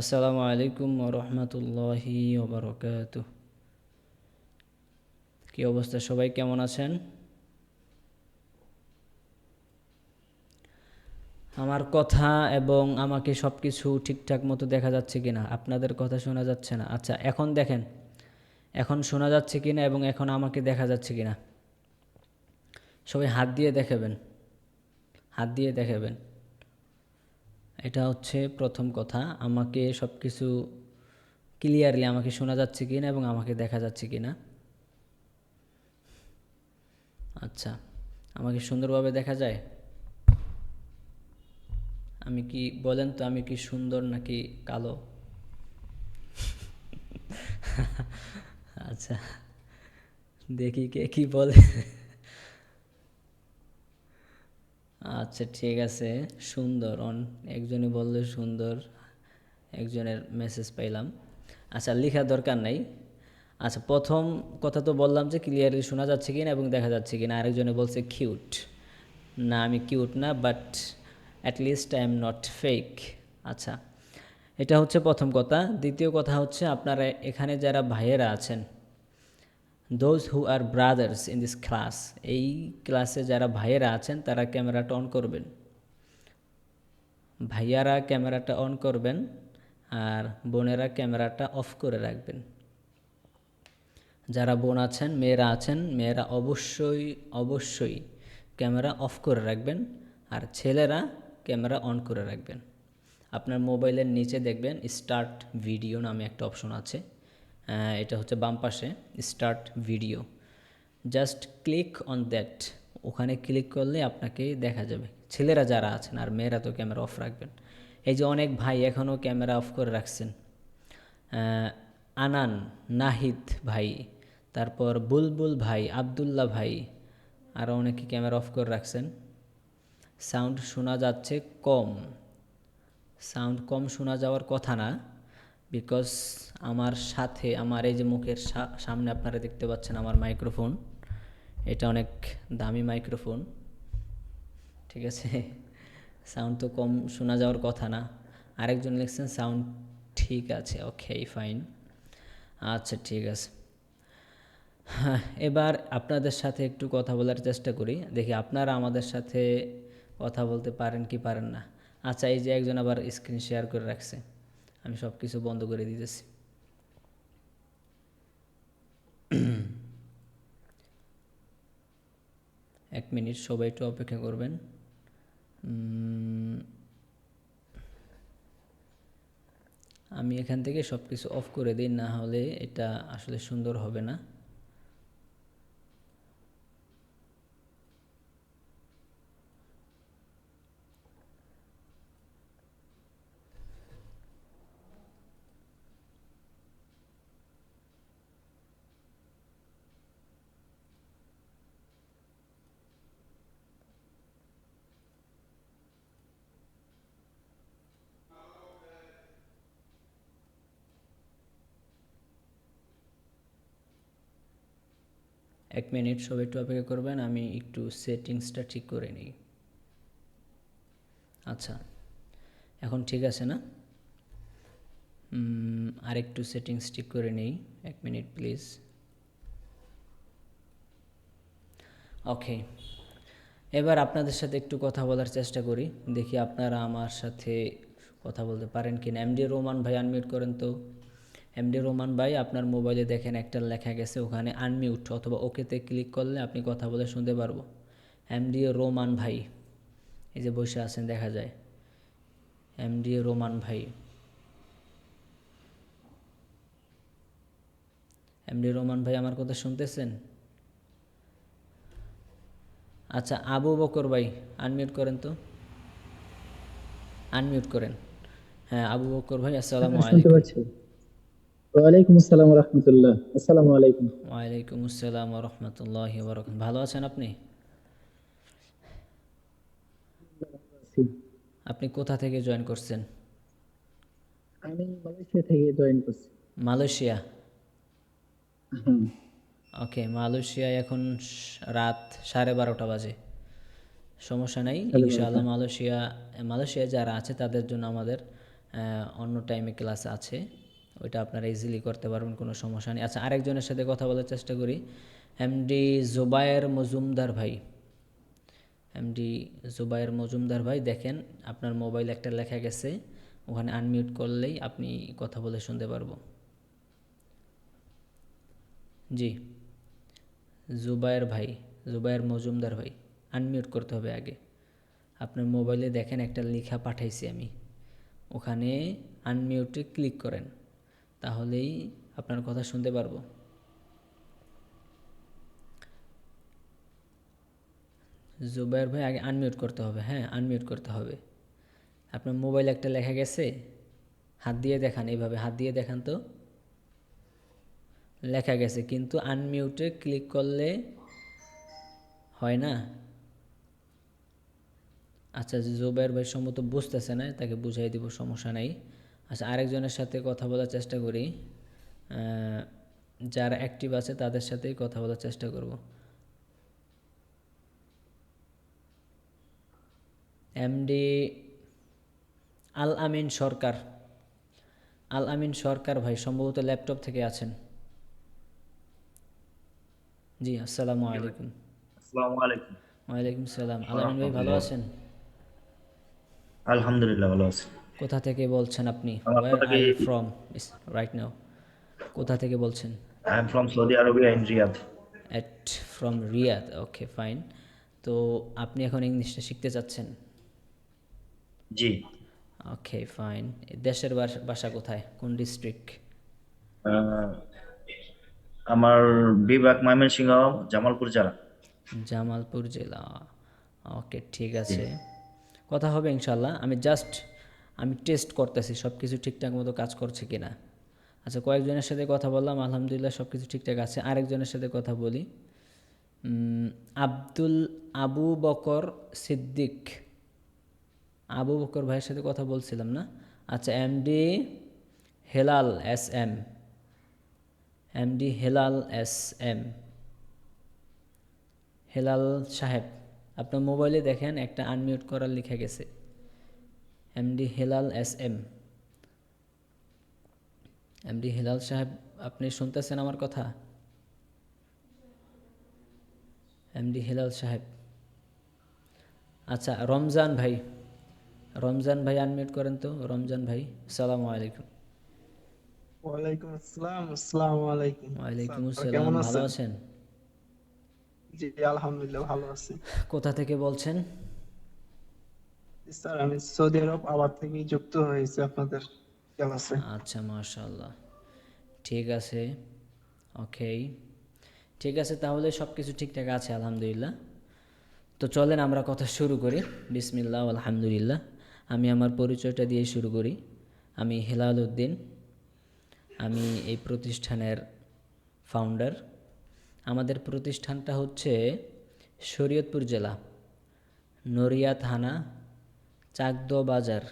আসসালামু আলাইকুম রহমতুল্লাহি ওবরকাতুহ। কি অবস্থা, সবাই কেমন আছেন? আমার কথা এবং আমাকে সব কিছু ঠিকঠাক মতো দেখা যাচ্ছে কিনা? আপনাদের কথা শোনা যাচ্ছে না? আচ্ছা, এখন দেখেন, এখন শোনা যাচ্ছে কিনা এবং এখন আমাকে দেখা যাচ্ছে কিনা? সবাই হাত দিয়ে দেখাবেন, হাত দিয়ে দেখাবেন। এটা হচ্ছে প্রথম কথা, আমাকে সব কিছু ক্লিয়ারলি আমাকে শোনা যাচ্ছে কিনা এবং আমাকে দেখা যাচ্ছে কিনা। আচ্ছা, আমাকে সুন্দরভাবে দেখা যায়? আমি কি, বলেন তো, আমি কি সুন্দর নাকি কালো? আচ্ছা, দেখি কে কি বলে। আচ্ছা ঠিক আছে, সুন্দর একজনই বললে সুন্দর, একজনের মেসেজ পাইলাম। আচ্ছা, লেখা দরকার নাই। আচ্ছা, প্রথম কথা তো বললাম যে ক্লিয়ারলি শোনা যাচ্ছে কিনা এবং দেখা যাচ্ছে কিনা। আরেকজনে বলছে কিউট। না, আমি কিউট না, but at least I am not fake. আচ্ছা, এটা হচ্ছে প্রথম কথা। দ্বিতীয় কথা হচ্ছে, আপনারা এখানে যারা ভাইয়েরা আছেন, those who are brothers in this class, এই ক্লাসে যারা ভাইয়েরা আছেন তারা ক্যামেরাটা অন করবেন। ভাইয়ারা ক্যামেরাটা অন করবেন, আর বোনেরা ক্যামেরাটা অফ করে রাখবেন। যারা বোন আছেন, মেয়েরা আছেন, মেয়েরা অবশ্যই অবশ্যই ক্যামেরা অফ করে রাখবেন, আর ছেলেরা ক্যামেরা অন করে রাখবেন। আপনার মোবাইলের নিচে দেখবেন স্টার্ট ভিডিও নামে একটা অপশন আছে। এটা হচ্ছে বাম পাশে, start video. Just click on that. ওখানে ক্লিক করলে আপনাকে দেখা যাবে, ছেলেরা যারা আছেন, আর মেয়েরা তো ক্যামেরা অফ রাখবেন। এই যে অনেক ভাই এখনও ক্যামেরা অফ করে রাখছেন। আনান, নাহিদ ভাই, তারপর বুলবুল ভাই, আবদুল্লাহ ভাই, আরও অনেকে ক্যামেরা অফ করে রাখছেন। সাউন্ড শোনা যাচ্ছে কম। সাউন্ড কম শোনা যাওয়ার কথা না, বিকজ আমার সাথে, আমার এই যে মুখের সামনে আপনারা দেখতে পাচ্ছেন আমার মাইক্রোফোন, এটা অনেক দামি মাইক্রোফোন, ঠিক আছে? সাউন্ড তো কম শোনা যাওয়ার কথা না। আরেকজন লিখছেন সাউন্ড ঠিক আছে, ওকে ফাইন। আচ্ছা ঠিক আছে। হ্যাঁ, এবার আপনাদের সাথে একটু কথা বলার চেষ্টা করি, দেখি আপনারা আমাদের সাথে কথা বলতে পারেন কি পারেন না। আচ্ছা, এই যে একজন আবার স্ক্রিন শেয়ার করে রাখছে, আমি সব কিছু বন্ধ করে দিতেছি। এক মিনিট, সবাই একটু অপেক্ষা করবেন। আমি এখান থেকে সব কিছু অফ করে দিই, না হলে এটা আসলে সুন্দর হবে না। 1 মিনিট, সবাই একটু অপেক্ষা করবেন, আমি একটু সেটিংসটা ঠিক করে নিই। আচ্ছা, এখন ঠিক আছে না? আরেকটু সেটিংস ঠিক করে নিই, 1 মিনিট প্লিজ। ওকে, এবার আপনাদের সাথে একটু কথা বলার চেষ্টা করি, দেখি আপনারা আমার সাথে কথা বলতে পারেন কি না। এমডি রোমান ভাই আনমিউট করেন তো। এমডি রোমান ভাই, আপনার মোবাইলে দেখেন একটা লেখা গেছে, ওখানে আনমিউট অথবা ওকেতে ক্লিক করলে আপনি কথা বলে শুনতে পারবো। এমডি রোমান ভাই, এই যে বসে আছেন দেখা যায়, এমডি রোমান ভাই। এমডি রোমান ভাই, আমার কথা শুনতেছেন? আচ্ছা, আবু বকর ভাই আনমিউট করেন তো, আনমিউট করেন। হ্যাঁ, আবু বকর ভাই, আসসালামু হ্যাঁ, শুনতে আলাইকুম। পাচ্ছি। ওয়ালাইকুম আসসালাম রহমতুল্লাহ। আসসালামু আলাইকুম। ওয়ালাইকুম আসসালাম রহমতুল্লাহি বারাকাতুহু। ভালো আছেন আপনি? আছি। আপনি কোথা থেকে জয়েন করছেন? আমি মালয়েশিয়া থেকে জয়েন করছি। মালয়েশিয়া। হুম। ওকে, মালয়েশিয়ায় এখন রাত 12:30 বাজে। সমস্যা নাই, সাড়ে বারোটা। ইনশাআল্লাহ। মালয়েশিয়ায় যারা আছে তাদের জন্য আমাদের অন্য টাইমে ক্লাস আছে, ওইটা আপনারা ইজিলি করতে পারবেন, কোনো সমস্যা নেই। আচ্ছা, আরেকজনের সাথে কথা বলার চেষ্টা করি। এমডি জুবায়ের মজুমদার ভাই, এমডি জুবায়ের মজুমদার ভাই, দেখেন আপনার মোবাইল একটা লেখা গেছে, ওখানে আনমিউট করলেই আপনি কথা বলে শুনতে পারবো। জি, জুবায়ের ভাই, জুবায়ের মজুমদার ভাই, আনমিউট করতে হবে আগে। আপনার মোবাইলে দেখেন একটা লেখা পাঠাইছি আমি, ওখানে আনমিউটে ক্লিক করেন, তাহলেই আপনার কথা শুনতে পারবো। জুবায়ের ভাই আগে আনমিউট করতে হবে, হ্যাঁ আনমিউট করতে হবে। আপনার মোবাইলে একটা লেখা গেছে, হাত দিয়ে দেখান, এইভাবে হাত দিয়ে দেখান তো। লেখা গেছে, কিন্তু আনমিউটে ক্লিক করলে হয় না। আচ্ছা, জুবায়ের ভাই সম্ভবত বুঝতেছে না, তাকে বুঝাই দিব, সমস্যা নাই। আচ্ছা, আরেকজনের সাথে কথা বলার চেষ্টা করি। যারা অ্যাক্টিভ আছে তাদের সাথেই কথা বলার চেষ্টা করব। এমডি আল আমিন সরকার, আল আমিন সরকার ভাই সম্ভবত ল্যাপটপ থেকে আছেন। জি, আসসালামু আলাইকুম। আসসালামু আলাইকুম। ওয়ালাইকুম সালাম। আল আমিন ভাই ভালো রাহমাতুল্লাহ। আছেন? আলহামদুলিল্লাহ ভালো আছি। কোথা থেকে বলছেন আপনি? আমার ওয়ার কথা আর কি? You from right now? কোথা থেকে বলছেন? I am from Saudi Arabia in Riyadh. At from Riyadh, okay fine. তো আপনি এখন ইংলিশটা শিখতে চাচ্ছেন? জি। Okay fine. দেশের বাসা কোথায়, কোন ডিস্ট্রিক্ট? আহ, আমার বিভাগ ময়মনসিংহ, জামালপুর জেলা। জামালপুর জেলা, ওকে ঠিক জি। আছে, কথা হবে ইনশাল্লাহ। আমি টেস্ট করতেছি সব কিছু ঠিকঠাক মতো কাজ করছে কিনা। আচ্ছা, কয়েকজনের সাথে কথা বললাম, আলহামদুলিল্লাহ সব কিছু ঠিকঠাক আছে। আরেকজনের সাথে কথা বলি। আব্দুল আবু বকর সিদ্দিক, আবু বকর ভাইয়ের সাথে কথা বলছিলাম না? আচ্ছা, MD Helal S M, MD Helal S M, Helal সাহেব, আপনার মোবাইলে দেখেন একটা আনমিউট করার লেখা গেছে, MD Helal S M. MD Helal সাহেব, আপনি শুনতেছেন আমার কথা? এমডি হেলাল সাহেব। আচ্ছা, রমজান ভাই, রমজান ভাই আনমিউট করেন তো, রমজান ভাই, আসসালামু আলাইকুম। ওয়ালাইকুম আসসালাম। আসসালামু আলাইকুম। ওয়ালাইকুম স্যার আসসালাম, কেমন ভালো আছেন? আছেন? জি আলহামদুলিল্লাহ ভালো আছি। কোথা থেকে বলছেন? জি, স্যার আমি সৌদি আরব আবার থেকেই যুক্ত হয়েছি আপনাদের ক্লাসে। আচ্ছা, মাশাআল্লাহ, ঠিক আছে, ওকে, ঠিক আছে, তাহলে সব কিছু ঠিকঠাক আছে আলহামদুলিল্লাহ। তো চলেন আমরা কথা শুরু করি। বিসমিল্লাহ আলহামদুলিল্লাহ। আমি আমার পরিচয়টা দিয়ে শুরু করি। আমি হেলাল উদ্দিন, আমি এই প্রতিষ্ঠানের ফাউন্ডার। আমাদের প্রতিষ্ঠানটা হচ্ছে শরীয়তপুর জেলা, নড়িয়া থানা, চাকদহ বাজার,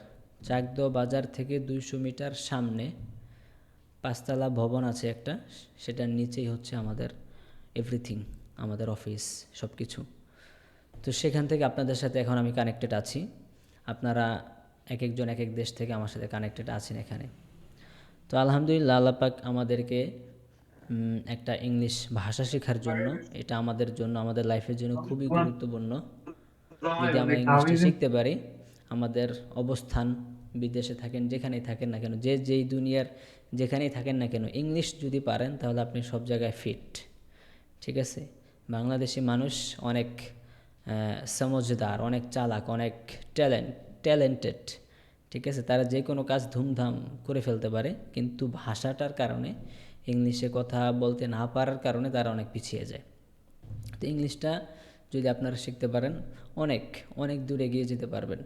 চাকদহ বাজার থেকে 200 মিটার সামনে পাঁচতলা ভবন আছে একটা, সেটার নিচেই হচ্ছে আমাদের এভরিথিং, আমাদের অফিস, সব কিছু। তো সেখান থেকে আপনাদের সাথে এখন আমি কানেক্টেড আছি। আপনারা এক একজন এক এক দেশ থেকে আমার সাথে কানেক্টেড আছেন এখানে। তো আলহামদুলিল্লাহ, আল্লাহ পাক আমাদেরকে একটা ইংলিশ ভাষা শেখার জন্য, এটা আমাদের জন্য, আমাদের লাইফের জন্য খুবই গুরুত্বপূর্ণ। যদি আমরা ইংলিশটা শিখতে পারি, আমাদের অবস্থান বিদেশে থাকেন, যেখানেই থাকেন না কেন, যেই দুনিয়ার যেখানেই থাকেন না কেন, ইংলিশ যদি পারেন তাহলে আপনি সব জায়গায় ফিট। ঠিক আছে? বাংলাদেশি মানুষ অনেক সমঝদার, অনেক চালাক, অনেক ট্যালেন্টেড। ঠিক আছে? তারা যে কোনো কাজ ধুমধাম করে ফেলতে পারে, কিন্তু ভাষাটার কারণে, ইংলিশে কথা বলতে না পারার কারণে তারা অনেক পিছিয়ে যায়। তো ইংলিশটা যদি আপনারা শিখতে পারেন, অনেক অনেক দূর এগিয়ে যেতে পারবেন।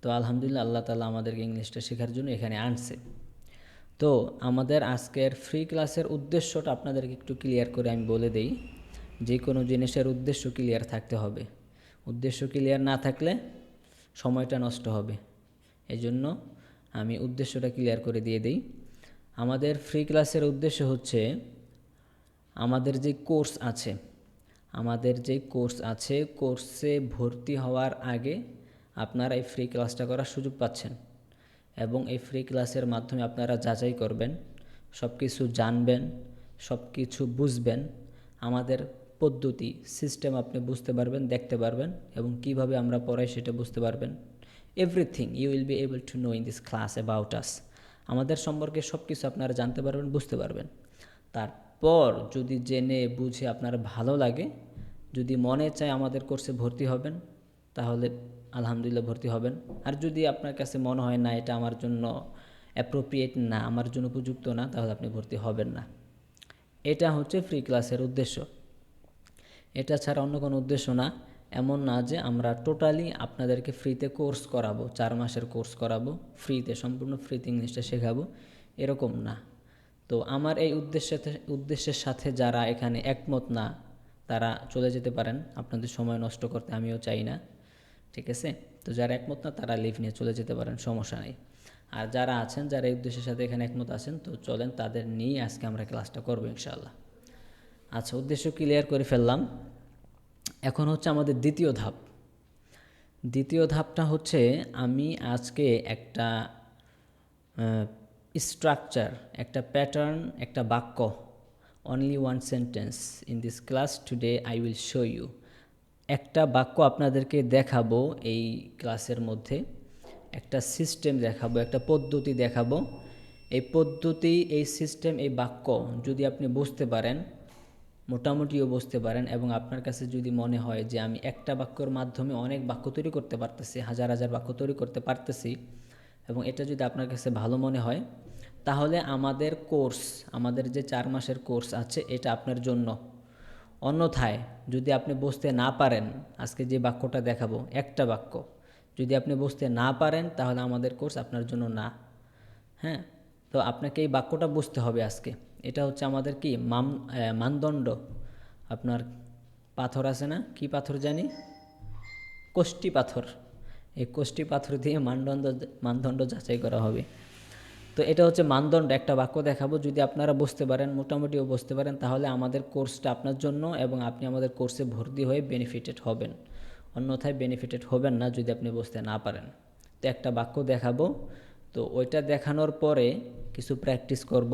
তো আলহামদুলিল্লাহ, আল্লাহ তাআলা আমাদেরকে ইংলিশটা শেখার জন্য এখানে আনছে। তো আমাদের আজকের ফ্রি ক্লাসের উদ্দেশ্যটা আপনাদেরকে একটু ক্লিয়ার করে আমি বলে দেই। যে কোনো জিনিসের উদ্দেশ্য ক্লিয়ার থাকতে হবে, উদ্দেশ্য ক্লিয়ার না থাকলে সময়টা নষ্ট হবে। এজন্য আমি উদ্দেশ্যটা ক্লিয়ার করে দিয়ে দিই। আমাদের ফ্রি ক্লাসের উদ্দেশ্য হচ্ছে, আমাদের যে কোর্স আছে, কোর্সে ভর্তি হওয়ার আগে আপনারা এই ফ্রি ক্লাসটা করার সুযোগ পাচ্ছেন। এবং এই ফ্রি ক্লাসের মাধ্যমে আপনারা যাচাই করবেন, সব কিছু জানবেন, সব কিছু বুঝবেন। আমাদের পদ্ধতি সিস্টেম আপনি বুঝতে পারবেন, দেখতে পারবেন এবং কিভাবে আমরা পড়াই সেটা বুঝতে পারবেন। Everything you will be able to know in this class about us. আমাদের সম্পর্কে সব কিছু আপনারা জানতে পারবেন, বুঝতে পারবেন। তারপর যদি জেনে বুঝে আপনার ভালো লাগে, যদি মনে চায় আমাদের কোর্সে ভর্তি হবেন, তাহলে আলহামদুলিল্লাহ ভর্তি হবেন। আর যদি আপনার কাছে মনে হয় না এটা আমার জন্য অ্যাপ্রোপ্রিয়েট না, আমার জন্য উপযুক্ত না, তাহলে আপনি ভর্তি হবেন না। এটা হচ্ছে ফ্রি ক্লাসের উদ্দেশ্য। এটা ছাড়া অন্য কোনো উদ্দেশ্য না। এমন না যে আমরা টোটালি আপনাদেরকে ফ্রিতে কোর্স করাবো, 4 মাসের কোর্স করাবো ফ্রিতে, সম্পূর্ণ ফ্রিতে ইংলিশটা শেখাবো, এরকম না। তো আমার এই উদ্দেশ্যের সাথে যারা এখানে একমত না, তারা চলে যেতে পারেন, আপনাদের সময় নষ্ট করতে আমিও চাই না, ঠিক আছে? তো যারা একমত না তারা লিভ নিয়ে চলে যেতে পারেন, সমস্যা নেই। আর যারা আছেন, যারা এই উদ্দেশ্যের সাথে এখানে একমত আছেন, তো চলেন তাদের নিয়ে আজকে আমরা ক্লাসটা করবো ইনশাআল্লাহ। আচ্ছা, উদ্দেশ্য ক্লিয়ার করে ফেললাম। এখন হচ্ছে আমাদের দ্বিতীয় ধাপ। দ্বিতীয় ধাপটা হচ্ছে আমি আজকে একটা স্ট্রাকচার, একটা প্যাটার্ন, একটা বাক্য, only one sentence in this class today I will show you. একটা বাক্য আপনাদেরকে দেখাবো এই ক্লাসের মধ্যে, একটা সিস্টেম দেখাবো, একটা পদ্ধতি দেখাবো। এই পদ্ধতি, এই সিস্টেম, এই বাক্য যদি আপনি বুঝতে পারেন, মোটামুটিও বুঝতে পারেন, এবং আপনার কাছে যদি মনে হয় যে আমি একটা বাক্যর মাধ্যমে অনেক বাক্য তৈরি করতে পারতেছি, হাজার হাজার বাক্য তৈরি করতে পারতেছি, এবং এটা যদি আপনার কাছে ভালো মনে হয়, তাহলে আমাদের কোর্স, আমাদের যে 4 মাসের কোর্স আছে, এটা আপনার জন্য। অন্যথায় যদি আপনি বুঝতে না পারেন, আজকে যে বাক্যটা দেখাবো একটা বাক্য, যদি আপনি বুঝতে না পারেন, তাহলে আমাদের কোর্স আপনার জন্য না। হ্যাঁ, তো আপনাকে এই বাক্যটা বুঝতে হবে আজকে। এটা হচ্ছে আমাদের কি মানদণ্ড। আপনার পাথর আছে না, কি পাথর জানি, কোষ্টি পাথর। এই কোষ্টি পাথর দিয়ে মানদণ্ড যাচাই করা হবে। তো এটা হচ্ছে মানদণ্ড। একটা বাক্য দেখাবো, যদি আপনারা বুঝতে পারেন, মোটামুটিও বুঝতে পারেন, তাহলে আমাদের কোর্সটা আপনার জন্য, এবং আপনি আমাদের কোর্সে ভর্তি হয়ে বেনিফিটেড হবেন। অন্যথায় বেনিফিটেড হবেন না যদি আপনি বুঝতে না পারেন। তো একটা বাক্য দেখাবো, তো ওইটা দেখানোর পরে কিছু প্র্যাকটিস করব,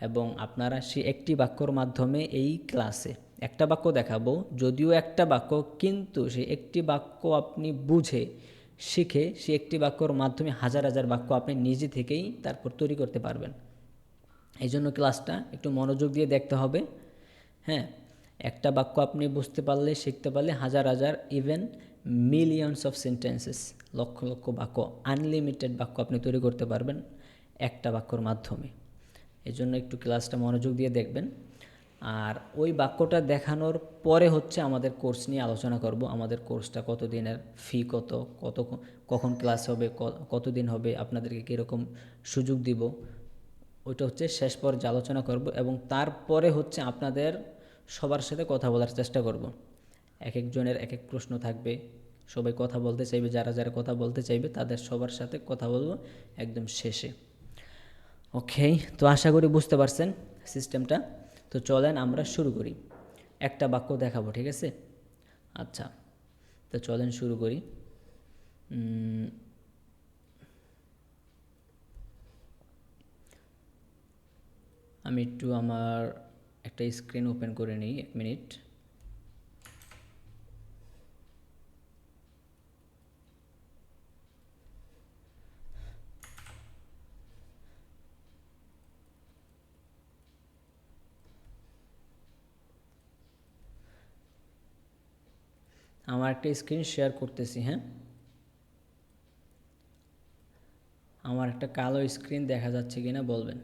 এবং আপনারা সেই একটি বাক্যর মাধ্যমে এই ক্লাসে একটা বাক্য দেখাবো, যদিও একটা বাক্য, কিন্তু সেই একটি বাক্য আপনি বুঝে শিখে সেই একটি বাক্যর মাধ্যমে হাজার হাজার বাক্য আপনি নিজে থেকেই তারপর তৈরি করতে পারবেন। এই জন্য ক্লাসটা একটু মনোযোগ দিয়ে দেখতে হবে। হ্যাঁ, একটা বাক্য আপনি বুঝতে পারলে, শিখতে পারলে, হাজার হাজার, even millions of sentences, lakh lakh বাক্য, আনলিমিটেড বাক্য আপনি তৈরি করতে পারবেন একটা বাক্যর মাধ্যমে। এই জন্য একটু ক্লাসটা মনোযোগ দিয়ে দেখবেন। আর ওই বাক্যটা দেখানোর পরে হচ্ছে আমাদের কোর্স নিয়ে আলোচনা করব। আমাদের কোর্সটা কত দিনের, ফি কত, কখন ক্লাস হবে, কতদিন হবে, আপনাদেরকে কীরকম সুযোগ দিব, ওইটা হচ্ছে শেষ পর্যায়ে আলোচনা করব। এবং তারপরে হচ্ছে আপনাদের সবার সাথে কথা বলার চেষ্টা করব। এক একজনের এক এক প্রশ্ন থাকবে, সবাই কথা বলতে চাইবে, যারা যারা কথা বলতে চাইবে তাদের সবার সাথে কথা বলবো একদম শেষে। ওকে, তো আশা করি বুঝতে পারছেন সিস্টেমটা। তো চলেন আমরা শুরু করি। একটা বাক্য দেখাবো, ঠিক আছে? আচ্ছা, তো চলেন শুরু করি। আমি একটু আমার একটা স্ক্রিন ওপেন করে নিই, 1 মিনিট। আমার একটা স্ক্রিন শেয়ার করতেছি। হ্যাঁ, আমার একটা কালো স্ক্রিন দেখা যাচ্ছে কিনা বলবেন,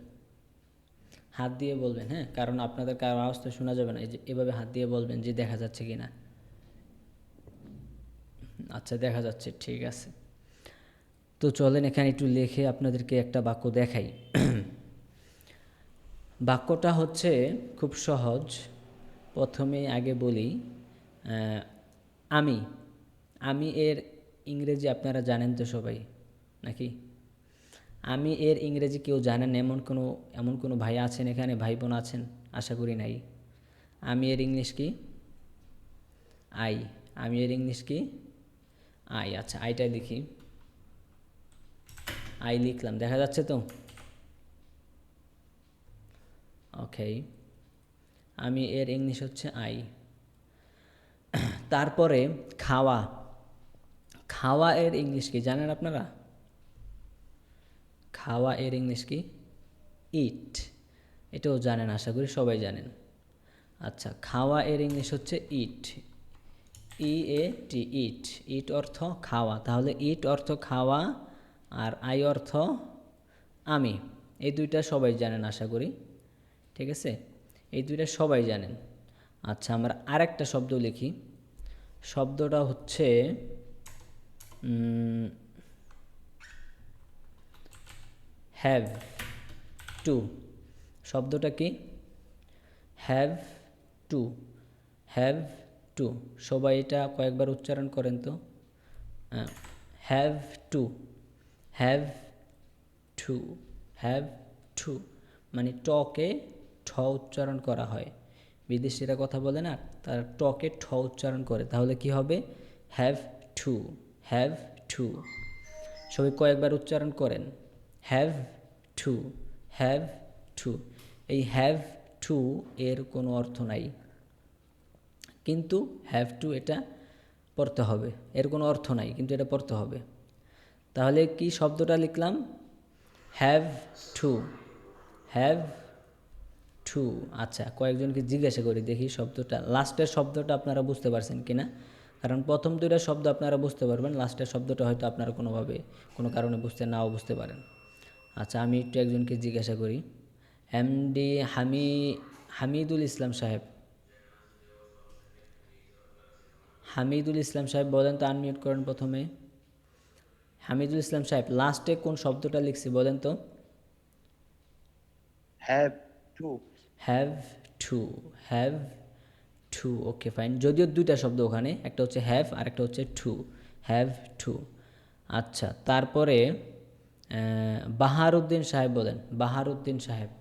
হাত দিয়ে বলবেন। হ্যাঁ, কারণ আপনাদের কারো আওয়াজ তো শোনা যাবে না, এই যে এভাবে হাত দিয়ে বলবেন যে দেখা যাচ্ছে কিনা। আচ্ছা, দেখা যাচ্ছে, ঠিক আছে। তো চলেন এখানে একটু লিখে আপনাদেরকে একটা বাক্য দেখাই। বাক্যটা হচ্ছে খুব সহজ। প্রথমে আগে বলি, আমি আমি এর ইংরেজি আপনারা জানেন তো সবাই, নাকি? আমি এর ইংরেজি কেউ জানেন এমন কোনো ভাই আছেন এখানে, ভাই বোন আছেন? আশা করি নাই। আমি এর ইংলিশ কি? আই। আমি এর ইংলিশ কি? আই। আচ্ছা, আইটা দেখি। আই লিখলাম, দেখা যাচ্ছে তো? ওকে, আমি এর ইংলিশ হচ্ছে আই। তারপরে খাওয়া, খাওয়া এর ইংলিশ কি জানেন আপনারা? খাওয়া এর ইংলিশ কি? ইট। এটাও জানেন, আশা করি সবাই জানেন। আচ্ছা, খাওয়া এর ইংলিশ হচ্ছে ইট, EAT, ইট। ইট অর্থ খাওয়া, তাহলে ইট অর্থ খাওয়া আর আই অর্থ আমি। এই দুইটা সবাই জানেন আশা করি, ঠিক আছে? এই দুইটা সবাই জানেন। আচ্ছা, আমরা আরেকটা শব্দ লিখি। শব্দটা হচ্ছে হ্যাভ টু। শব্দটা কি? Have to, have to. সবাই এটা কয়েকবার উচ্চারণ করেন তো। Have to, have to, have to, মানে টকে ঠ উচ্চারণ করা হয়। বিদেশিরা কথা বলে না, তারা টকে ঠ উচ্চারণ করে, তাহলে কি হবে? Have to, have to. সবাই কয়েকবার উচ্চারণ করেন, হ্যাভ টু, হ্যাভ টু। এই হ্যাভ টু এর কোনো অর্থ নাই, কিন্তু হ্যাভ টু এটা পড়তে হবে। এর কোনো অর্থ নাই, কিন্তু এটা পড়তে হবে। তাহলে কি শব্দটা লিখলাম? Have to, have to. আচ্ছা, কয়েকজনকে জিজ্ঞাসা করি দেখি শব্দটা, লাস্টের শব্দটা আপনারা বুঝতে পারছেন কিনা। কারণ প্রথম দুইটা শব্দ আপনারা বুঝতে পারবেন, লাস্টের শব্দটা হয়তো আপনারা কোনোভাবে কোনো কারণে নাও বুঝতে পারেন। আচ্ছা, আমি একটু একজনকে জিজ্ঞাসা করি। এমডি হামিদুল ইসলাম সাহেব, হামিদুল ইসলাম সাহেব বলেন তো, আনমিউট করেন প্রথমে। হামিদুল ইসলাম সাহেব, লাস্টে কোন শব্দটা লিখছি বলেন তো? Have to. Have to, have to. Okay fine, যদিও দুইটা শব্দ ওখানে, একটা হচ্ছে হ্যাভ আর একটা হচ্ছে টু, হ্যাভ টু। আচ্ছা, তারপরে বাহারউদ্দিন সাহেব বলেন, বাহারউদ্দিন সাহেব,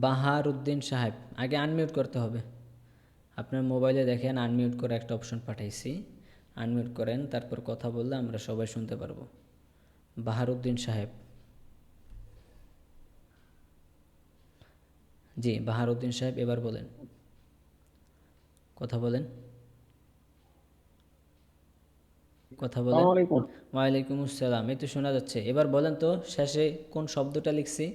বাহারউদ্দিন সাহেব। আগে আনমিউট করতে হবে। আপনার মোবাইলে দেখেন আনমিউট করে একটা অপশন পাঠাইছি, আনমিউট করেন, তারপর কথা বললে আমরা সবাই শুনতে পারবো। বাহারউদ্দিন সাহেব, জি বাহারউদ্দিন সাহেব, এবার বলেন, কথা বলেন, কথা বলেন। ওয়ালাইকুম আসসালাম, এই তো শোনা যাচ্ছে। এবার বলেন তো শেষে কোন শব্দটা লিখছি?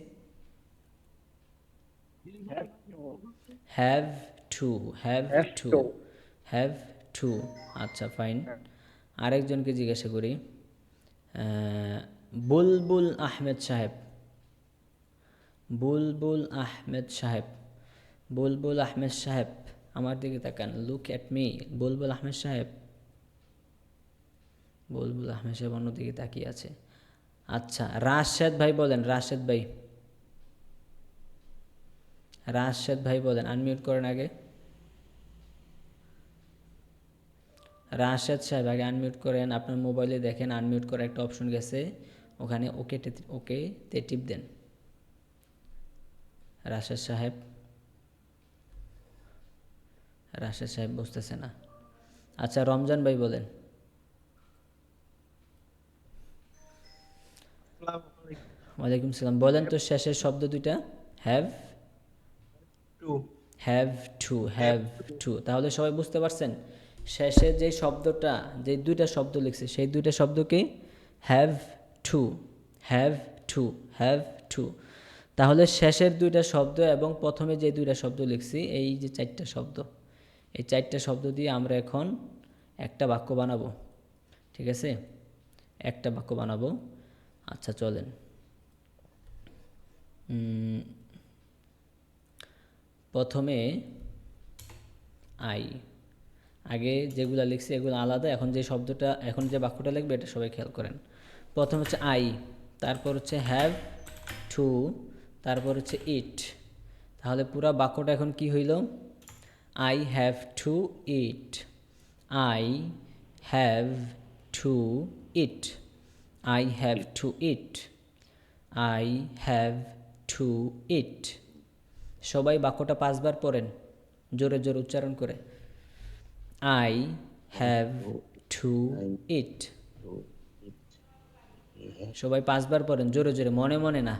Have to, have to, have to. আচ্ছা ফাইন, আরেকজনকে জিজ্ঞাসা করি। বুলবুল আহমেদ সাহেব, বুলবুল আহমেদ সাহেব, বুলবুল আহমেদ সাহেব, আমার দিকে তাকান, লুক অ্যাট মি। বুলবুল আহমেদ সাহেব, বুলবুল আহমেদ সাহেব অন্যদিকে তাকিয়ে আছে। আচ্ছা, রাশেদ ভাই বলেন, রাশেদ ভাই, রাশেদ ভাই বলেন, আনমিউট করেন আগে। রাশেদ সাহেব আগে আনমিউট করেন, আপনার মোবাইলে দেখেন আনমিউট করে একটা অপশন গেছে, ওখানে ওকে তে টিপ দেন। রাশেদ সাহেব, রাশেদ সাহেব বুঝতেছে না। আচ্ছা, রমজান ভাই বলেন। ওয়ালাইকুম সালাম, বলেন তো শেষের শব্দ দুইটা। Have to. Have to, have to. তাহলে সবাই বুঝতে পারছেন শেষে যে শব্দটা, যে দুইটা শব্দ লিখছে সেই দুইটা শব্দ কি? Have to, have to, have to. তাহলে শেষের দুইটা শব্দ এবং প্রথমে যে দুইটা শব্দ লিখছি, এই যে চারটা শব্দ, এই চারটা শব্দ দিয়ে আমরা এখন একটা বাক্য বানাবো, ঠিক আছে? একটা বাক্য বানাবো। আচ্ছা চলেন। প্রথমে আই, আগে যেগুলো লিখছি এগুলো আলাদা, এখন যে শব্দটা, এখন যে বাক্যটা লিখবে এটা সবাই খেয়াল করেন। প্রথম হচ্ছে আই, তারপর হচ্ছে হ্যাভ টু, তারপর হচ্ছে ইট। তাহলে পুরা বাক্যটা এখন কি হইল? I have to eat, I have to eat, I have to eat, I have to eat. সবাই বাক্যটা 5 বার পড়েন, জোরে জোরে উচ্চারণ করে। আই হ্যাভ টু ইট, সবাই 5 বার পড়েন, জোরে জোরে, মনে মনে না।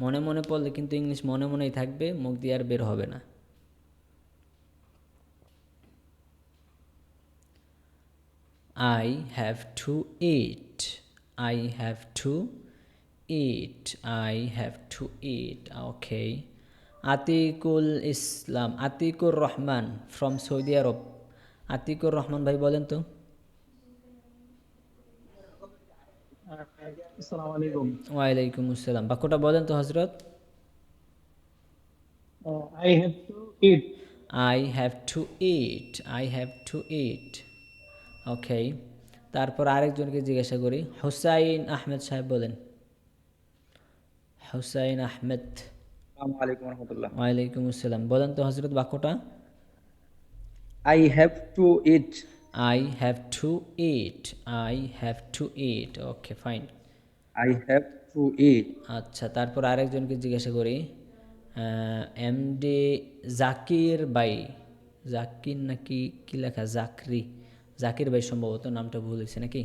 মনে মনে পড়লে কিন্তু ইংলিশ মনে মনেই থাকবে, মুখ দিয়ে আর বের হবে না। I have to eat. I have to eat. I have to eat. Okay. Atikul Islam, Atikur Rahman from Saudi Arab. Atikur Rahman ভাই বলেন তো। আসসালামু আলাইকুম। ওয়ালাইকুম আসসালাম, বাক্যটা বলেন তো হজরত। I have to eat. I have to eat. I have to eat. ওকে, তারপর আরেকজনকে জিজ্ঞাসা করি, হুসাইন আহমেদ সাহেব বলেন। হুসাইন আহমেদ। আসসালামু আলাইকুম রহমতুল্লাহ। ওয়ালাইকুম আসসালাম, বলেন তো হজরত বাক্যটা। I have to eat. I have to eat. I have to eat. Okay fine. I have to eat. আচ্ছা, তারপর আরেকজনকে জিজ্ঞাসা করি, এমডি জাকির ভাই। জাকির নাকি কি লেখা, জাকরি, জাকির ভাই সম্ভবত, নামটা ভুল হয়েছে নাকি।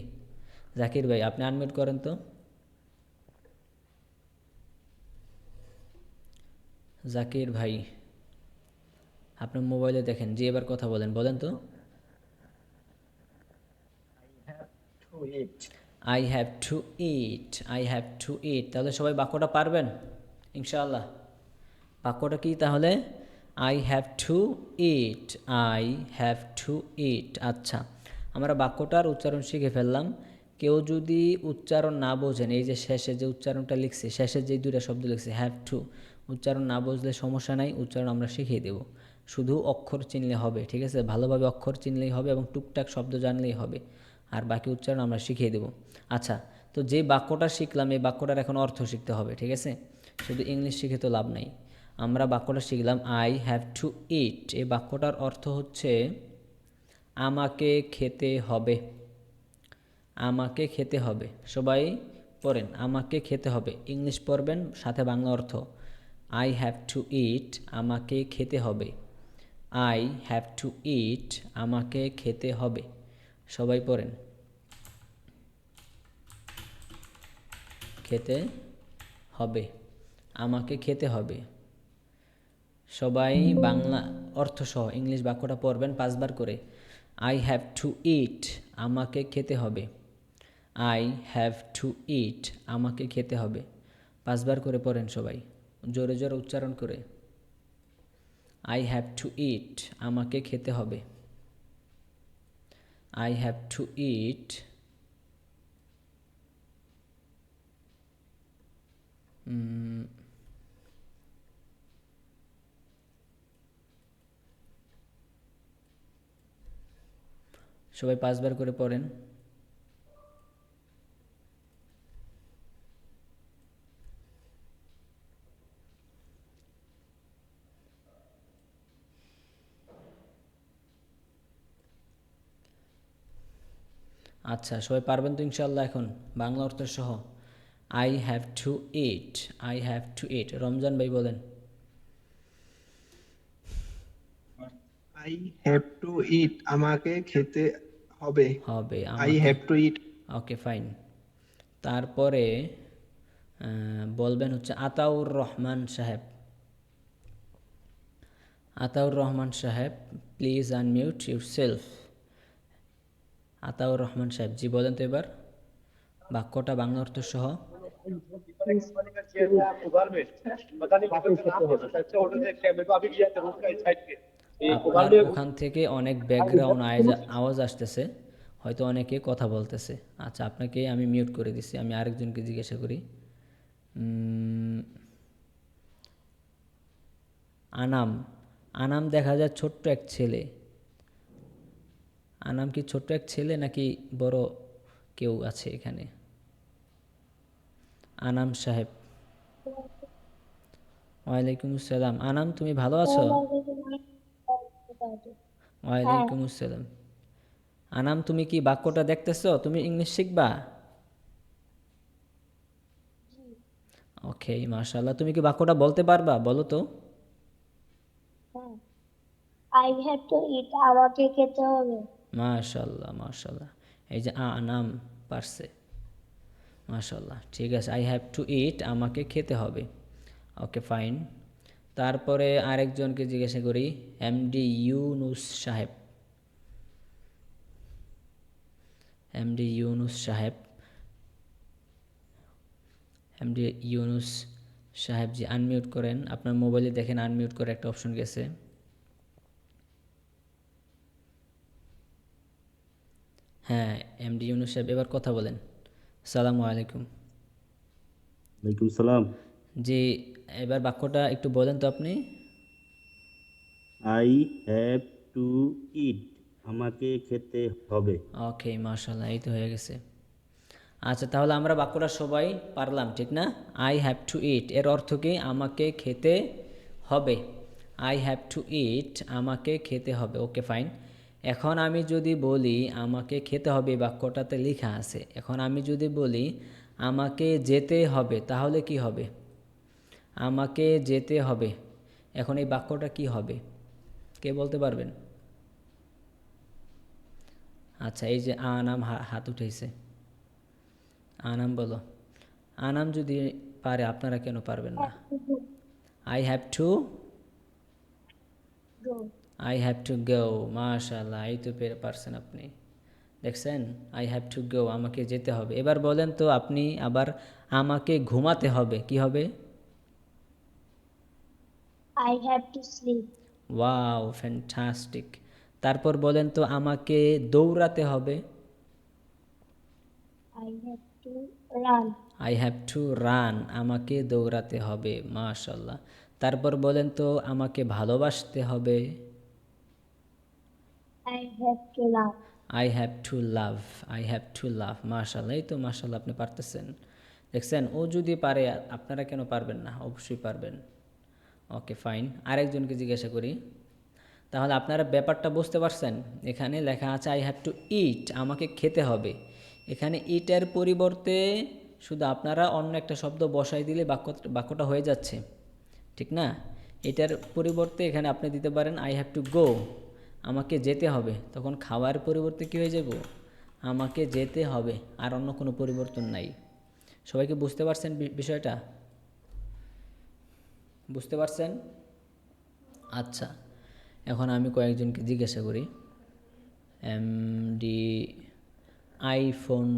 জাকির ভাই আপনি আনমিউট করেন তো। জাকির ভাই আপনার মোবাইলে দেখেন, যে এবার কথা বলেন, বলেন তো। To eat. I have to eat. I have to eat. তাহলে সবাই বাক্যটা পারবেন ইনশাআল্লাহ। বাক্যটা কি তাহলে? I have to eat. I have to eat. আচ্ছা, আমরা বাক্যটার উচ্চারণ শিখে ফেললাম। কেউ যদি উচ্চারণ না বোঝেন, এই যে শেষে যে উচ্চারণটা লিখছি, শেষে যে দুইটা শব্দ লিখছি হ্যাভ টু, উচ্চারণ না বুঝলে সমস্যা নাই, উচ্চারণ আমরা শিখিয়ে দেব। শুধু অক্ষর চিনলে হবে, ঠিক আছে? ভালোভাবে অক্ষর চিনলেই হবে এবং টুকটাক শব্দ জানলেই হবে, আর বাকি উচ্চারণ আমরা শিখিয়ে দেব। আচ্ছা, তো যে বাক্যটা শিখলাম এই বাক্যটার এখন অর্থ শিখতে হবে, ঠিক আছে? শুধু ইংলিশ শিখে তো লাভ নাই। আমরা বাক্যটা শিখলাম আই হ্যাভ টু ইট। এই বাক্যটার অর্থ হচ্ছে আমাকে খেতে হবে। আমাকে খেতে হবে। সবাই পড়েন, আমাকে খেতে হবে। ইংলিশ পড়বেন, সাথে বাংলা অর্থ। আই হ্যাভ টু ইট, আমাকে খেতে হবে। আই হ্যাভ টু ইট, আমাকে খেতে হবে। সবাই পড়েন, খেতে হবে, আমাকে খেতে হবে। সবাই বাংলা অর্থ সহ ইংলিশ বাক্যটা পড়বেন 5 বার করে। আই হ্যাভ টু ইট, আমাকে খেতে হবে। আই হ্যাভ টু ইট, আমাকে খেতে হবে। 5 বার করে পড়েন সবাই, জোরে জোরে উচ্চারণ করে। আই হ্যাভ টু ইট, আমাকে খেতে হবে। I have to eat. সবাই 5 বার করে পড়েন। আচ্ছা, সবাই পারবেন তো ইনশাআল্লাহ এখন বাংলা অর্থ সহ। I have to eat. I have to eat. Ramzan ভাই বলেন। আই হ্যাভ টু ইট, আমাকে খেতে হবে। হবে, আই আমাকে। Have to it. Okay fine. তারপরে বলবেন হচ্ছে আতাউর রহমান সাহেব। আতাউর রহমান সাহেব, please unmute yourself. Ataur Rahman সাহেব জি বলেন তো এবার বাক্যটা বাংলা অর্থ সহ। আপনার ওখান থেকে অনেক ব্যাকগ্রাউন্ড আওয়াজ আসতেছে, হয়তো অনেকে কথা বলতেছে। আচ্ছা, আপনাকে আমি মিউট করে দিচ্ছি, আমি আরেকজনকে জিজ্ঞাসা করি। আনাম। আনাম দেখা যায় ছোট্ট এক ছেলে। আনাম কি ছোট্ট এক ছেলে নাকি বড় কেউ আছে এখানে? আনাম সাহেব। ওয়ালাইকুম আসসালাম। আনাম তুমি ভালো আছো? ওয়ালাইকুম আসসালাম। আনাম তুমি কি বাক্যটা দেখতেছো? তুমি ইংলিশ শিখবা? ওকে, মাশাআল্লাহ। তুমি কি বাক্যটা বলতে পারবা? বলো তো। আই হ্যাভ টু ইট, আমাকে খেতে হবে। মাশাআল্লাহ মাশাআল্লাহ। এই যে আনাম পারছে। মাশাল্লাহ, ঠিক আছে। আই হ্যাভ টু ইট, আমাকে খেতে হবে। Okay fine. তারপরে আরেকজনকে জিজ্ঞাসা করি, এমডি ইউনুস সাহেব। এমডি ইউনুস সাহেব, এমডি ইউনুস সাহেব জি, আনমিউট করেন। আপনার মোবাইলে দেখেন আনমিউট করে একটা অপশন গেছে। হ্যাঁ, এমডি ইউনুস সাহেব এবার কথা বলেন। সালামু আলাইকুম। ওয়ালাইকুম সালাম। জি, এবার বাক্যটা একটু বলেন তো আপনি। আই হ্যাভ টু ইট, আমাকে খেতে হবে। ওকে, মাশাল্লাহ, এই তো হয়ে গেছে। আচ্ছা, তাহলে আমরা বাক্যটা সবাই পারলাম, ঠিক না? আই হ্যাভ টু ইট এর অর্থ কি? আমাকে খেতে হবে। আই হ্যাভ টু ইট, আমাকে খেতে হবে। Okay fine. এখন আমি যদি বলি আমাকে খেতে হবে, এই বাক্যটাতে লেখা আছে। এখন আমি যদি বলি আমাকে যেতে হবে, তাহলে কি হবে? আমাকে যেতে হবে, এখন এই বাক্যটা কি হবে? কে বলতে পারবেন? আচ্ছা, এই যে আনাম হাত উঠেছে। আনাম বলো। আনাম যদি পারে, আপনারা কেন পারবেন না? I have two, Go. I have to গো। মাশাআল্লাহ, এই তো পারছেন আপনি। দেখছেন, আই হ্যাভ টু গো, আমাকে যেতে হবে। এবার বলেন তো আপনি আবার, আমাকে ঘুমাতে হবে, কি হবে? I have to sleep. Wow, fantastic. তারপর বলেন তো আমাকে দৌড়াতে হবে। I have to run. I have to run, আমাকে দৌড়াতে হবে। মাশাআল্লাহ। তারপর বলেন তো আমাকে ভালোবাসতে হবে। I have to laugh. I have to love, I have to love. মাশাআল্লাহ, এই তো মাশাআল্লাহ, আপনি পারতেছেন। দেখছেন, ও যদি পারে আপনারা কেন পারবেন না? অবশ্যই পারবেন। Okay fine. আরেকজনকে জিজ্ঞাসা করি। তাহলে আপনারা ব্যাপারটা বুঝতে পারছেন? এখানে লেখা আছে আই হ্যাভ টু ইট, আমাকে খেতে হবে। এখানে ইটের পরিবর্তে শুধু আপনারা অন্য একটা শব্দ বসাই দিলে বাক্যটা হয়ে যাচ্ছে, ঠিক না? এটার পরিবর্তে এখানে আপনি দিতে পারেন আই হ্যাভ টু গো, আমাকে যেতে হবে। তখন খাওয়ার পরিবর্তে কী হয়ে যাব? আমাকে যেতে হবে, আর অন্য কোনো পরিবর্তন নাই। সবাইকে বুঝতে পারছেন বিষয়টা? বুঝতে পারছেন? আচ্ছা, এখন আমি কয়েকজনকে জিজ্ঞাসা করি। এমডি আইফোন,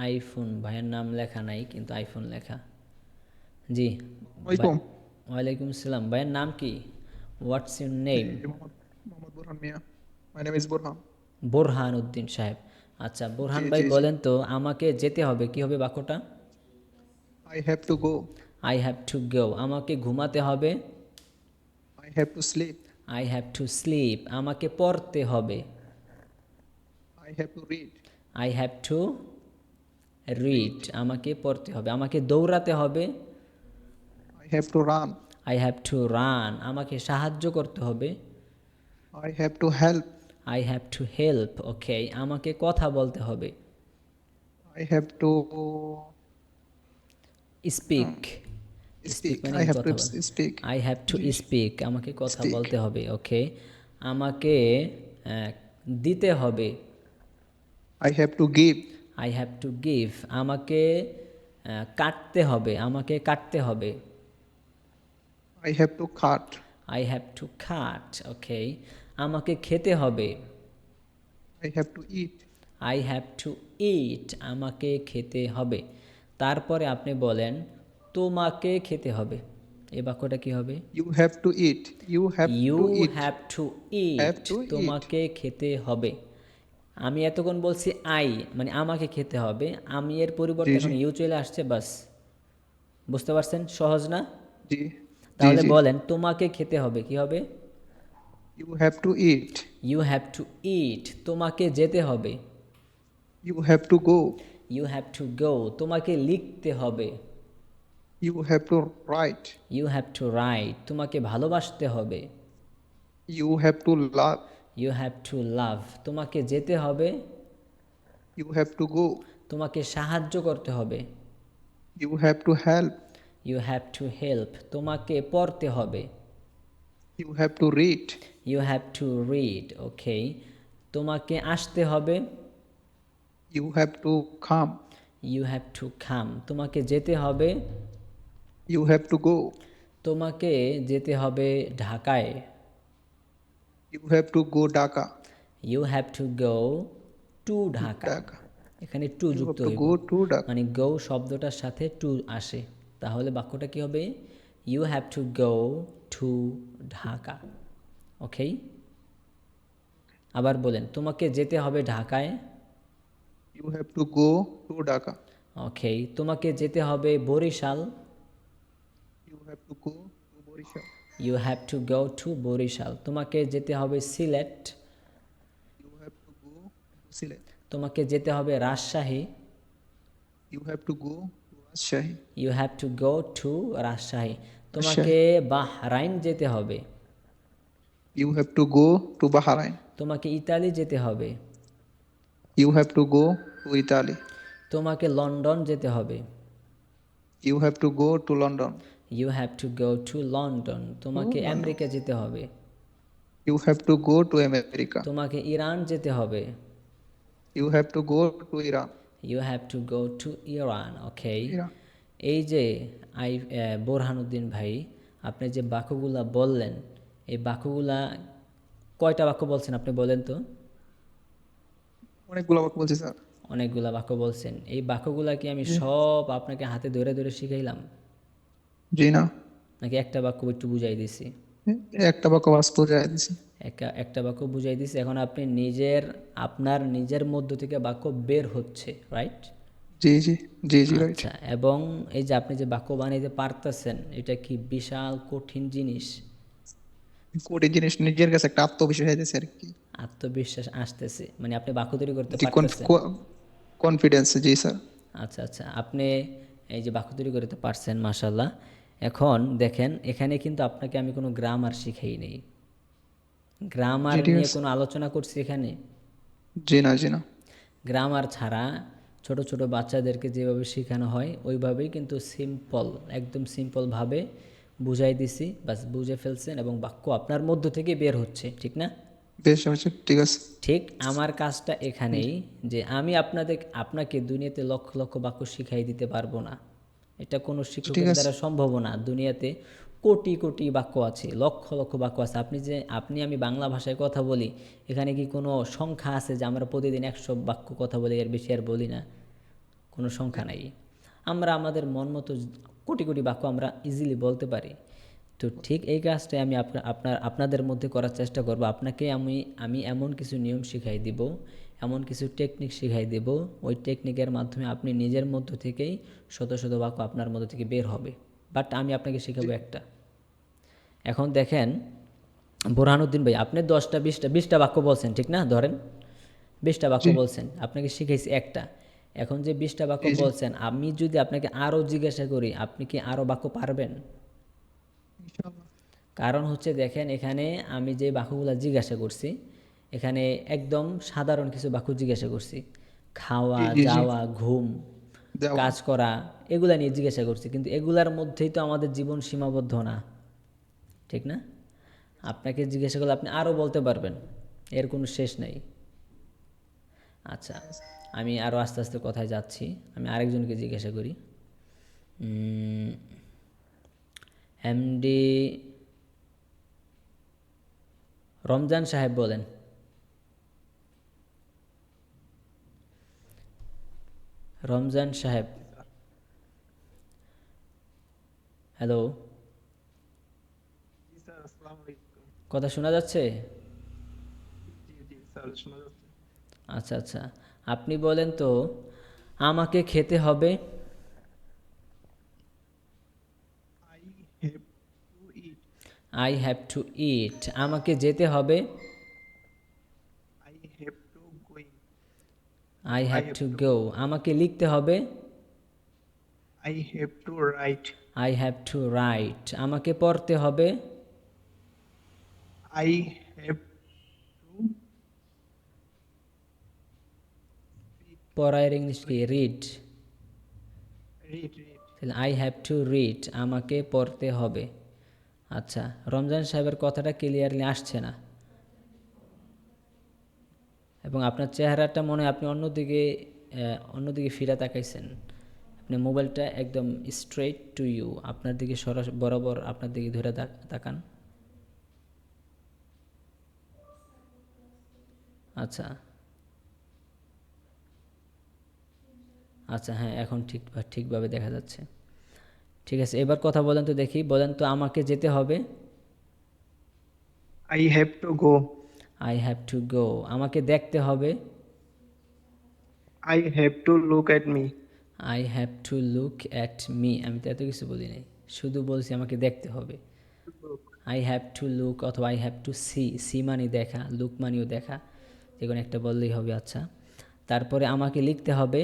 আইফোন ভাইয়ের নাম লেখা নাই, কিন্তু আইফোন লেখা। জি, ওয়ালাইকুম। ওয়ালাইকুম আসসালাম। ভাইয়ের নাম কি? What's your name? Mohammad Burhan Mia. My name is Burhan. Borhan Uddin সাহেব। আচ্ছা, বোরহান জি ভাই জি জি। বলেন তো আমাকে যেতে হবে, কি হবে বাক্যটা? I have to go. I have to go, আমাকে ঘুমাতে হবে। I have to sleep. I have to sleep, আমাকে পড়তে হবে। I have to read. I have to read, আমাকে পড়তে হবে। আমাকে দৌড়াতে হবে। I have to run. I have to run, আমাকে সাহায্য করতে হবে। I have to help. I have to help, okay, আমাকে কথা বলতে হবে। I have to speak, speak speak. মানে আই কি? হ্যাভ কথা টু বল। স্পিক। আই হ্যাভ টু জি। স্পিক, আমাকে কথা Speak. বলতে হবে। ওকে, আমাকে দিতে হবে। I have to give. I have to give, আমাকে কাটতে হবে। আমাকে কাটতে হবে। I have to cut. I have to cut, okay, আমাকে খেতে হবে। I have to eat. I have to eat, আমাকে খেতে হবে। তারপরে আপনি বলেন তোমাকে খেতে হবে, এই বাক্যটা কি হবে? You have to eat. You have you to eat. Have to Have eat, to eat. তোমাকে খেতে হবে। আমি এতক্ষণ বলছি আই, মানে আমাকে খেতে হবে। আমি এর পরিবর্তে জি এখন জি ইউ চলে আসছে, বাস। বুঝতে পারছেন? সহজ না? জি জি তাহলে জি। বলেন তোমাকে খেতে হবে, কি হবে? You have to eat. You have to eat, তোমাকে যেতে হবে। You have to go. You have to go, তোমাকে লিখতে হবে। You have to write. You have to write, তোমাকে ভালোবাসতে হবে। You have to love. You have to love, তোমাকে যেতে হবে। You have to go. তোমাকে সাহায্য করতে হবে। You have to help. You have to help, তোমাকে পড়তে হবে। You have to read. You have to read, okay, তোমাকে আসতে হবে। You have to come. You have to come, তোমাকে যেতে হবে, You have to go. তোমাকে যেতে হবে ঢাকায়, You have to go Dhaka. You have to go to Dhaka, Dhaka. এখানে টু You যুক্ত have to হইব, go to Dhaka. মানে গো শব্দটার সাথে টু আসে, তাহলে বাক্যটা কি হবে, you have to go to Dhaka. Okay, আবার বলেন, তোমাকে যেতে হবে ঢাকায়। You have to go to Dhaka. ওকে, তোমাকে যেতে হবে Barishal, You have to go to Borishal. You have to go to Barishal, তোমাকে যেতে হবে Sylhet, You have to go to Sylhet. তোমাকে যেতে হবে Rajshahi, You have to go to Rajshahi. You have to go to Rajshahi, তোমাকে বাহরাইন যেতে হবে, You have to go to Bahrain. তোমাকে ইতালি যেতে হবে, You have to go to Italy. তোমাকে লন্ডন যেতে হবে, You have to go to London. You have to go to London, তোমাকে আমেরিকা যেতে হবে, You have to go to America. তোমাকে ইরান যেতে হবে, You have to go to Iran. You have to go to Iran. Okay, Iran. এই যে বোরহানুদ্দিন ভাই, আপনি যে বাক্যগুলা বললেন, এই বাক্যগুলা কয়টা বাক্য বলছেন আপনি বলেন তো? অনেকগুলো বাক্য বলছি স্যার। অনেকগুলা বাক্য বলছেন, এই বাক্যগুলা কি আমি সব আপনাকে হাতে ধরে ধরে শিখাইলাম, জি না, নাকি একটা বাক্য একটু বুঝাই দিছি? একটা বাক্য বাস্তব বোঝাই দিছি। একটা বাক্য বুঝাই দিছি, এখন আপনি আপনার নিজের মধ্য থেকে বাক্য বের হচ্ছে, রাইট? জি জি জি জি রাইট। আচ্ছা, এবং এই যে আপনি যে বাক্য বানাইতে পারতেছেন, এটা কি বিশাল কঠিন জিনিস? কঠিন জিনিস, নিজের কাছে একটা আত্মবিশ্বাস হয়েছে আর কি। আত্মবিশ্বাস আসতেছে, মানে আপনি বাক্য তৈরি করতে জি, পারতেছেন। কনফিডেন্স, জি স্যার। আচ্ছা আচ্ছা, আপনি এই যে বাক্য তৈরি করতে পারছেন, মাশাল্লাহ। এখন দেখেন, এখানে কিন্তু আপনাকে আমি কোনো গ্রামার শিখাই নেই, গ্রামার জি, ঠিক নিয়ে আছে। কোনো আলোচনা করছি এখানে? জি না জি না। গ্রামার ছাড়া ছোট ছোট বাচ্চাদেরকে যেভাবে শেখানো হয় ওইভাবেই কিন্তু সিম্পল, একদম সিম্পলভাবে বুঝাই দিছি, বাস বুঝে ফেলছেন এবং বাক্য আপনার মধ্য থেকে বের হচ্ছে, ঠিক না? বেশ হয়েছে, ঠিক আছে। ঠিক আমার কাজটা এখানেই, যে আমি আপনাকে দুনিয়াতে লক্ষ লক্ষ বাক্য শিখাই দিতে পারবো না, এটা কোনো শিক্ষকের আছে। দ্বারা সম্ভব না। দুনিয়াতে কোটি কোটি বাক্য আছে, লক্ষ লক্ষ বাক্য আছে। আমি বাংলা ভাষায় কথা বলি, এখানে কি কোনো সংখ্যা আছে যে আমরা প্রতিদিন 100 বাক্য কথা বলি, এর বেশি আর বলি না? কোনো সংখ্যা নাই। আমরা আমাদের মন মতো কোটি কোটি বাক্য আমরা ইজিলি বলতে পারি। তো ঠিক এই কাজটাই আমি আপনাদের মধ্যে করার চেষ্টা করব। আপনাকে আমি এমন কিছু নিয়ম শিখাই দিব, এমন কিছু টেকনিক শিখাই দেব, ওই টেকনিকের মাধ্যমে আপনি নিজের মধ্য থেকেই শত শত বাক্য আপনার মধ্য থেকে বের হবে। বাট আমি আপনাকে শেখাবো একটা। এখন দেখেন বোরহানুদ্দিন ভাই, আপনি 10টা 20টা বাক্য বলছেন, ঠিক না? ধরেন 20টা বাক্য বলছেন, আপনাকে শিখাইছি একটা। এখন যে 20টা বাক্য বলছেন, আমি যদি আপনাকে আরও জিজ্ঞাসা করি, আপনি কি আরও বাক্য পারবেন? ইনশাআল্লাহ। কারণ হচ্ছে দেখেন, এখানে আমি যে বাক্যগুলো জিজ্ঞাসা করছি, এখানে একদম সাধারণ কিছু বাক্য জিজ্ঞাসা করছি, খাওয়া, জি জি জি। যাওয়া, ঘুম, দেওয়া। কাজ করা, এগুলা নিয়ে জিজ্ঞাসা করছি, কিন্তু এগুলার মধ্যেই তো আমাদের জীবন সীমাবদ্ধ না, ঠিক না? আপনাকে জিজ্ঞাসা করলে আপনি আরও বলতে পারবেন, এর কোনো শেষ নেই। আচ্ছা, আমি আরও আস্তে আস্তে কথায় যাচ্ছি, আমি আরেকজনকে জিজ্ঞাসা করি। এমডি রমজান সাহেব বলেন। রমজান সাহেব, হ্যালো, জি স্যার, আসসালামু আলাইকুম। কথা শোনা যাচ্ছে? জি জি স্যার, শোনা যাচ্ছে। আচ্ছা আচ্ছা, আপনি বলেন তো, আমাকে খেতে হবে, I have to eat. I have to eat, আমাকে যেতে হবে, I have to going. I have to go, আমাকে লিখতে হবে, I have to write. I have to write, আমাকে পড়তে হবে, আই হ্যাভ টু পড়ার ইংলিশ কি? রিড। রিড। রিড। তাহলে আই হ্যাভ টু রিড, আমাকে পড়তে হবে। আচ্ছা, রমজান সাহেবের কথাটা ক্লিয়ারলি আসছে না, এবং আপনার চেহারাটা মনে হয় আপনি অন্যদিকে অন্যদিকে ফিরে তাকাইছেন, আপনি মোবাইলটা একদম স্ট্রেট টু ইউ, আপনার দিকে সরাসরি বরাবর আপনার দিকে ধরে তাকান। আচ্ছা আচ্ছা, হ্যাঁ এখন ঠিকভাবে দেখা যাচ্ছে। ঠিক আছে, এবার কথা বলেন তো দেখি, বলেন তো আমাকে যেতে হবে। I have to go. I have to go. আমাকে দেখতে হবে। I have to look at me. I have to look at me. আমি তো এত কিছু বলি নাই, শুধু বলছি আমাকে দেখতে হবে। Look. I have to look অথবা I have to see, see মানে দেখা, লুক মানেও দেখা, যে কোনো একটা বললেই হবে। আচ্ছা, তারপরে আমাকে লিখতে হবে।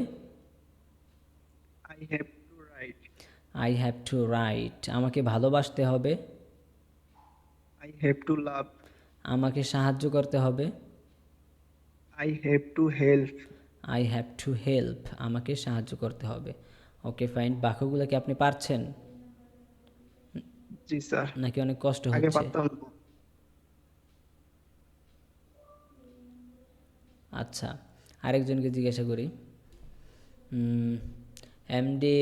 I have to write. I have to write. আমাকে ভালোবাসতে হবে। I have to love. আমাকে সাহায্য করতে হবে। I have to help. I have to help. আমাকে সাহায্য করতে হবে। ওকে ফাইন, বাক্যগুলো কি আপনি পারছেন জি স্যার, নাকি অনেক কষ্ট আগে হচ্ছে? পারতাম না। আচ্ছা, আরেকজনকে জিজ্ঞাসা করি। এমডি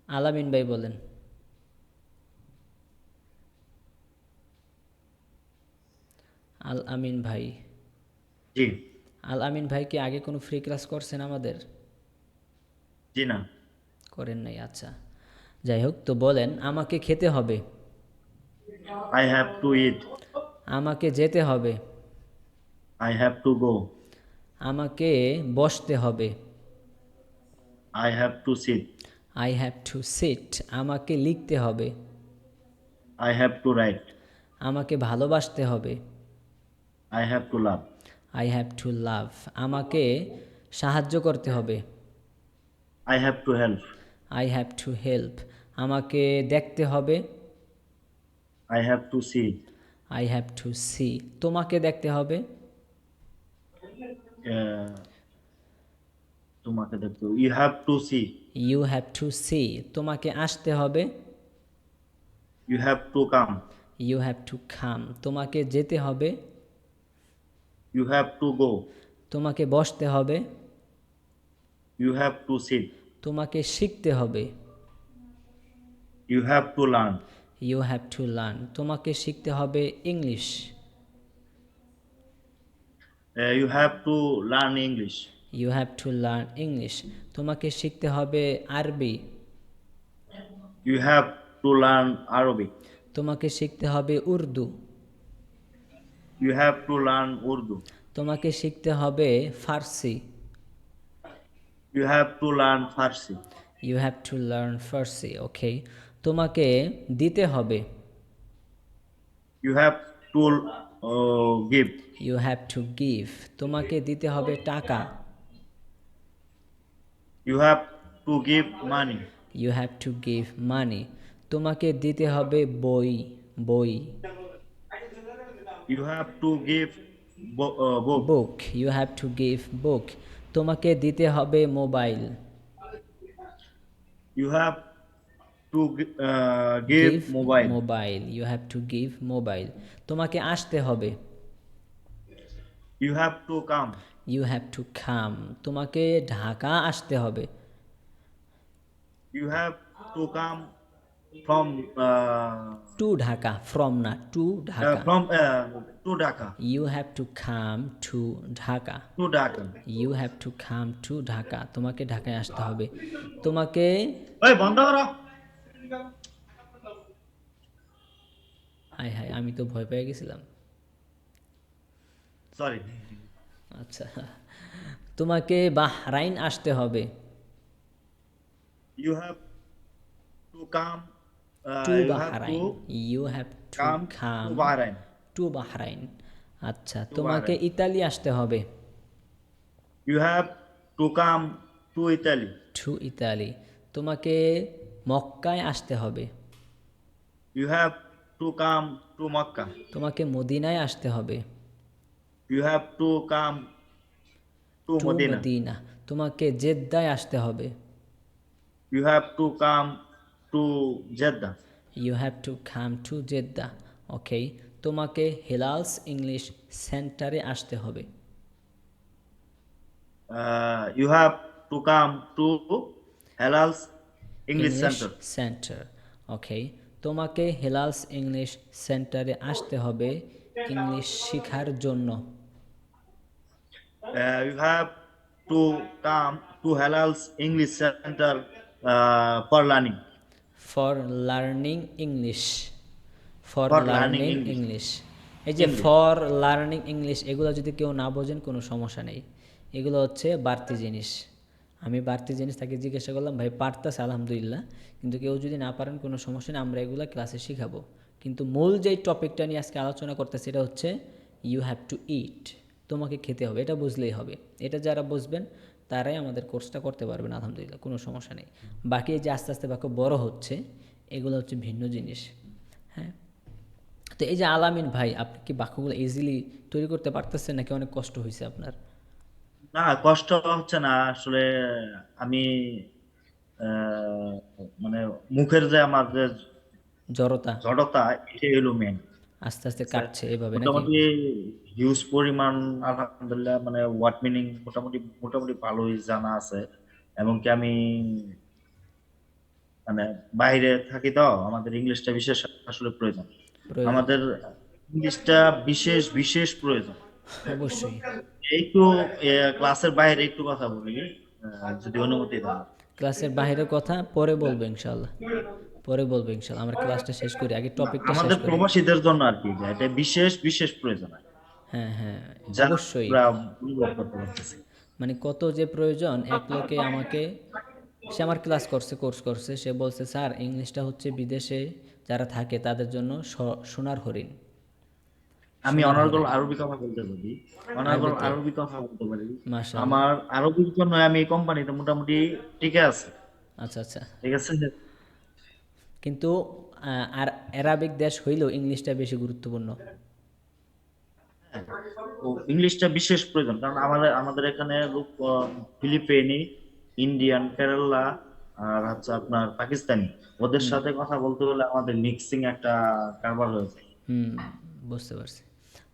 আলামিন ভাই বলেন। আল আমিন ভাই। জি। আল আমিন ভাই কি আগে কোনো ফ্রি ক্লাস করছেন আমাদের? জি না। করেন নাই, আচ্ছা। যাই হোক, তো বলেন আমাকে খেতে হবে। I have to eat. আমাকে যেতে হবে। I have to go. আমাকে বসতে হবে। I have to sit. I have to sit. আমাকে লিখতে হবে। I have to write. আমাকে ভালোবাসতে হবে। I have to love. I have to love. আমাকে সাহায্য করতে হবে। I have to help. I have to help. আমাকে দেখতে হবে। I have to see. I have to see. তোমাকে দেখতে হবে। তোমাকে দেখতে, you have to see. You have to see. তোমাকে আসতে হবে। You have to come. You have to come. তোমাকে যেতে হবে। You have to go. তোমাকে বসতে হবে। You have to sit. তোমাকে শিখতে হবে। You have to learn. You have to learn. তোমাকে শিখতে হবে English. You have to learn English. You have to learn English. তোমাকে শিখতে হবে আরবি। You have to learn Arabic. তোমাকে শিখতে হবে Urdu. You have to learn Urdu. তোমাকে শিখতে হবে Farsi. You have to learn Farsi. You have to learn Farsi. Okay, তোমাকে দিতে হবে। You have to give. You have to give. তোমাকে দিতে হবে টাকা। You have to give money. You have to give money. তোমাকে দিতে হবে বই। বই। You have to give book. Book. You have to give book. তোমাকে দিতে হবে mobile. You have to give mobile. Mobile. You have to give mobile. তোমাকে আসতে হবে। You have to come. You have to come. তোমাকে ঢাকা আসতে হবে। You have to come from to Dhaka, from না, to Dhaka. To Dhaka. You have to come to Dhaka. To Dhaka. You have to come to Dhaka. তোমাকে ঢাকায় আসতে হবে। তোমাকে ওই বন্ধ করো। হাই হাই, আমি তো ভয় পেয়ে গেছিলাম। সরি। আচ্ছা, তোমাকে বাহরাইন আসতে হবে। You have to come. To you have to Bahrain. You have to come come to Bahrain. To Bahrain. আচ্ছা, To তোমাকে Bahrain. ইতালি আসতে হবে। You have to come to Italy. To Italy. তোমাকে মক্কায় আসতে হবে। You have to come to Mecca. তোমাকে মদিনায় আসতে হবে। You have to come to to Medina. Medina. তোমাকে জেদ্দায় আসতে হবে। You have to come to Jeddah. You have to come to Jeddah. Okay, তোমাকে হেলালস ইংলিশ সেন্টারে আসতে হবে। You have to come to Halal's English English Center. Centre. ওকে, তোমাকে Helal's English সেন্টারে আসতে হবে ইংলিশ শেখার জন্য। You have to come to Halal's English Center for learning. For learning English, for For learning learning English. English. এই যে for learning English, এগুলো যদি কেউ না বোঝেন কোনো সমস্যা নেই, এগুলো হচ্ছে বাড়তি জিনিস। আমি বাড়তি জিনিস তাকে জিজ্ঞাসা করলাম, ভাই পারতাছে আলহামদুলিল্লাহ, কিন্তু কেউ যদি না পারেন কোনো সমস্যা নেই, আমরা এগুলো ক্লাসে শিখাবো। কিন্তু মূল যেই টপিকটা নিয়ে আজকে আলোচনা করতেছি এটা হচ্ছে ইউ হ্যাভ টু ইট, তোমাকে খেতে হবে, এটা বুঝলেই হবে। এটা যারা বুঝবেন তারাই আমাদের কোর্সটা করতে পারবেন আলহামদুলিল্লাহ, কোনো সমস্যা নেই। বাকি এই যে আস্তে আস্তে বাক্য বড় হচ্ছে, এগুলো হচ্ছে ভিন্ন জিনিস। হ্যাঁ, তো এই যে আলামিন ভাই, আপনি কি বাক্যগুলো ইজিলি তৈরি করতে পারতেছেন নাকি অনেক কষ্ট হয়েছে আপনার? না, কষ্ট হচ্ছে না আসলে। আমি আহ, মানে মুখের যে আমার যে জড়তা জড়তা, এটাই হলো মেন। আস্তে আস্তে কাটছে এভাবে নাকি? মোটামুটি হিউজ পরিমাণ আলহামদুলিল্লাহ, মানে ওয়ার্ড মিনিং মোটামুটি মোটামুটি ভালোই জানা আছে। এমনকি আমি মানে বাইরে থাকি, তো আমাদের ইংলিশটা বিশেষ আসলে প্রয়োজন। প্রয়োজন। আমাদের ইংলিশটা বিশেষ বিশেষ প্রয়োজন। অবশ্যই। একটু ক্লাসের বাইরে একটু কথা বলি, যদি অনুমতি দেন। ক্লাসের বাইরের কথা পরে বলবো ইনশাল্লাহ, পরে বলবো ইনশাল্লাহ। আমরা ক্লাসটা শেষ করি, আগে টপিকটা শেষ আমাদের করি। প্রবাসীদের জন্য আর কি, যে এটা বিশেষ বিশেষ প্রয়োজন, হ্যাঁ হ্যাঁ, যা অবশ্যই। আমরা অনুভব করতে পারতেছি। মানে কত যে প্রয়োজন। এক লোকে আমাকে, সে আমার ক্লাস করছে, কোর্স করছে, সে বলছে স্যার ইংলিশটা হচ্ছে বিদেশে যারা থাকে তাদের জন্য সোনার হরিণ। আমি সোনার অনর্গল হরিণ। আরবি কথা বলতে পারি, অনর্গল আরবিতে? আরবি কথা বলতে পারি। মাশাআল্লাহ। আমার আরবির জন্য আমি এই কোম্পানিতে মোটামুটি টিকে আছে। আচ্ছা আচ্ছা। ঠিক আছে। কিন্তু আর অ্যারাবিক দেশ হইলেও ইংলিশটা বেশি গুরুত্বপূর্ণ। ও ইংলিশটা বিশেষ প্রয়োজন, কারণ আমাদের আমাদের এখানে লোক ফিলিপিনি, ইন্ডিয়ান, কেরালা, আর হচ্ছে আপনার পাকিস্তানি, ওদের সাথে কথা বলতে হলে আমাদের মিক্সিং একটা কারবার হয়েছে। হুম, বুঝতে পারছি।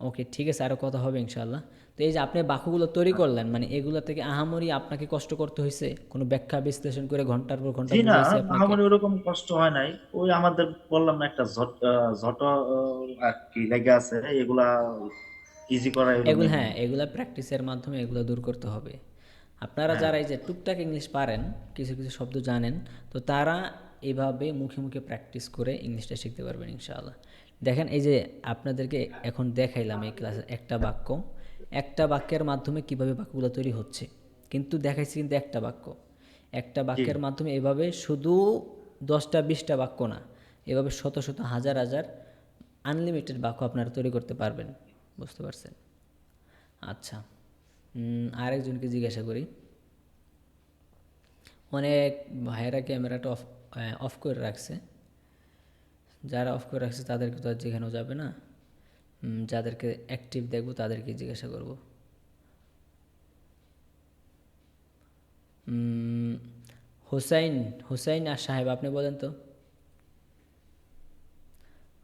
ওকে, ঠিক আছে, আরও কথা হবে ইনশাআল্লাহ। তো এই যে আপনি বাক্যগুলো তৈরি করলেন, মানে এগুলো থেকে আহামরি আপনাকে কষ্ট করতে হয়েছে? কোনো ব্যাখ্যা বিশ্লেষণ করে ঘন্টার পর ঘন্টা জি না, বুঝাইছে আপনাকে? আমার ওরকম কষ্ট হয় নাই। ওই আমাদের বললাম না, একটা ঝট আর কি লেগে আছে, এগুলা ইজি করা এগুলো এগুলো main। হ্যাঁ, এগুলা প্র্যাকটিসের মাধ্যমে এগুলো দূর করতে হবে। আপনারা যারা এই যে টুকটাক ইংলিশ পারেন, কিছু কিছু শব্দ জানেন, তো তারা এভাবে মুখে মুখে প্র্যাকটিস করে ইংলিশটা শিখতে পারবেন ইনশাআল্লাহ। দেখেন এই যে আপনাদেরকে এখন দেখাইলাম এই ক্লাসের একটা বাক্য, একটা বাক্যের মাধ্যমে কিভাবে বাক্যগুলো তৈরি হচ্ছে, কিন্তু দেখাইছি কিন্তু একটা বাক্য। একটা বাক্যের মাধ্যমে এভাবে শুধু 10টা 20টা বাক্য না, এভাবে শত শত হাজার হাজার আনলিমিটেড বাক্য আপনারা তৈরি করতে পারবেন। বুঝতে পারছেন? আচ্ছা, আরেকজনকে জিজ্ঞাসা করি। অনেক ভাইয়েরা ক্যামেরাটা অফ করে রাখছে। যারা অফ করে রাখছে তাদেরকে তো আর যেখানেও যাবে না। যাদেরকে অ্যাক্টিভ দেখবো তাদেরকে জিজ্ঞাসা করব। হুসাইন, হুসাইন আর সাহেব, আপনি বলেন তো।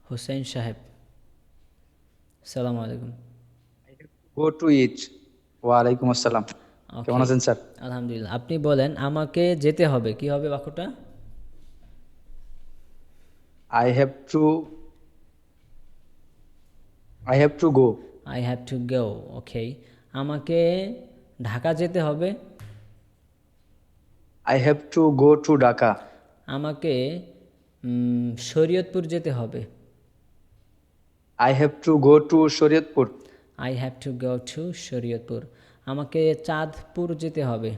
হুসাইন সাহেব, সালাম আলাইকুম। গো টু ইট। ওয়ালাইকুম আসসালাম। কেমন আছেন স্যার? আলহামদুলিল্লাহ। আপনি বলেন আমাকে যেতে হবে, কি হবে বাক্যটা? I have to go. I have to go. Okay, আমাকে ঢাকা যেতে হবে। I have to go to Dhaka. আমাকে শরীয়তপুর যেতে হবে। I have to go to Shariatpur. I have to go to Shariatpur. আমাকে চাঁদপুর যেতে হবে।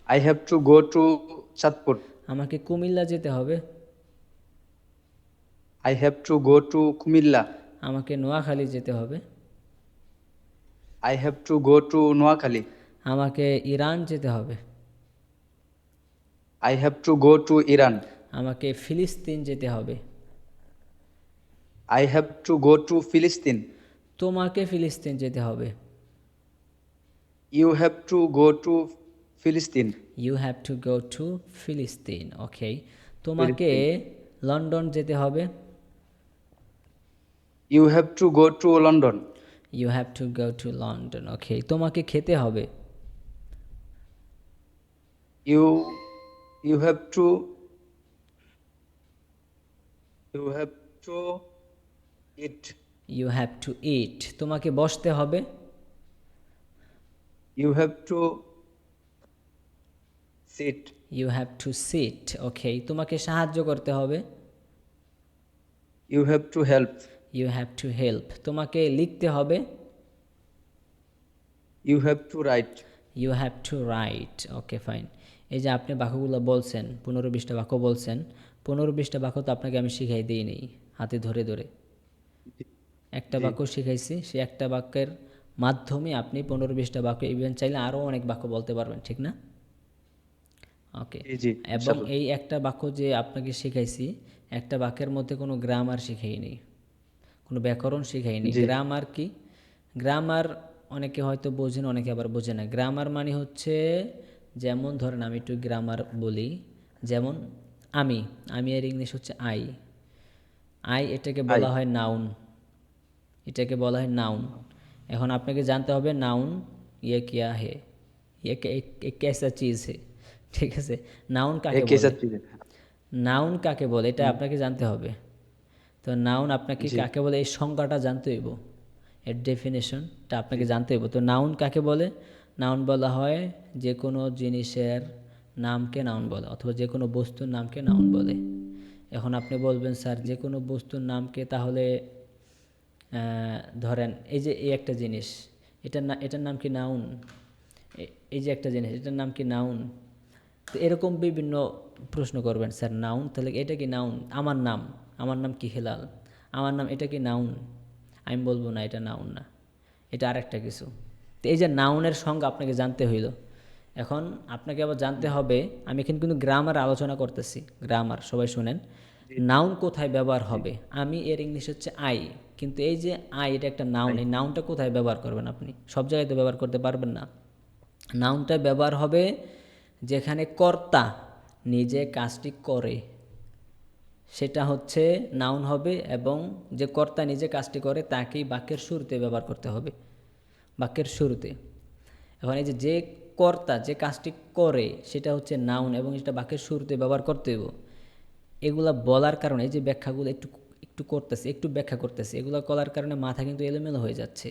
I have to go to Chandpur. আমাকে কুমিল্লা যেতে হবে। I have to go to Comilla. আমাকে নোয়াখালী যেতে হবে। I have to go to Noakhali. আমাকে ইরান যেতে হবে। I have to go to Iran. আমাকে ফিলিস্তিন যেতে হবে। I have to go to ফিলিস্তিন। তোমাকে ফিলিস্তিন যেতে হবে। You have to go to ফিলিস্তিন। You have to go to ফিলিস্তিন। ওকে, তোমাকে লন্ডন যেতে হবে। You have to go to London. You have to go to London. Okay, তোমাকে খেতে হবে। You you have to you have to eat. You have to eat, তোমাকে বসতে হবে। You have to sit. You have to sit. Okay, তোমাকে সাহায্য করতে হবে। You have to help. You have to help, তোমাকে লিখতে হবে। You have to write. You have to write. Okay fine. এই যে আপনি বাক্যগুলো বলছেন, 15-20টা বাক্য বলছেন, 15-20টা বাক্য তো আপনাকে আমি শিখাই দিই নেই হাতে ধরে ধরে। একটা বাক্য শিখাইছি, সেই একটা বাক্যের মাধ্যমে আপনি 15-20টা বাক্য, ইভেন চাইলে আরও অনেক বাক্য বলতে পারবেন, ঠিক না? ওকে। জি, এবং ইনশাআল্লাহ। এই একটা বাক্য যে আপনাকে শিখাইছি, একটা বাক্যের মধ্যে কোনো গ্রামার শিখাইনি, কোনো ব্যাকরণ শিখাইনি। জি। গ্রামার কি? গ্রামার অনেকে হয়তো বোঝেন, অনেকে আবার বোঝে না। গ্রামার মানে হচ্ছে, যেমন ধরেন আমি একটু গ্রামার বলি, যেমন আমি, আমি এর ইংলিশ হচ্ছে আই। আই এটাকে বলা হয় নাউন, এটাকে বলা হয় নাউন। এখন আপনাকে জানতে হবে নাউন ইয়ে কিয়া হে, ইয়ে कैसा चीज़ है, ঠিক আছে? নাউন কাকে एक বলে? ऐसा चीज है। নাউন কাকে বলে এটা আপনাকে জানতে হবে। তো নাউন আপনাকে জি। কাকে বলে এই সংজ্ঞাটা জানতে হইব, এর ডেফিনেশনটা আপনাকে জানতে হইব। তো নাউন কাকে বলে? নাউন বলা হয় যে কোনো জিনিসের নামকে নাউন বলে, অথবা যে কোনো বস্তুর নামকে নাউন বলে। এখন আপনি বলবেন স্যার যে কোনো বস্তুর নামকে, তাহলে ধরেন এই যে এই একটা জিনিস, এটার নাম কি নাউন? এই যে একটা জিনিস, এটার নাম কি নাউন? তো এরকম বিভিন্ন প্রশ্ন করবেন, স্যার নাউন, তাহলে এটা কি নাউন? আমার নাম কি হেলাল, আমার নাম, এটা কি নাউন? আমি বলবো না, এটা নাউন না, এটা আরেকটা কিছু। তো এই যে নাউনের সংজ্ঞা আপনাকে জানতে হইল। এখন আপনাকে আবার জানতে হবে, আমি এখানে কিন্তু গ্রামার আলোচনা করতেছি, গ্রামার, সবাই শুনেন। নাউন কোথায় ব্যবহার হবে? আমি এর ইংলিশ হচ্ছে আই, কিন্তু এই যে আই, এটা একটা নাউন, এই নাউনটা কোথায় ব্যবহার করবেন? আপনি সব জায়গায় তো ব্যবহার করতে পারবেন না। নাউনটা ব্যবহার হবে যেখানে কর্তা নিজে কাজটি করে, সেটা হচ্ছে নাউন হবে। এবং যে কর্তা নিজে কাজটি করে তাকেই বাক্যের শুরুতে ব্যবহার করতে হবে, বাক্যের শুরুতে। এখন এই যে কর্তা যে কাজটি করে সেটা হচ্ছে নাউন, এবং এটা বাক্যের শুরুতে ব্যবহার করতে হবে। এগুলা বলার কারণে, এই যে ব্যাখ্যাগুলো একটু একটু ব্যাখ্যা করতেছে, এগুলো করার কারণে মাথা কিন্তু এলোমেলো হয়ে যাচ্ছে।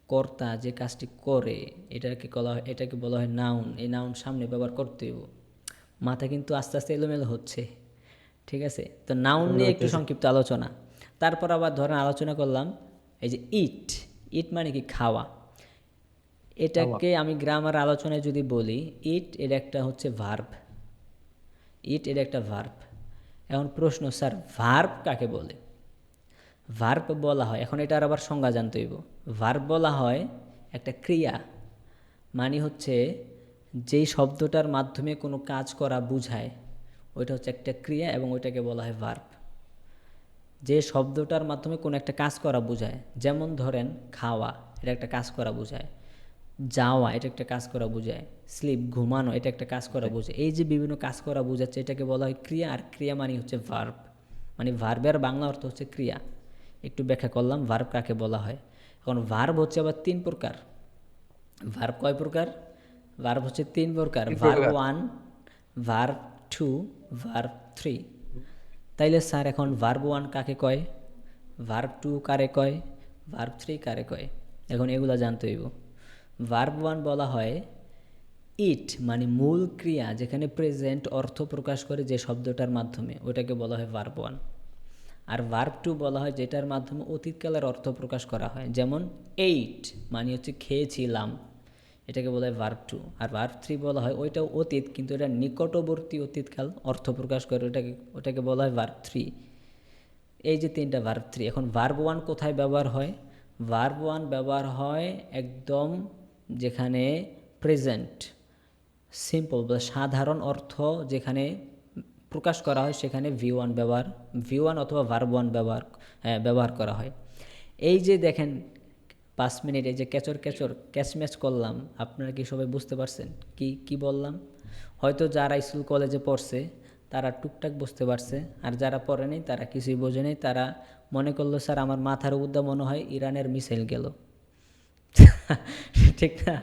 কর্তা যে কাজটি করে এটাকে বলা হয় নাউন, এই নাউন সামনে ব্যবহার করতে হইব। মাথা কিন্তু আস্তে আস্তে এলোমেলো হচ্ছে, ঠিক আছে? তো নাউন নিয়ে একটু সংক্ষিপ্ত আলোচনা। তারপর আবার ধরেন আলোচনা করলাম এই যে ইট, ইট মানে কি? খাওয়া। এটাকে আমি গ্রামার আলোচনায় যদি বলি, ইট এর একটা হচ্ছে ভার্ব, ইট এর একটা ভার্ব। এখন প্রশ্ন, স্যার ভার্ব কাকে বলে? ভার্ব বলা হয়, এখন এটার আবার সংজ্ঞা জানতে হইব। ভার্ব বলা হয় একটা ক্রিয়া, মানে হচ্ছে যেই শব্দটার মাধ্যমে কোনো কাজ করা বুঝায়, ওইটা হচ্ছে একটা ক্রিয়া, এবং ওইটাকে বলা হয় ভার্ব। যে শব্দটার মাধ্যমে কোনো একটা কাজ করা বোঝায়, যেমন ধরেন খাওয়া, এটা একটা কাজ করা বোঝায়। যাওয়া, এটা একটা কাজ করা বোঝায়। স্লিপ, ঘুমানো, এটা একটা কাজ করা বোঝায়। এই যে বিভিন্ন কাজ করা বোঝাচ্ছে, এটাকে বলা হয় ক্রিয়া। আর ক্রিয়া মানে হচ্ছে ভার্ব, মানে ভার্বের বাংলা অর্থ হচ্ছে ক্রিয়া। একটু ব্যাখ্যা করলাম ভার্ব কাকে বলা হয়। এখন ভার্ব হচ্ছে আবার 3 প্রকার। ভার্ব কয় প্রকার? ভার্ব হচ্ছে 3 প্রকার। Verb 1, verb 2, verb 3। তাইলে স্যার এখন ভার্ব 1 কাকে কয়, ভার্ব 2 কারে কয়, ভার্ব 3 কারে কয়? এখন এগুলা জানতে হইব। ভার্ব 1 বলা হয় ইট, মানে মূল ক্রিয়া, যেখানে প্রেজেন্ট অর্থ প্রকাশ করে যে শব্দটার মাধ্যমে, ওটাকে বলা হয় ভার্ব 1। আর ভার্ব 2 বলা হয় যেটার মাধ্যমে অতীতকালের অর্থ প্রকাশ করা হয়, যেমন এইট মানে হচ্ছে খেয়েছিলাম, এটাকে বলা হয় ভার্ব 2। আর ভার্ব 3 বলা হয় ওইটাও অতীত, কিন্তু এটা নিকটবর্তী অতীতকাল অর্থ প্রকাশ করে, ওটাকে বলা হয় ভার্ব 3। এই যে 3টা ভার্ব 3। এখন ভার্ব 1 কোথায় ব্যবহার হয়? ভার্ব 1 ব্যবহার হয় একদম যেখানে প্রেজেন্ট, সিম্পল বা সাধারণ অর্থ যেখানে প্রকাশ করা হয়, সেখানে V1 অথবা ভার্ব 1 ব্যবহার করা হয়। এই যে দেখেন 5 মিনিট এই যে ক্যাচম্যাচ করলাম, আপনারা কি সবাই বুঝতে পারছেন কি বললাম? হয়তো যারা স্কুল কলেজে পড়ছে তারা টুকটাক বুঝতে পারছে, আর যারা পড়ে নেই তারা কিছুই বোঝে নেই। তারা মনে করলো স্যার আমার মাথার উপর মনে হয় ইরানের মিসাইল গেল। ঠিক না?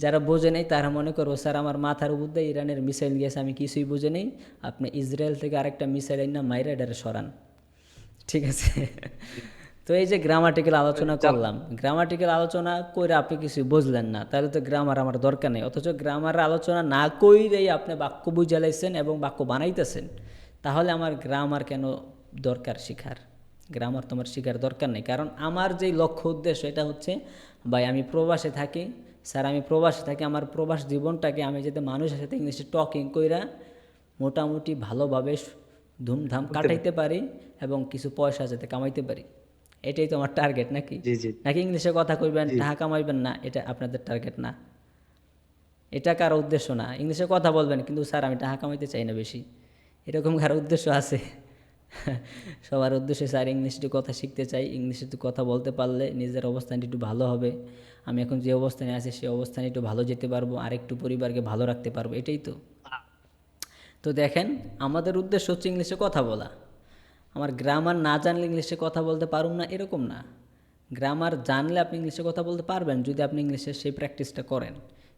যারা বোঝে নেই তারা মনে করবো স্যার আমার মাথার উপর দিয়ে ইরানের মিসাইল গেছে, আমি কিছুই বুঝে নেই, আপনি ইসরায়েল থেকে আরেকটা মিসাইল না মাইরা এটারে সরান। ঠিক আছে? তো এই যে গ্রামাটিক্যাল আলোচনা করলাম, গ্রামাটিক্যাল আলোচনা কইরা আপনি কিছু বুঝলেন না, তাহলে তো গ্রামার আমার দরকার নেই। অথচ গ্রামার আলোচনা না কইরেই আপনি বাক্য বুঝালাইছেন এবং বাক্য বানাইতেছেন, তাহলে আমার গ্রামার কেন দরকার শিখার? গ্রামার তোমার শিখার দরকার নেই। কারণ আমার যেই লক্ষ্য উদ্দেশ্য এটা হচ্ছে, ভাই আমি প্রবাসে থাকি, স্যার আমি প্রবাসে থাকি, আমার প্রবাস জীবনটাকে আমি যাতে মানুষের সাথে ইংলিশে টকিং কইরা মোটামুটি ভালোভাবে ধুমধাম কাটাইতে পারি এবং কিছু পয়সা যাতে কামাইতে পারি, এটাই তো আমার টার্গেট। নাকি জি জি নাকি ইংলিশে কথা কইবেন টাকা কামাইবেন না, এটা আপনাদের টার্গেট না, এটা কারো উদ্দেশ্য না। ইংলিশে কথা বলবেন কিন্তু স্যার আমি টাকা কামাইতে চাই না বেশি, এরকম কারো উদ্দেশ্য আছে? সবার উদ্দেশ্যে স্যার ইংলিশে একটু কথা শিখতে চাই, ইংলিশে একটু কথা বলতে পারলে নিজের অবস্থানটি একটু ভালো হবে, আমি এখন যে অবস্থানে আছি সেই অবস্থানে একটু ভালো যেতে পারবো, আরেকটু পরিবারকে ভালো রাখতে পারবো, এটাই তো। তো দেখেন, আমাদের উদ্দেশ্য হচ্ছে ইংলিশে কথা বলা। আমার গ্রামার না জানলে ইংলিশে কথা বলতে পারুম না এরকম না। গ্রামার জানলে আপনি ইংলিশে কথা বলতে পারবেন যদি আপনি ইংলিশে সেই প্র্যাকটিসটা করেন।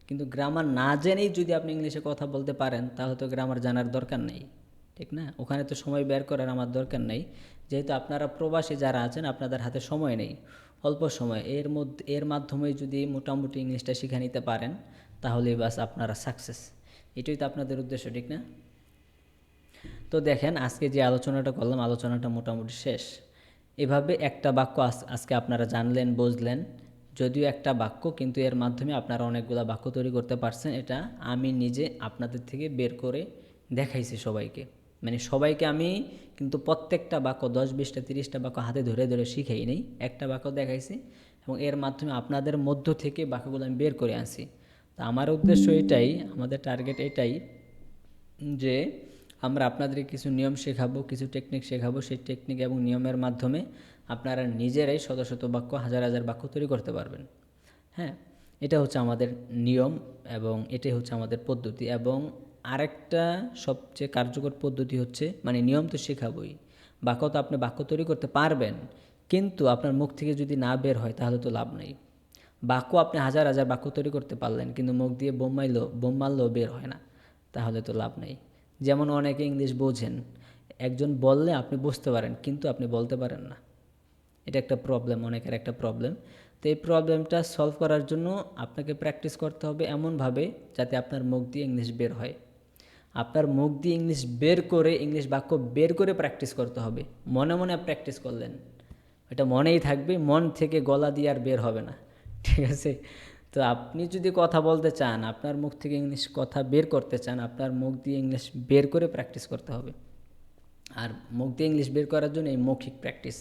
কিন্তু গ্রামার না জেনেই যদি আপনি ইংলিশে কথা বলতে পারেন তাহলে তো গ্রামার জানার দরকার নেই, ঠিক না? ওখানে তো সময় বের করার আমার দরকার নেই, যেহেতু আপনারা প্রবাসী যারা আছেন আপনাদের হাতে সময় নেই, অল্প সময়, এর মাধ্যমে যদি মোটামুটি ইংলিশটা শিখে নিতে পারেন তাহলেই বাস আপনারা সাকসেস। এটাই তো আপনাদের উদ্দেশ্য, ঠিক না? তো দেখেন, আজকে যে আলোচনাটা করলাম আলোচনাটা মোটামুটি শেষ। এভাবে একটা বাক্য আজকে আপনারা জানলেন, বুঝলেন, যদিও একটা বাক্য, কিন্তু এর মাধ্যমে আপনারা অনেকগুলো বাক্য তৈরি করতে পারছেন। এটা আমি নিজে আপনাদের থেকে বের করে দেখাইছি সবাইকে, মানে সবাইকে আমি কিন্তু প্রত্যেকটা বাক্য 10, 20টা, 30টা বাক্য হাতে ধরে ধরে শিখাই নেই, একটা বাক্য দেখাইছি এবং এর মাধ্যমে আপনাদের মধ্য থেকে বাক্যগুলো আমি বের করে আনছি। তা আমার উদ্দেশ্য এটাই, আমাদের টার্গেট এটাই যে আমরা আপনাদের কিছু নিয়ম শেখাবো, কিছু টেকনিক শেখাবো, সেই টেকনিক এবং নিয়মের মাধ্যমে আপনারা নিজেরাই শত শত বাক্য, হাজার হাজার বাক্য তৈরি করতে পারবেন। হ্যাঁ, এটা হচ্ছে আমাদের নিয়ম এবং এটাই হচ্ছে আমাদের পদ্ধতি। এবং আরেকটা সবচেয়ে কার্যকর পদ্ধতি হচ্ছে, মানে নিয়ম তো শেখাবই, বাক্য তো আপনি বাক্য তৈরি করতে পারবেন, কিন্তু আপনার মুখ থেকে যদি না বের হয় তাহলে তো লাভ নেই। বাক্য আপনি হাজার হাজার বাক্য তৈরি করতে পারলেন, কিন্তু মুখ দিয়ে বোম মারলেও বের হয় না, তাহলে তো লাভ নেই। যেমন অনেকে ইংলিশ বোঝেন, একজন বললে আপনি বুঝতে পারেন কিন্তু আপনি বলতে পারেন না, এটা একটা প্রবলেম, অনেকের একটা প্রবলেম। তো এই প্রবলেমটা সলভ করার জন্য আপনাকে প্র্যাকটিস করতে হবে এমনভাবে যাতে আপনার মুখ দিয়ে ইংলিশ বের হয়। আপনার মুখ দিয়ে ইংলিশ বের করে, ইংলিশ বাক্য বের করে প্র্যাকটিস করতে হবে। মনে মনে প্র্যাকটিস করলেন, এটা মনেই থাকবে, মন থেকে গলা দিয়ে আর বের হবে না, ঠিক আছে? তো আপনি যদি কথা বলতে চান, আপনার মুখ থেকে ইংলিশ কথা বের করতে চান, আপনার মুখ দিয়ে ইংলিশ বের করে প্র্যাকটিস করতে হবে। আর মুখ দিয়ে ইংলিশ বের করার জন্য এই মৌখিক প্র্যাকটিস,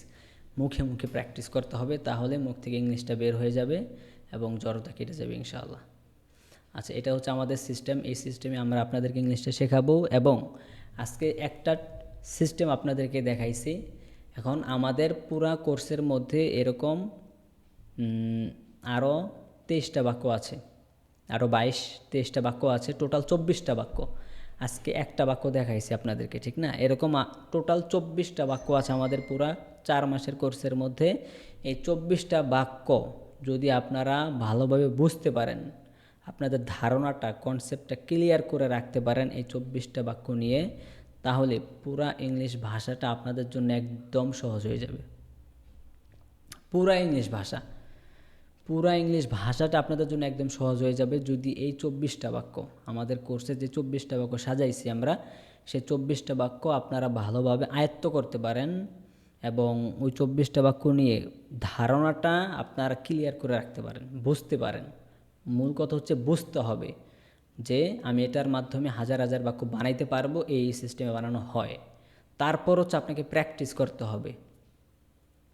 মুখে মুখে প্র্যাকটিস করতে হবে, তাহলে মুখ থেকে ইংলিশটা বের হয়ে যাবে এবং জড়তা কেটে যাবে ইনশাআল্লাহ। আচ্ছা, এটা হচ্ছে আমাদের সিস্টেম, এই সিস্টেমে আমরা আপনাদেরকে ইংলিশটা শেখাবো এবং আজকে একটা সিস্টেম আপনাদেরকে দেখাইছি। এখন আমাদের পুরা কোর্সের মধ্যে এরকম আরও 23টা বাক্য আছে, আরও 22-23টা বাক্য আছে, টোটাল 24টা বাক্য। আজকে একটা বাক্য দেখাইছি আপনাদেরকে, ঠিক না? এরকম টোটাল 24টা বাক্য আছে আমাদের পুরা 4 মাসের কোর্সের মধ্যে। এই 24টা বাক্য যদি আপনারা ভালোভাবে বুঝতে পারেন, আপনাদের ধারণাটা, কনসেপ্টটা ক্লিয়ার করে রাখতে পারেন এই 24টা বাক্য নিয়ে, তাহলে পুরা ইংলিশ ভাষাটা আপনাদের জন্য একদম সহজ হয়ে যাবে। পুরা ইংলিশ ভাষাটা আপনাদের জন্য একদম সহজ হয়ে যাবে যদি এই 24টা বাক্য, আমাদের কোর্সে যে 24টা বাক্য সাজাইছি আমরা, সেই 24টা বাক্য আপনারা ভালোভাবে আয়ত্ত করতে পারেন এবং ওই 24টা বাক্য নিয়ে ধারণাটা আপনারা ক্লিয়ার করে রাখতে পারেন, বুঝতে পারেন। মূল কথা হচ্ছে বুঝতে হবে যে আমি এটার মাধ্যমে হাজার হাজার বাক্য বানাইতে পারবো, এই সিস্টেমে বানানো হয়। তারপর হচ্ছে আপনাকে প্র্যাকটিস করতে হবে,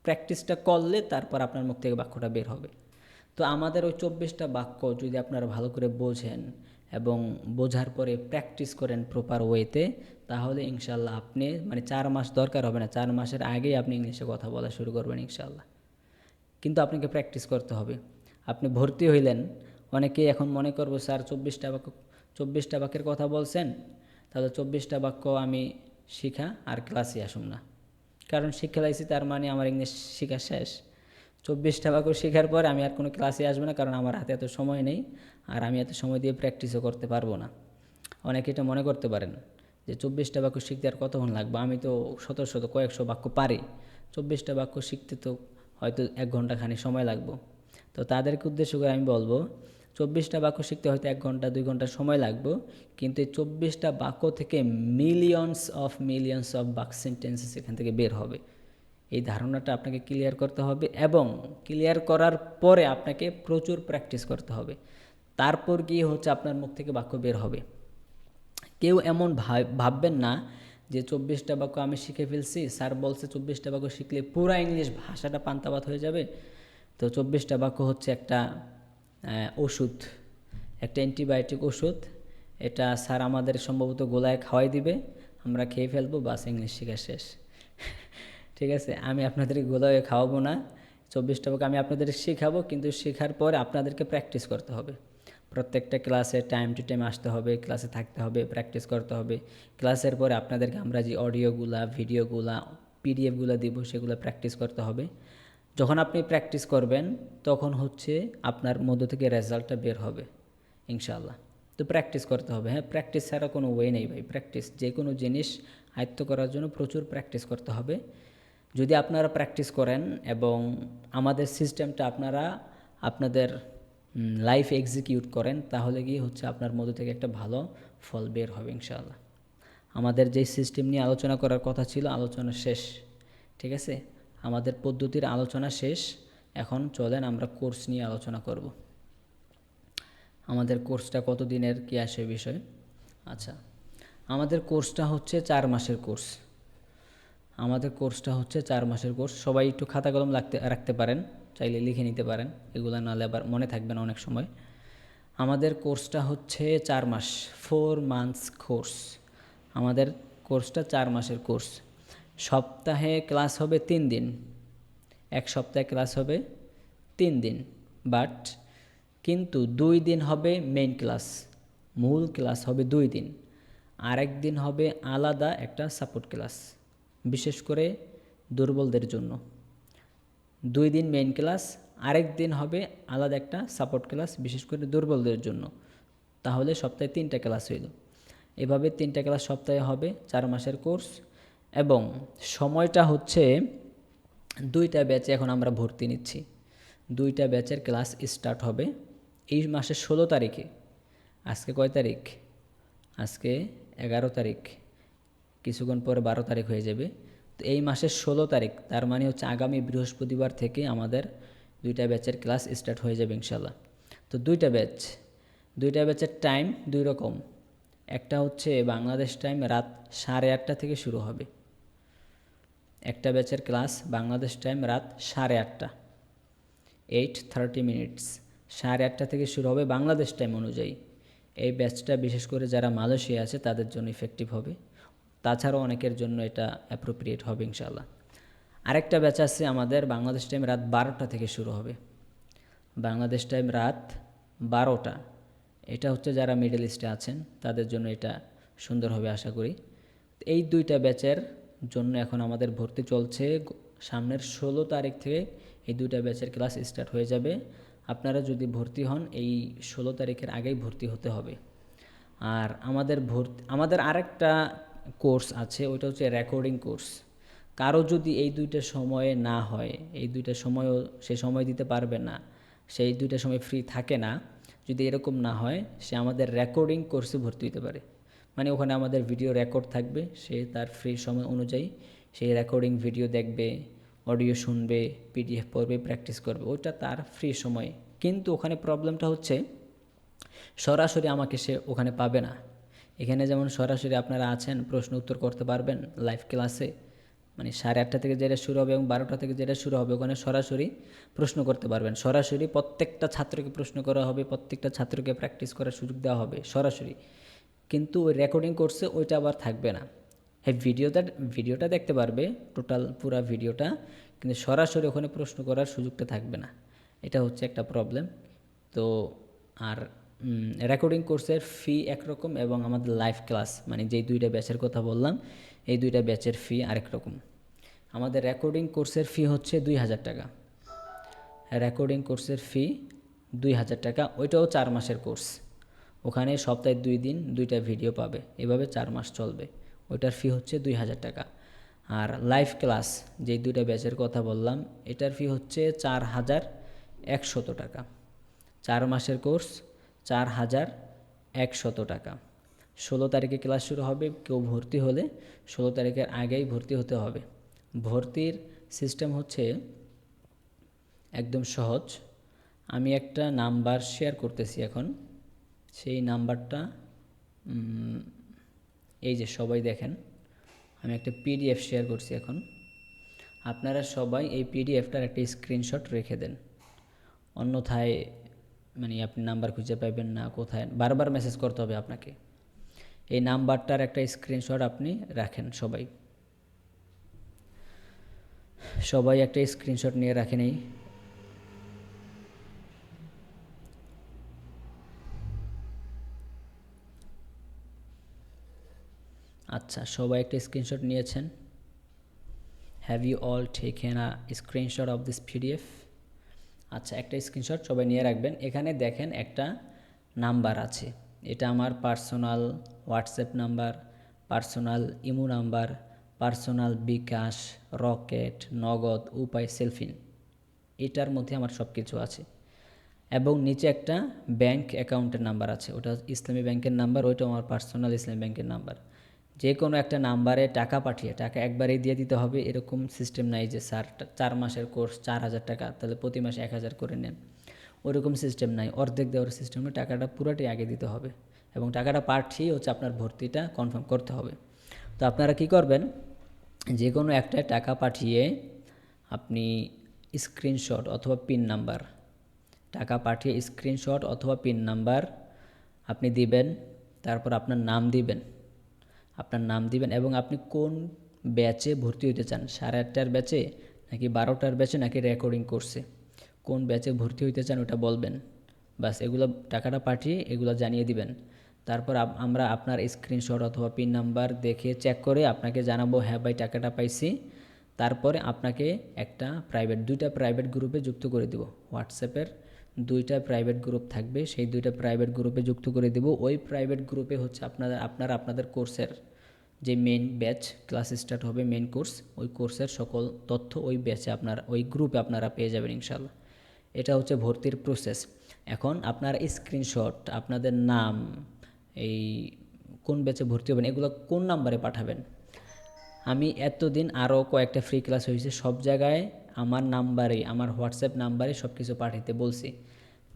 প্র্যাকটিসটা করলে তারপর আপনার মুখ থেকে বাক্যটা বের হবে। তো আমাদের ওই 24টা বাক্য যদি আপনারা ভালো করে বোঝেন এবং বোঝার পরে প্র্যাকটিস করেন প্রপার ওয়েতে, তাহলে ইনশাল্লাহ আপনি, মানে 4 মাস দরকার হবে না, 4 মাসের আগেই আপনি ইংলিশে কথা বলা শুরু করবেন ইনশাল্লাহ। কিন্তু আপনাকে প্র্যাকটিস করতে হবে। আপনি ভর্তি হইলেন, অনেকেই এখন মনে করবো স্যার 24টা বাক্যের কথা বলছেন, তাহলে 24টা বাক্য আমি শিখা আর ক্লাসে আসুম না, কারণ শিক্ষা লাইছি তার মানে আমার ইংলিশ শেখা শেষ। 24টা বাক্য শেখার পর আমি আর কোনো ক্লাসে আসবো না, কারণ আমার হাতে এত সময় নেই আর আমি এত সময় দিয়ে প্র্যাকটিসও করতে পারবো না। অনেকে এটা মনে করতে পারেন যে 24টা বাক্য শিখতে আর কতক্ষণ লাগবে, আমি তো শত কয়েকশো বাক্য পারি, 24টা বাক্য শিখতে তো হয়তো 1 ঘন্টা খানি সময় লাগবে। তো তাদেরকে উদ্দেশ্য করে আমি বলবো 24টা বাক্য শিখতে হয়তো 1 ঘন্টা 2 ঘন্টা সময় লাগবে, কিন্তু এই 24টা বাক্য থেকে মিলিয়নস অফ বাক সেন্টেন্সেস এখান থেকে বের হবে। এই ধারণাটা আপনাকে ক্লিয়ার করতে হবে, এবং ক্লিয়ার করার পরে আপনাকে প্রচুর প্র্যাকটিস করতে হবে। তারপর গিয়ে হচ্ছে আপনার মুখ থেকে বাক্য বের হবে। কেউ এমন ভাববেন না যে 24টা বাক্য আমি শিখে ফেলছি, স্যার বলছে 24টা বাক্য শিখলে পুরা ইংলিশ ভাষাটা পান্তাভাত হয়ে যাবে। তো 24টা বাক্য হচ্ছে একটা ওষুধ, একটা অ্যান্টিবায়োটিক ওষুধ। এটা স্যার আমাদের সম্ভবত গোলায় খাওয়াই দিবে, আমরা খেয়ে ফেলবো, বাস ইংলিশ শেখা শেষ। ঠিক আছে, আমি আপনাদেরকে গোলায় খাওয়াবো না, 24টা বাক্য আমি আপনাদের শেখাবো, কিন্তু শেখার পরে আপনাদেরকে প্র্যাকটিস করতে হবে। প্রত্যেকটা ক্লাসে টাইম টু টাইম আসতে হবে, ক্লাসে থাকতে হবে, প্র্যাকটিস করতে হবে। ক্লাসের পরে আপনাদেরকে আমরা যে অডিওগুলা, ভিডিওগুলা, পিডিএফগুলো দিব, সেগুলো প্র্যাকটিস করতে হবে। যখন আপনি প্র্যাকটিস করবেন তখন হচ্ছে আপনার মধ্য থেকে রেজাল্টটা বের হবে ইনশাআল্লাহ। তো প্র্যাকটিস করতে হবে, হ্যাঁ, প্র্যাকটিস ছাড়া কোনো ওয়ে নেই ভাই। প্র্যাকটিস, যে কোনো জিনিস আয়ত্ত করার জন্য প্রচুর প্র্যাকটিস করতে হবে। যদি আপনারা প্র্যাকটিস করেন এবং আমাদের সিস্টেমটা আপনারা আপনাদের লাইফে এক্সিকিউট করেন, তাহলে গিয়ে হচ্ছে আপনার মধ্যে থেকে একটা ভালো ফল বের হবে ইনশাআল্লাহ। আমাদের যেই সিস্টেম নিয়ে আলোচনা করার কথা ছিল, আলোচনা শেষ, ঠিক আছে, আমাদের পদ্ধতির আলোচনা শেষ। এখন চলেন আমরা কোর্স নিয়ে আলোচনা করব। আমাদের কোর্সটা কত দিনের কী আসে বিষয়। আচ্ছা, আমাদের কোর্সটা হচ্ছে 4 মাসের কোর্স। আমাদের কোর্সটা হচ্ছে 4 মাসের কোর্স। সবাই একটু খাতা কলম রাখতে পারেন, চাইলে লিখে নিতে পারেন, এগুলো নাহলে আবার মনে থাকবে না অনেক সময়। আমাদের কোর্সটা হচ্ছে 4 মাস, 4 মান্থস কোর্স। আমাদের কোর্সটা 4 মাসের কোর্স। সপ্তাহে ক্লাস হবে 3 দিন, 1 সপ্তাহে ক্লাস হবে 3 দিন, বাট কিন্তু 2 দিন হবে মেইন ক্লাস, মূল ক্লাস হবে 2 দিন, আরেক দিন হবে আলাদা একটা সাপোর্ট ক্লাস, বিশেষ করে দুর্বলদের জন্য। 2 দিন মেইন ক্লাস, আরেক দিন হবে আলাদা একটা সাপোর্ট ক্লাস, বিশেষ করে দুর্বলদের জন্য। তাহলে সপ্তাহে 3টা ক্লাস হইল। এভাবে 3টা ক্লাস সপ্তাহে হবে, 4 মাসের কোর্স। এবং সময়টা হচ্ছে 2টা ব্যাচে এখন আমরা ভর্তি নিচ্ছি। 2টা ব্যাচের ক্লাস স্টার্ট হবে এই মাসের 16 তারিখে। আজকে কয় তারিখ? আজকে 11 তারিখ, কিছুক্ষণ পরে 12 তারিখ হয়ে যাবে। তো এই মাসের 16 তারিখ, তার মানে হচ্ছে আগামী বৃহস্পতিবার থেকে আমাদের 2টা ব্যাচের ক্লাস স্টার্ট হয়ে যাবে ইনশাল্লাহ। তো 2টা ব্যাচের টাইম 2 রকম। একটা হচ্ছে বাংলাদেশ টাইম রাত 8:30 থেকে শুরু হবে। একটা ব্যাচের ক্লাস বাংলাদেশ টাইম রাত 8:30, 8:30 মিনিটস, 8:30 থেকে শুরু হবে বাংলাদেশ টাইম অনুযায়ী। এই ব্যাচটা বিশেষ করে যারা মালয়েশিয়া আছে তাদের জন্য ইফেক্টিভ হবে, তাছাড়াও অনেকের জন্য এটা অ্যাপ্রোপ্রিয়েট হবে ইনশাআল্লাহ। আরেকটা ব্যাচ আছে আমাদের বাংলাদেশ টাইম রাত 12টা থেকে শুরু হবে, বাংলাদেশ টাইম রাত 12টা। এটা হচ্ছে যারা মিডল ইস্টে আছেন তাদের জন্য এটা সুন্দর হবে আশা করি। এই 2টা ব্যাচের জন্য এখন আমাদের ভর্তি চলছে। সামনের 16 তারিখ থেকে এই 2টা ব্যাচের ক্লাস স্টার্ট হয়ে যাবে। আপনারা যদি ভর্তি হন এই 16 তারিখের আগেই ভর্তি হতে হবে। আর আমাদের আরেকটা কোর্স আছে, ওইটা হচ্ছে রেকর্ডিং কোর্স। কারো যদি এই 2টা সময়ে না হয়, এই 2টা সময়ও সে সময় দিতে পারবে না, সেই 2টা সময় ফ্রি থাকে না, যদি এরকম না হয়, সে আমাদের রেকর্ডিং কোর্সে ভর্তি হতে পারে। মানে ওখানে আমাদের ভিডিও রেকর্ড থাকবে, সে তার ফ্রি সময় অনুযায়ী সেই রেকর্ডিং ভিডিও দেখবে, অডিও শুনবে, পিডিএফ পড়বে, প্র্যাকটিস করবে, ওইটা তার ফ্রি সময়। কিন্তু ওখানে প্রবলেমটা হচ্ছে সরাসরি আমাকে সে ওখানে পাবে না। এখানে যেমন সরাসরি আপনারা আছেন, প্রশ্ন উত্তর করতে পারবেন লাইভ ক্লাসে, মানে 8:30 থেকে যেটা শুরু হবে এবং 12টা থেকে যেটা শুরু হবে, ওখানে সরাসরি প্রশ্ন করতে পারবেন। সরাসরি প্রত্যেকটা ছাত্রকে প্রশ্ন করা হবে, প্রত্যেকটা ছাত্রকে প্র্যাকটিস করার সুযোগ দেওয়া হবে সরাসরি। কিন্তু ওই রেকর্ডিং কোর্সে ওইটা আবার থাকবে না। হ্যাঁ, ভিডিওটা দেখতে পারবে, টোটাল পুরা ভিডিওটা, কিন্তু সরাসরি ওখানে প্রশ্ন করার সুযোগটা থাকবে না। এটা হচ্ছে একটা প্রবলেম। তো আর রেকর্ডিং কোর্সের ফি একরকম এবং আমাদের লাইভ ক্লাস মানে যেই দুইটা ব্যাচের কথা বললাম এই দুইটা ব্যাচের ফি আরেক রকম। আমাদের রেকর্ডিং কোর্সের ফি হচ্ছে 2000 টাকা। রেকর্ডিং কোর্সের ফি 2000 টাকা, ওইটাও 4 মাসের কোর্স। ওখানে সপ্তাহে 2 দিন 2টা ভিডিও পাবে, এভাবে 4 মাস চলবে। ওইটার ফি হচ্ছে 2000 টাকা। আর লাইভ ক্লাস যেই দুইটা ব্যাচের কথা বললাম এটার ফি হচ্ছে 4100 টাকা। 4 মাসের কোর্স 4100 টাকা। 16 তারিখে ক্লাস শুরু হবে। কেউ ভর্তি হলে 16 তারিখের আগেই ভর্তি হতে হবে। ভর্তির সিস্টেম হচ্ছে একদম সহজ। আমি একটা নাম্বার শেয়ার করতেছি এখন। সেই নাম্বারটা এই যে সবাই দেখেন, আমি একটা পিডিএফ শেয়ার করছি এখন। আপনারা সবাই এই পিডিএফটার একটা স্ক্রিনশট রেখে দেন, অন্যথায় মানে আপনি নাম্বার খুঁজে পাবেন না, কোথায় বারবার মেসেজ করতে হবে আপনাকে। এই নাম্বারটার একটা স্ক্রিনশট আপনি রাখেন সবাই। সবাই একটা স্ক্রিনশট নিয়ে রাখেন। আচ্ছা, সবাই একটা স্ক্রিনশট নিয়েছেন? Have you all taken a screenshot of this PDF? আচ্ছা, একটা স্ক্রিনশট সবাই নিয়ে রাখবেন। এখানে দেখেন একটা নাম্বার আছে, এটা আমার personal WhatsApp number, personal imo number, personal bKash, Rocket, Nagad, Upay, Cellfin, এটার মধ্যে আমার সব কিছু আছে। এবং নিচে একটা ব্যাংক অ্যাকাউন্টের নাম্বার আছে, ওটা ইসলামী ব্যাংকের নাম্বার, ওইটা আমার পার্সোনাল ইসলামী ব্যাংকের নাম্বার। যে কোনো একটা নাম্বারে টাকা পাঠিয়ে টাকা একবারেই দিয়ে দিতে হবে এরকম সিস্টেম নাই যে স্যার 4 মাসের কোর্স 4000 টাকা তাহলে প্রতি মাসে 1000 করে নেন, ওরকম সিস্টেম নাই। অর্ধেক দেওয়ার সিস্টেমে টাকাটা পুরোটাই আগে দিতে হবে এবং টাকাটা পাঠিয়ে হচ্ছে আপনার ভর্তিটা কনফার্ম করতে হবে। তো আপনারা কি করবেন, যে কোনো একটা টাকা পাঠিয়ে আপনি স্ক্রিনশট অথবা পিন নাম্বার, টাকা পাঠিয়ে স্ক্রিনশট অথবা পিন নাম্বার আপনি দিবেন। তারপর আপনার নাম দিবেন, এবং আপনি কোন ব্যাচে ভর্তি হতে চান, 8:30টার ব্যাচে নাকি 12টার ব্যাচে নাকি রেকর্ডিং কোর্সে, কোন ব্যাচে ভর্তি হতে চান ওটা বলবেন। বাস এগুলো টাকাটা পাঠিয়ে এগুলো জানিয়ে দিবেন। তারপর আমরা আপনার স্ক্রিনশট অথবা পিন নাম্বার দেখে চেক করে আপনাকে জানাবো হ্যাঁ ভাই টাকাটা পাইছি। তারপরে আপনাকে দুইটা প্রাইভেট গ্রুপে যুক্ত করে দেব। হোয়াটসঅ্যাপের 2টা প্রাইভেট গ্রুপ থাকবে, সেই 2টা প্রাইভেট গ্রুপে যুক্ত করে দেব। ওই প্রাইভেট গ্রুপে হচ্ছে আপনাদের কোর্সের যে মেন ব্যাচ ক্লাস স্টার্ট হবে, মেন কোর্স, ওই কোর্সের সকল তথ্য ওই ব্যাচে ওই গ্রুপে আপনারা পেয়ে যাবেন ইনশাল্লাহ। এটা হচ্ছে ভর্তির প্রসেস। এখন আপনার স্ক্রিনশট, আপনাদের নাম, এই কোন ব্যাচে ভর্তি হবেন এগুলো কোন নাম্বারে পাঠাবেন। আমি এতদিন আরও কয়েকটা ফ্রি ক্লাস হয়েছে, সব জায়গায় আমার নাম্বারে, আমার হোয়াটসঅ্যাপ নাম্বারে সব কিছু পাঠাতে বলছি।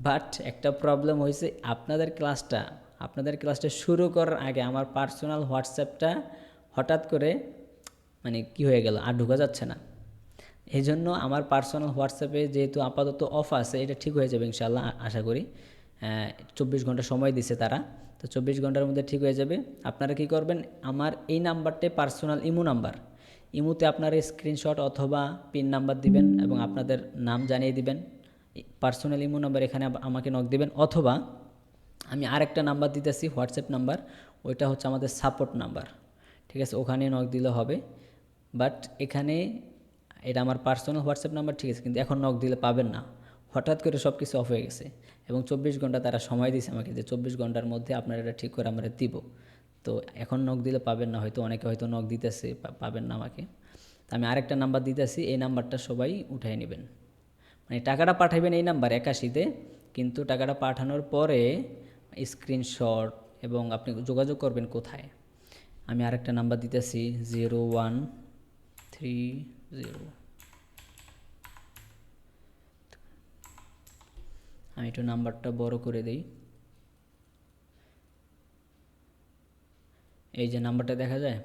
বাট একটা প্রবলেম হয়েছে, আপনাদের ক্লাসটা শুরু করার আগে আমার পার্সোনাল হোয়াটসঅ্যাপটা হঠাৎ করে মানে কি হয়ে গেল, আর ঢোকা যাচ্ছে না। এই জন্য আমার পার্সোনাল হোয়াটসঅ্যাপে যেহেতু আপাতত অফ আছে, এটা ঠিক হয়ে যাবে ইনশাল্লাহ, আশা করি। 24 ঘন্টা সময় দিছে তারা, তো 24 ঘন্টার মধ্যে ঠিক হয়ে যাবে। আপনারা কি করবেন, আমার এই নাম্বারটাই পার্সোনাল ইমো নাম্বার, ইমোতে আপনারা স্ক্রিনশট অথবা পিন নাম্বার দিবেন এবং আপনাদের নাম জানিয়ে দিবেন। পার্সোনাল ইমো নাম্বার এখানে আমাকে নক দিবেন, অথবা আমি আরেকটা নাম্বার দিতেছি হোয়াটসঅ্যাপ নাম্বার, ওইটা হচ্ছে আমাদের সাপোর্ট নাম্বার, ঠিক আছে, ওখানে নক দিলে হবে। বাট এখানে এটা আমার পার্সোনাল হোয়াটসঅ্যাপ নাম্বার, ঠিক আছে, কিন্তু এখন নক দিলে পাবেন না, হঠাৎ করে সব কিছু অফ হয়ে গেছে এবং 24 ঘন্টা তারা সময় দিয়েছে আমাকে যে 24 ঘন্টার মধ্যে আপনারা এটা ঠিক করে আমরা দিব। তো এখন নক দিলে পাবেন না, অনেকে হয়তো নক দিতেছে, পাবেন না আমাকে। তো আমি আরেকটা নাম্বার দিতেছি, এই নাম্বারটা সবাই উঠাই নেবেন। মানে টাকাটা পাঠাবেন এই নাম্বার 81-তে, কিন্তু টাকাটা পাঠানোর পরে স্ক্রিনশট এবং আপনি যোগাযোগ করবেন কোথায়। আমি আরেকটা নাম্বার দিতেছি 0130, আমি একটু নাম্বারটা বড় করে দিই। এই যে নাম্বারটা দেখা যায়,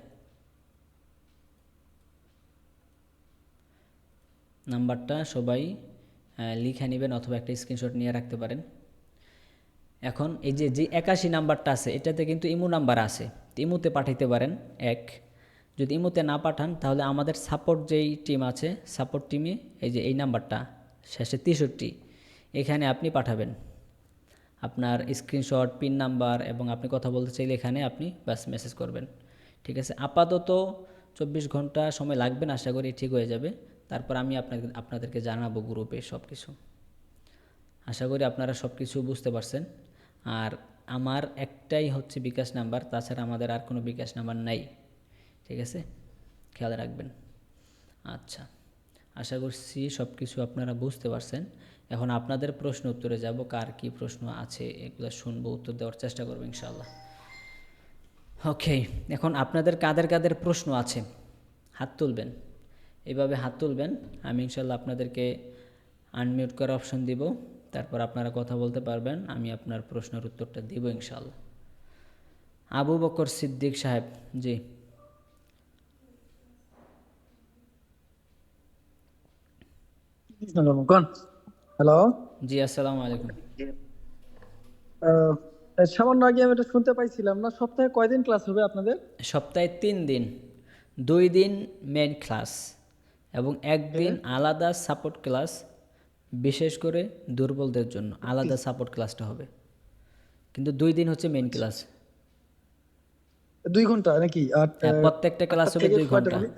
নাম্বারটা সবাই লিখে নেবেন অথবা একটা স্ক্রিনশট নিয়ে রাখতে পারেন। এখন এই যে 81 নাম্বারটা আছে এটাতে কিন্তু ইমো নাম্বার আছে, ইমোতে পাঠাইতে পারেন। যদি ইমোতে না পাঠান তাহলে আমাদের সাপোর্ট যেই টিম আছে, সাপোর্ট টিমে এই যে এই নাম্বারটা শেষে 63, এখানে আপনি পাঠাবেন। আপনার স্ক্রিনশট, পিন নাম্বার এবং আপনি কথা বলতে চাইলে এখানে আপনি বাস মেসেজ করবেন। ঠিক আছে, আপাতত 24 ঘন্টা সময় লাগবে না, আশা করি ঠিক হয়ে যাবে। তারপর আমি আপনাদেরকে জানাবো গ্রুপে সব কিছু। আশা করি আপনারা সব কিছু বুঝতে পারছেন। আর আমার একটাই হচ্ছে বিকাশ নাম্বার, তাছাড়া আমাদের আর কোনো বিকাশ নাম্বার নাই। ঠিক আছে, খেয়াল রাখবেন। আচ্ছা, আশা করছি সব কিছু আপনারা বুঝতে পারছেন। এখন আপনাদের প্রশ্ন উত্তরে যাব, কার কী প্রশ্ন আছে এগুলো শুনবো, উত্তর দেওয়ার চেষ্টা করবো ইনশাআল্লাহ। ওকে, এখন আপনাদের কাদের কাদের প্রশ্ন আছে হাত তুলবেন, এইভাবে হাত তুলবেন। আমি ইনশাআল্লাহ আপনাদেরকে আনমিউট করার অপশন দিব, তারপর আপনারা কথা বলতে পারবেন, আমি আপনার প্রশ্নের উত্তরটা দিব ইনশাআল্লাহ। আবু বকর সিদ্দিক সাহেব, জি। হ্যালো। জি, আসসালামু আলাইকুম। সামান্য আগে আমি এটা শুনতে পাইছিলাম না, সপ্তাহে কয়দিন ক্লাস হবে আপনাদের? সপ্তাহে 3 দিন, 2 দিন মেন ক্লাস এবং একদিন আলাদা সাপোর্ট ক্লাস, বিশেষ করে দুর্বলদের জন্য আলাদা সাপোর্ট ক্লাসটা হবে, কিন্তু 2 দিন হচ্ছে মেন ক্লাস। 2 ঘন্টা নাকি? আর হ্যাঁ, প্রত্যেকটা ক্লাস হবে 2 কয়টা ঘন্টা, করে?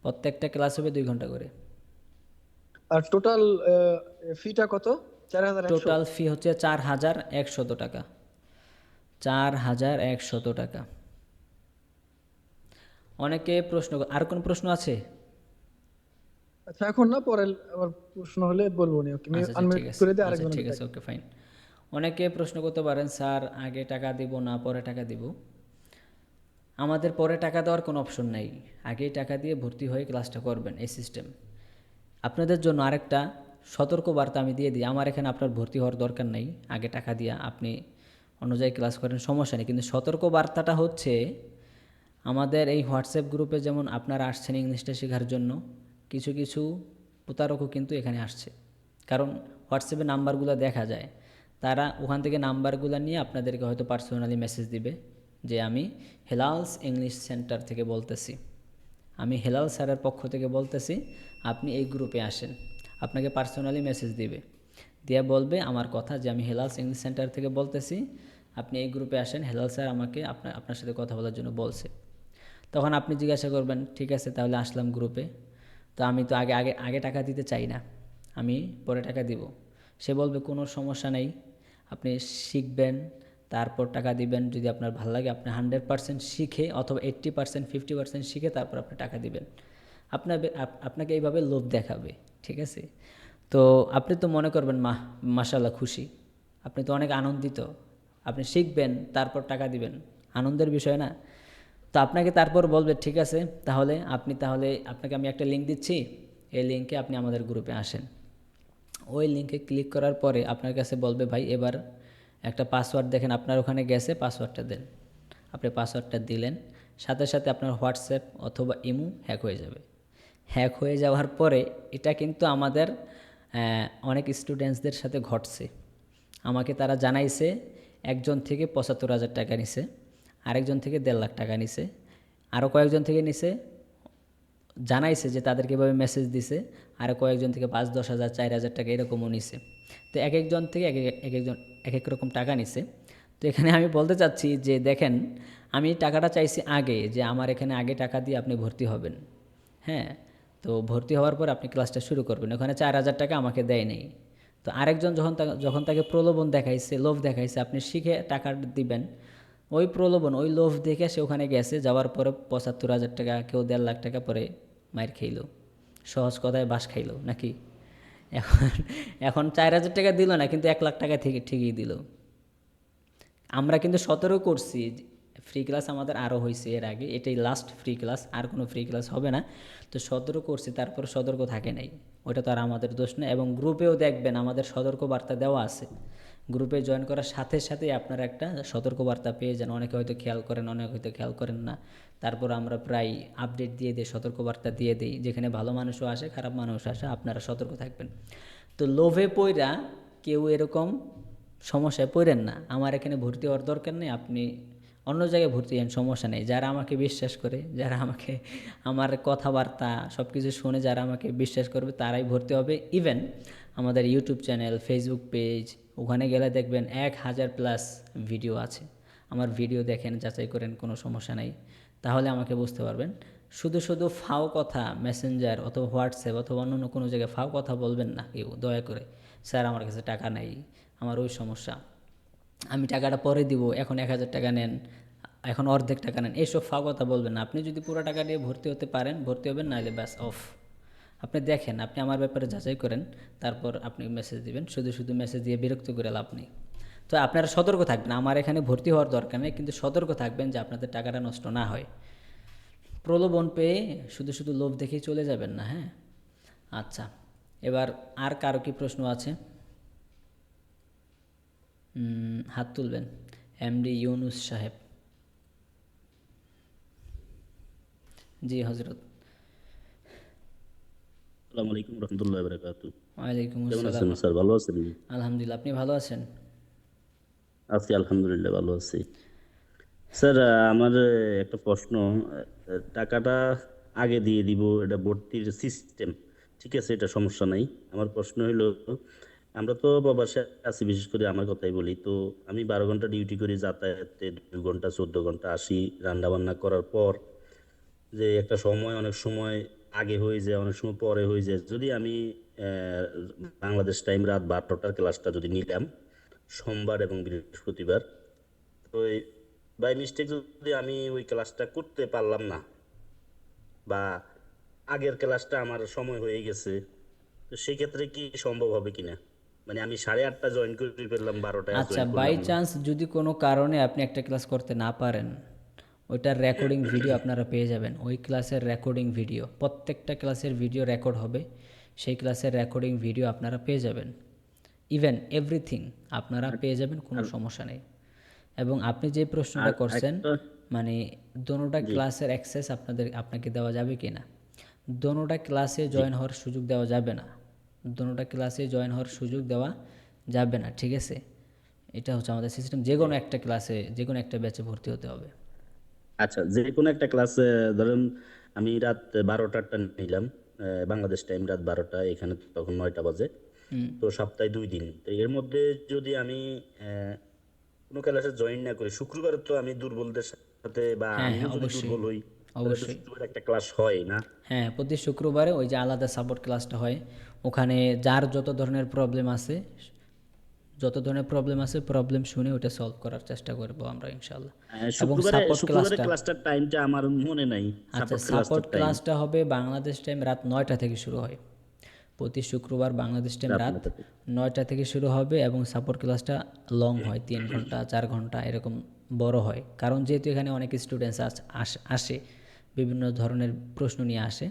প্রত্যেকটা ক্লাস হবে 2 ঘন্টা করে। আর টোটাল ফিটা কত? 4100? টোটাল ফি হচ্ছে 4100 টাকা, 4100 টাকা। অনেকে প্রশ্ন, আর কোন প্রশ্ন আছে? আচ্ছা, এখন না, পরে আবার প্রশ্ন হলে বলবো নি। ওকে, আমি আচ্ছা, আনমিউট ঠিক আছে, করে দিই আচ্ছা আরেকজন। ঠিক আছে, ওকে ফাইন। অনেকে প্রশ্ন করতে পারেন, স্যার আগে টাকা দিব না পরে টাকা দিব? আমাদের পরে টাকা দেওয়ার কোনো অপশন নাই, আগেই টাকা দিয়ে ভর্তি হয়ে ক্লাসটা করবেন, এই সিস্টেম। আপনাদের জন্য আরেকটা সতর্ক বার্তা আমি দিয়ে দিই, আমার এখানে আপনার ভর্তি হওয়ার দরকার নেই, আগে টাকা দিয়ে আপনি অন্য জায়গায় ক্লাস করেন, সমস্যা নেই। কিন্তু সতর্ক বার্তাটা হচ্ছে, আমাদের এই হোয়াটসঅ্যাপ গ্রুপে যেমন আপনারা আসছেন ইংলিশটা শেখার জন্য, কিছু কিছু প্রতারকও কিন্তু এখানে আসছে। কারণ হোয়াটসঅ্যাপে নাম্বারগুলো দেখা যায়, তারা ওখান থেকে নাম্বারগুলো নিয়ে আপনাদেরকে হয়তো পার্সোনালি মেসেজ দিবে যে আমি হেলালস ইংলিশ সেন্টার থেকে বলতেছি, আমি হেলাল স্যারের পক্ষ থেকে বলতেছি, আপনি এই গ্রুপে আসেন। আপনাকে পার্সোনালি মেসেজ দিবে, দিয়ে বলবে আমার কথা যে আমি হেলালস ইংলিশ সেন্টার থেকে বলতেছি, আপনি এই গ্রুপে আসেন, হেলাল স্যার আমাকে আপনার সাথে কথা বলার জন্য বলছে। তখন আপনি জিজ্ঞাসা করবেন, ঠিক আছে তাহলে আসলাম গ্রুপে, তো আমি তো আগে আগে আগে টাকা দিতে চাই না, আমি পরে টাকা দিব। সে বলবে কোনো সমস্যা নেই, আপনি শিখবেন তারপর টাকা দিবেন, যদি আপনার ভালো লাগে আপনি 100% শিখে অথবা 80% 50% শিখে তারপর আপনি টাকা দিবেন। আপনাকে এইভাবে লোভ দেখাবে, ঠিক আছে? তো আপনি তো মনে করবেন মাশাআল্লাহ খুশি, আপনি তো অনেক আনন্দিত, আপনি শিখবেন তারপর টাকা দিবেন, আনন্দের বিষয় না? তো আপনাকে তারপর বলবে ঠিক আছে তাহলে আপনাকে আমি একটা লিঙ্ক দিচ্ছি, এই লিঙ্কে আপনি আমাদের গ্রুপে আসেন। ওই লিঙ্কে ক্লিক করার পরে আপনার কাছে বলবে ভাই এবার একটা পাসওয়ার্ড দেখেন আপনার ওখানে গেছে, পাসওয়ার্ডটা দেন। আপনি পাসওয়ার্ডটা দিলেন, সাথে সাথে আপনার হোয়াটসঅ্যাপ অথবা ইমো হ্যাক হয়ে যাবে। হ্যাক হয়ে যাওয়ার পরে, এটা কিন্তু আমাদের অনেক স্টুডেন্টসদের সাথে ঘটছে, আমাকে তারা জানাইছে, একজন থেকে ৭৫,০০০ টাকা নিছে, আরেকজন থেকে ১.৫ লাখ টাকা নিছে, আরও কয়েকজন থেকে নিছে, জানাইছে যে তাদেরকে এভাবে মেসেজ দিছে, আর কয়েকজন থেকে ৫-১০,০০০ ৪,০০০ টাকা এরকমও নিছে। তো এক একজন থেকে একজন এক এক রকম টাকা নিছে। তো এখানে আমি বলতে চাচ্ছি যে দেখেন, আমি টাকাটা চাইছি আগে, যে আমার এখানে আগে টাকা দিয়ে আপনি ভর্তি হবেন, হ্যাঁ, তো ভর্তি হওয়ার পর আপনি ক্লাসটা শুরু করবেন। ওখানে ৪,০০০ টাকা আমাকে দেয় নেই। তো আরেকজন যখন তাকে প্রলোভন দেখাইছে, লোভ দেখাইছে আপনি শিখে টাকা দিবেন, ওই প্রলোভন ওই লোভ দেখে সে ওখানে গেছে, যাওয়ার পরে ৭৫,০০০ টাকা, কেউ ১.৫ লাখ টাকা পরে মায়ের খাইল, সহজ কথায় বাস খাইল নাকি? এখন ৪,০০০ টাকা দিল না, কিন্তু ১ লাখ টাকা থেকে ঠিকই দিল। আমরা কিন্তু ১৭ করছি, ফ্রি ক্লাস আমাদের আরও হয়েছে এর আগে, এটাই লাস্ট ফ্রি ক্লাস, আর কোনো ফ্রি ক্লাস হবে না। তো ১৭ করছি, তারপর সতর্ক থাকে নাই, ওটা তো আর আমাদের দোষ না। এবং গ্রুপেও দেখবেন আমাদের সতর্ক বার্তা দেওয়া আছে, গ্রুপে জয়েন করার সাথে সাথেই আপনারা একটা সতর্কবার্তা পেয়ে যান। অনেকে হয়তো খেয়াল করেন, অনেকে হয়তো খেয়াল করেন না। তারপর আমরা প্রায় আপডেট দিয়ে দিই, সতর্কবার্তা দিয়ে দিই, যেখানে ভালো মানুষও আসে খারাপ মানুষও আসে, আপনারা সতর্ক থাকবেন। তো লোভে পইরা কেউ এরকম সমস্যায় পড়েন না, আমার এখানে ভর্তি হওয়ার দরকার নেই, আপনি অন্য জায়গায় ভর্তি হন, সমস্যা নেই। যারা আমাকে বিশ্বাস করে, যারা আমাকে আমার কথাবার্তা সব কিছু শুনে যারা আমাকে বিশ্বাস করবে তারাই ভর্তি হবে। ইভেন আমাদের ইউটিউব চ্যানেল, ফেসবুক পেজ, ওখানে গেলে দেখবেন 1000 প্লাস ভিডিও আছে। আমার ভিডিও দেখেন, যাচাই করেন, কোনো সমস্যা নাই। তাহলে আমাকে বুঝতে পারবেন। শুধু শুধু ফাও কথা মেসেঞ্জার অথবা হোয়াটসঅ্যাপ অথবা অন্য কোনো জায়গায় ফাও কথা বলবেন না কেউ, দয়া করে। স্যার আমার কাছে টাকা নাই, আমার ওই সমস্যা, আমি টাকাটা পরে দিব, এখন 1000 টাকা নেন, এখন অর্ধেক টাকা নেন, এইসব ফাও কথা বলবেন না। আপনি যদি পুরো টাকা দিয়ে ভর্তি হতে পারেন ভর্তি হবেন, নাহলে ব্যাস অফ। আপনি দেখেন, আপনি আমার ব্যাপারে যাচাই করেন, তারপর আপনি মেসেজ দিবেন। শুধু শুধু মেসেজ দিয়ে বিরক্ত করে লাভ নেই। তো আপনারা সতর্ক থাকবেন, আমার এখানে ভর্তি হওয়ার দরকার নেই, কিন্তু সতর্ক থাকবেন যে আপনাদের টাকাটা নষ্ট না হয়। প্রলোভন পেয়ে শুধু শুধু লোভ দেখেই চলে যাবেন না, হ্যাঁ? আচ্ছা, এবার আর কারো কি প্রশ্ন আছে? হাত তুলবেন। এমডি ইউনুস সাহেব। জি হজরত। আসসালামু আলাইকুম রহমতুল্লাহ বারাকাতু। ওয়ালাইকুম কেমন আছেন আসসালাম। স্যার, ভালো আছেন? আলহামদুলিল্লাহ, আপনি ভালো আছেন? আছি আলহামদুলিল্লাহ, ভালো আছি। স্যার আমার একটা প্রশ্ন। টাকাটা আগে দিয়ে দিব, এটা ভর্তির সিস্টেম ঠিক আছে, এটা সমস্যা নাই। আমার প্রশ্ন হলো, আমরা তো প্রবাসে আছি, বিশেষ করে আমার কথাই বলি, তো আমি 12 ঘন্টা ডিউটি করি, যাতায়াতে 2 ঘন্টা 14 ঘন্টা আসি, রান্না বান্না করার পর যে একটা সময়, অনেক সময় আগে হয়ে যায়, অনেক সময় পরে হয়ে যায়। যদি আমি আহ, বাংলাদেশ টাইম রাত 12টার ক্লাসটা যদি নিলাম সোমবার এবং বৃহস্পতিবার, তো বাই মিস্টেক যদি আমি ওই ক্লাসটা করতে পারলাম না, বা আগের ক্লাসটা আমার সময় হয়ে গেছে, তো সেই ক্ষেত্রে কি সম্ভব হবে কিনা? মানে আমি 8:30 জয়েন করে ফেললাম, 12টায় আচ্ছা, জয়েন বাই করলাম না। চান্স যদি কোনো কারণে আপনি একটা ক্লাস করতে না পারেন, ওইটার রেকর্ডিং ভিডিও আপনারা পেয়ে যাবেন। ওই ক্লাসের রেকর্ডিং ভিডিও, প্রত্যেকটা ক্লাসের ভিডিও রেকর্ড হবে, সেই ক্লাসের রেকর্ডিং ভিডিও আপনারা পেয়ে যাবেন। ইভেন এভরিথিং আপনারা পেয়ে যাবেন, কোনো সমস্যা নেই। এবং আপনি যে প্রশ্নটা আর করছেন, একটা মানে দোনোটা জি ক্লাসের অ্যাক্সেস আপনাকে দেওয়া যাবে কি না, দোনোটা ক্লাসে জয়েন হওয়ার সুযোগ দেওয়া যাবে না, দোনোটা ক্লাসে জয়েন হওয়ার সুযোগ দেওয়া যাবে না, ঠিক আছে? এটা হচ্ছে আমাদের সিস্টেম। যে কোনো একটা ক্লাসে, যে কোনো একটা ব্যাচে ভর্তি হতে হবে। আচ্ছা, যে কোনো একটা ক্লাসে ধরেন আমি রাত 12টারটা নিলাম, বাংলাদেশ টাইম রাত 12টা, এখানে তখন 9টা বাজে। তো সপ্তাহে 2 দিন, তো এর মধ্যে যদি আমি কোনো ক্লাসে জয়েন না করি, শুক্রবার তো আমি দুর্বলদের সাথে, বা হ্যাঁ আমিও হ্যাঁ, যদি অবশ্যই দুর্বল হই, তাহলে তো অবশ্যই। শুক্রবার একটা ক্লাস হয় না। হ্যাঁ, প্রতি শুক্রবারে ওই যে আলাদা সাপোর্ট ক্লাসটা হয়, ওখানে যার যত ধরনের প্রবলেম আছে, প্রবলেম শুনে ওটা সলভ করার চেষ্টা করবো আমরা ইনশাল্লাহ। এবং শুক্রবারে সাপোর্ট শুক্রবারে ক্লাসটা, ক্লাসটার টাইমটা আমার মনে নাই, আচ্ছা, সাপোর্ট সাপোর্ট ক্লাসটার টাইম ক্লাসটা হবে বাংলাদেশ টাইম রাত 9টা থেকে শুরু হয়। প্রতি শুক্রবার বাংলাদেশ টাইম রাত রাত 9টা থেকে। 9টা থেকে শুরু হবে, এবং সাপোর্ট ক্লাসটা লং হয়, 3 ঘন্টা 4 ঘন্টা এরকম বড় হয়। কারণ যেহেতু এখানে অনেক স্টুডেন্টস আসে, বিভিন্ন ধরনের প্রশ্ন নিয়ে আসে,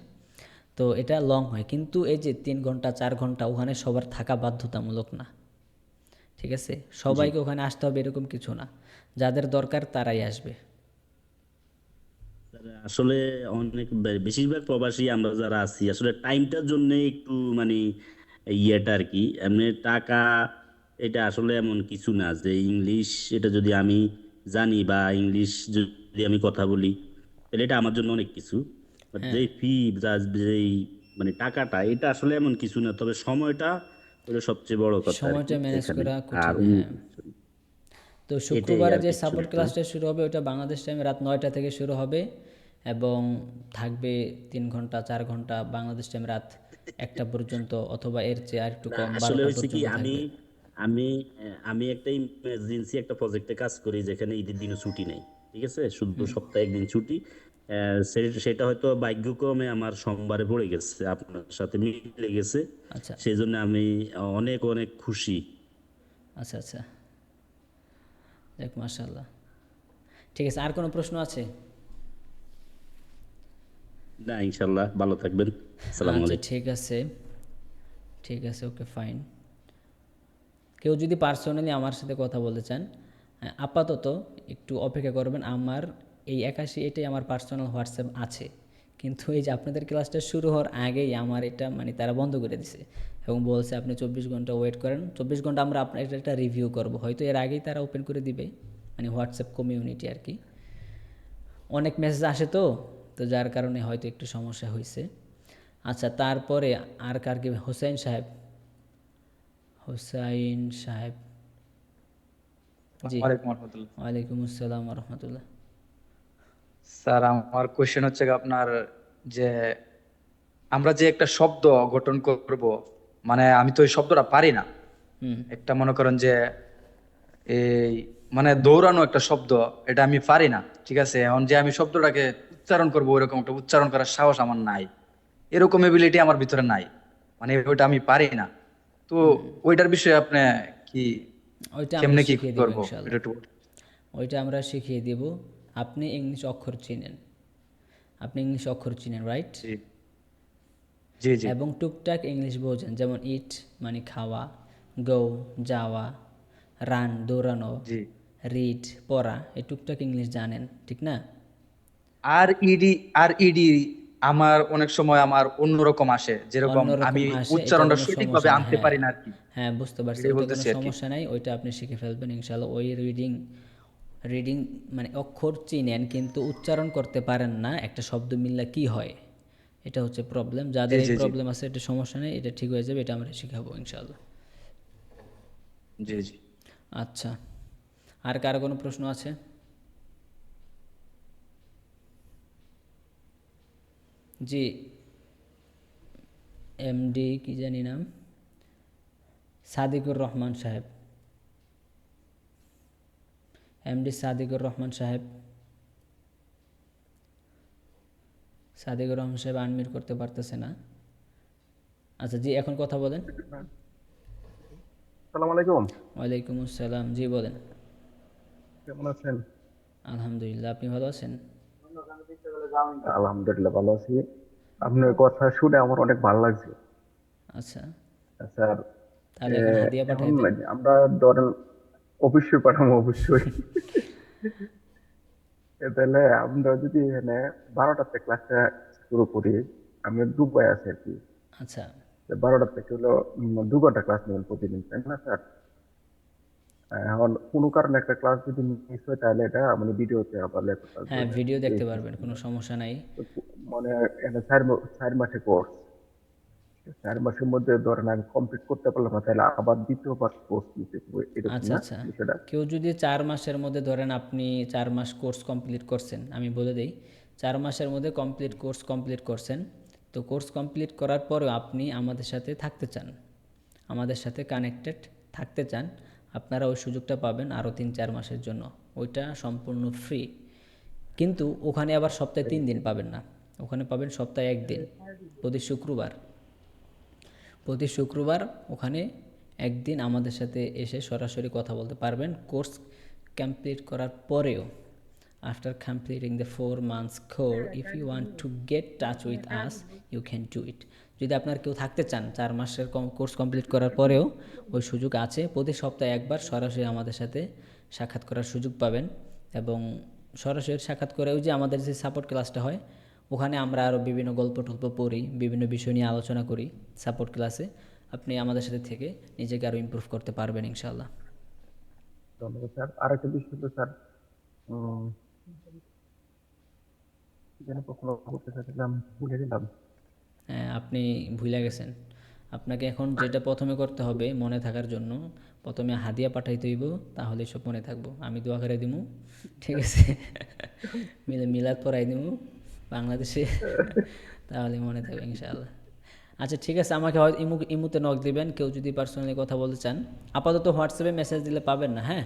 তো এটা লং হয়। কিন্তু এই যে 3 ঘন্টা 4 ঘন্টা, ওখানে সবার থাকা বাধ্যতামূলক না, ঠিক আছে? জি সবাইকে ওখানে আসতে হবে এরকম কিছু না, যাদের দরকার তারাই আসবে। স্যার, আসলে অনেক বেশিরভাগ প্রবাসী আমরা যারা আছি, আসলে টাইমটার জন্য একটু মানে ইয়েটা আর কি, এমনি টাকা এটা আসলে এমন কিছু না যে ইংলিশ এটা যদি আমি জানি, বা ইংলিশ যদি আমি কথা বলি, তাহলে এটা আমার জন্য অনেক কিছু। বাট হ্যাঁ, যেই ফি, যেই মানে টাকাটা, এটা আসলে এমন কিছু না, তবে সময়টা হলো সবচেয়ে বড় কথা আর কি সময়টা ম্যানেজ এখানে। করা আর কঠিন, হ্যাঁ। তো এটাই শুক্রবারে আর যে কিছু সাপোর্ট না। ক্লাসটা শুরু হবে, ওটা বাংলাদেশ টাইমে রাত 9টা থেকে শুরু হবে, এবং থাকবে 3 ঘন্টা 4 ঘন্টা, বাংলাদেশ টাইম রাত 1টা পর্যন্ত, অথবা এর চেয়ে আর একটু না, কম, আসলে 12টা হয়েছে কি, পর্যন্ত আমি থাকবে। আমি আমি একটা ইমার্জেন্সি একটা প্রজেক্টে কাজ করি, যেখানে ঈদের দিনও ছুটি নেই, ঠিক আছে, শুধু সপ্তাহে একদিন ছুটি। সেটা হয়তো ভাগ্যক্রমে আমার সোমবারে পড়ে গেছে, আপনার সাথে মিলে গেছে, আচ্ছা সেই জন্য আমি অনেক অনেক খুশি। আচ্ছা আচ্ছা, দেখ মাশাআল্লাহ। ঠিক আছে, আর কোনো প্রশ্ন আছে? না, ইনশাল্লাহ, ভালো থাকবেন। আসসালামু আচ্ছা আলাইকুম। ঠিক আছে, ঠিক আছে, ওকে ফাইন। কেউ যদি পার্সোনালি আমার সাথে কথা বলতে চান, আপাতত একটু অপেক্ষা করবেন। আমার এই 81, এটাই আমার পার্সোনাল হোয়াটসঅ্যাপ আছে, কিন্তু এই যে আপনাদের ক্লাসটা শুরু হওয়ার আগেই আমার এটা মানে তারা বন্ধ করে দিছে, এবং বলছে আপনি 24 ঘন্টা ওয়েট করেন, 24 ঘন্টা আমরা আপনার এটা একটা রিভিউ করব। হয়তো এর আগেই তারা ওপেন করে দিবে, মানে হোয়াটসঅ্যাপ কমিউনিটি আর কি। অনেক মেসেজ আসে, তো তো যার কারণে হয়তো একটু সমস্যা হয়েছে। আচ্ছা, তারপরে আর কার কি? হোসাইন সাহেব, হোসাইন সাহেব জি, আসসালামু আলাইকুম রহমতুল্লাহ। ওয়ালাইকুম আসসালাম রহমতুল্লাহ। স্যার আমার কোশ্চেন হচ্ছে আপনার যে আমরা যে একটা শব্দ গঠন করব, মানে আমি তো ওই শব্দটা পারি না। হুম একটা মনে করেন যে এই মানে দৌড়ানো একটা শব্দ, এটা আমি পারি না, ঠিক আছে? এখন যে আমি শব্দটাকে উচ্চারণ করবো ওইরকম একটা উচ্চারণ করার সাহস আমার নাই, এরকম এবিলিটি আমার ভিতরে নাই, মানে ওইটা আমি পারি না। তো ওইটার বিষয়ে আপনি কি ওইটা আমরা কেমনে কি শিখিয়ে দেবো করবো এটা ইনশাল্লাহ। একটু ওইটা আমরা শিখিয়ে দেব। আপনি ইংলিশ অক্ষর চিনেন, আপনি ইংলিশ অক্ষর চিনেন, রাইট? জি জি জি এবং টুকটাক ইংলিশ বোঝেন, যেমন ইট মানে খাওয়া, গো যাওয়া, রান দৌড়ানো, জি। রিড পড়া, এই টুকটাক ইংলিশ জানেন, ঠিক না? আর ইডি, আর ইডি আমার অনেক সময় আমার অন্যরকম আসে, যেরকম অন্যরকম আমি আসে, এটা উচ্চারণটা কোনো সঠিকভাবে সমস্যা না। আনতে হ্যাঁ, পারি না আর কি, হ্যাঁ বুঝতে পারছি, এটাই ওইটা কোনো বলতেছি আর কি। সমস্যা নাই, ওইটা আপনি শিখে ফেলবেন ইনশাল্লাহ। ওই রিডিং, রিডিং মানে অক্ষর চিনেন কিন্তু উচ্চারণ করতে পারেন না, একটা শব্দ মিললে কি হয়, এটা হচ্ছে প্রবলেম। জি যাদের এই জি জি প্রবলেম আছে এটা সমস্যা নেই, এটা ঠিক হয়ে যাবে, এটা আমরা শিখাবো ইনশাল্লাহ। জি জি। আচ্ছা, আর কারো কোনো প্রশ্ন আছে? জি, এমডি কি জানি নাম, সাদিকুর রহমান সাহেব, এমডি সাদিকুর রহমান সাহেব, সাদিকুর রহমান সাহেব আনমিউট করতে পারতেছে না। আচ্ছা জি, এখন কথা বলেন। আসসালামু আলাইকুম। ওয়ালাইকুম আসসালাম, জি বলেন। কেমন আছেন? আলহামদুলিল্লাহ, আপনি ভালো আছেন? আলহামদুলিল্লাহ ভালো আছি। আপনার কথা শুনে আমার অনেক ভালো লাগছে। আচ্ছা, স্যার, তাহলে এখন হাদিয়া এখন পাঠাই দেন। আমরা ধরেন অবশ্যই পাঠাবো, অবশ্যই। তাহলে আমরা যদি এখানে 12টাতে ক্লাসটা শুরু করি, আমি দুবাই আছি আর কি। আচ্ছা, 12টা থেকে হলো 2 ঘন্টা ক্লাস নেবেন প্রতিদিন, তাই না স্যার? এখন কোনো কারণে একটা ক্লাস যদি মিস হয় তাহলে এটা মানে ভিডিওতে আবার লেখাটা হ্যাঁ জয়েন ভিডিও এই দেখতে পারবেন, সিস্টেম। কোনো সমস্যা নাই। মানে এটা 4 মাসে কোর্স, 4 মাসের মধ্যে ধরেন আমি কমপ্লিট করতে পারলাম না, তাহলে আবার দ্বিতীয়বার কোর্স নিতে হবে, এরকম আচ্ছা না আচ্ছা, বিষয়টা? কেউ যদি 4 মাসের মধ্যে ধরেন আপনি 4 মাস কোর্স কমপ্লিট করছেন, আমি বলে দিই, 4 মাসের মধ্যে কোর্স কমপ্লিট করছেন, তো কোর্স কমপ্লিট করার পরেও আপনি আমাদের সাথে থাকতে চান, আমাদের সাথে কানেক্টেড থাকতে চান, আপনারা ওই সুযোগটা পাবেন আরও 3-4 মাসের জন্য, ওইটা সম্পূর্ণ ফ্রি। কিন্তু ওখানে আবার সপ্তাহে 3 দিন পাবেন না, ওখানে পাবেন সপ্তাহে 1 দিন, প্রতি শুক্রবার। প্রতি শুক্রবার ওখানে একদিন আমাদের সাথে এসে সরাসরি কথা বলতে পারবেন কোর্স কমপ্লিট করার পরেও। After completing the 4 months course, if you want to get touch with us, you can do it. যদি আপনার কেউ থাকতে চান 4 মাসের কোর্স কমপ্লিট করার পরেও, ওই সুযোগ আছে, প্রতি সপ্তাহে একবার সরাসরি আমাদের সাথে সাক্ষাৎ করার সুযোগ পাবেন। এবং সরাসরি সাক্ষাৎ করে ওই যে আমাদের যে সাপোর্ট ক্লাসটা হয়, ওখানে আমরা আরও বিভিন্ন গল্প টল্প পড়ি, বিভিন্ন বিষয় নিয়ে আলোচনা করি সাপোর্ট ক্লাসে। আপনি আমাদের সাথে থেকে নিজেকে আরও ইমপ্রুভ করতে পারবেন ইনশাল্লাহ। ধন্যবাদ স্যার। আরেকটা বিষয় হলো স্যার, উম, কি যেন প্রশ্ন করতে চাইছিলাম, ভুলে গেলাম। হ্যাঁ আপনি ভুলে গেছেন, আপনাকে এখন যেটা প্রথমে করতে হবে মনে থাকার জন্য, প্রথমে হাদিয়া পাঠাইতে হইব, তাহলে সব মনে থাকবো। আমি দোয়া করে দিমু, ঠিক আছে? মিলাদ পড়াই দিমু বাংলাদেশে, তাহলে মনে থাকবে ইনশাআল্লাহ। আচ্ছা ঠিক আছে, আমাকে হয় ইমুতে নক দিবেন কেউ যদি পার্সোনালি কথা বলতে চান। আপাতত হোয়াটসঅ্যাপে মেসেজ দিলে পাবেন না, হ্যাঁ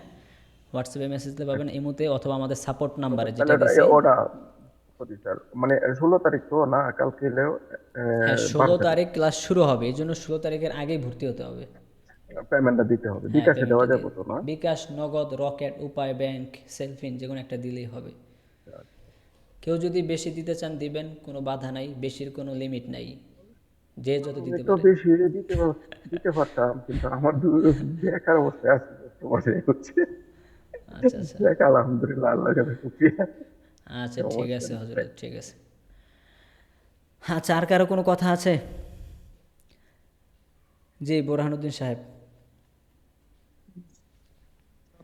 হোয়াটসঅ্যাপে মেসেজ দিলে পাবেন, ইমুতে অথবা আমাদের সাপোর্ট নাম্বারে তাহলে যেটা দিছি। ওটা সরি স্যার, মানে 16 তারিখ তো না, কালকে এলেও হ্যাঁ 12 16 তারিখ তারিখ ক্লাস শুরু হবে, এই জন্য 16 তারিখের আগেই ভর্তি হতে হবে। পেমেন্টটা দিতে হবে, হ্যাঁ বিকাশে দেওয়া পেমেন্টটা দিয়ে, যাবে তো না? বিকাশ, নগদ, রকেট, উপায় ব্যাংক, সেলফিন, যে কোনো একটা দিলেই হবে। কেউ যদি বেশি দিতে চান দিবেন, কোনো বাধা নাই, বেশির কোনো লিমিট নাই, যে যত আমি দিতে তো পারে। বেশি দিতে পারতাম, কিন্তু আমার বেকার অবস্থায় আছে বর্তমানে হচ্ছে। আচ্ছা আচ্ছা, দেখ আলহামদুলিল্লাহ, আল্লাহর কাছে শুকরিয়া। আচ্ছা ঠিক সমস্যা আছে নেই। হজরত, ঠিক আছে। আচ্ছা আর কারো কোনো কথা আছে? জি বোরহানুদ্দিন সাহেব।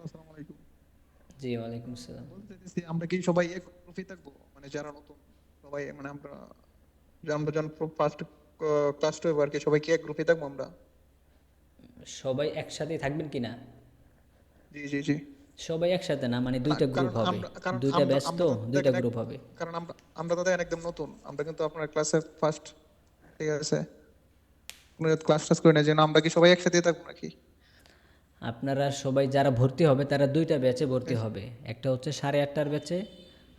আসসালামু আলাইকুম। জি ওয়ালাইকুম আসসালাম। বলতে চাইতেছি, আমরা কি সবাই এক গ্রুপে থাকবো, মানে যারা নতুন সবাই, মানে আমরা যখন ফার্স্ট ক্লাসটা হবে আর কি, সবাই কি এক গ্রুপে থাকবো আমরা? সবাই একসাথে থাকবেন কি না? জি জি জি। সবাই একসাথে না, মানে দুইটা কারণ গ্রুপ হবে, কারণ দুইটা ব্যাচ আমরা তো, তো দুইটা দেখেন গ্রুপ হবে। কারণ আমরা তো দেখেন একদম নতুন, আমরা কিন্তু আপনার ক্লাসে ফার্স্ট, ঠিক আছে, ক্লাস টাস করি না, যেন আমরা কি সবাই একসাথে থাকবো নাকি? আপনারা সবাই যারা ভর্তি হবে তারা দুইটা ব্যাচে ভর্তি হবে, একটা হচ্ছে 8:30টার ব্যাচে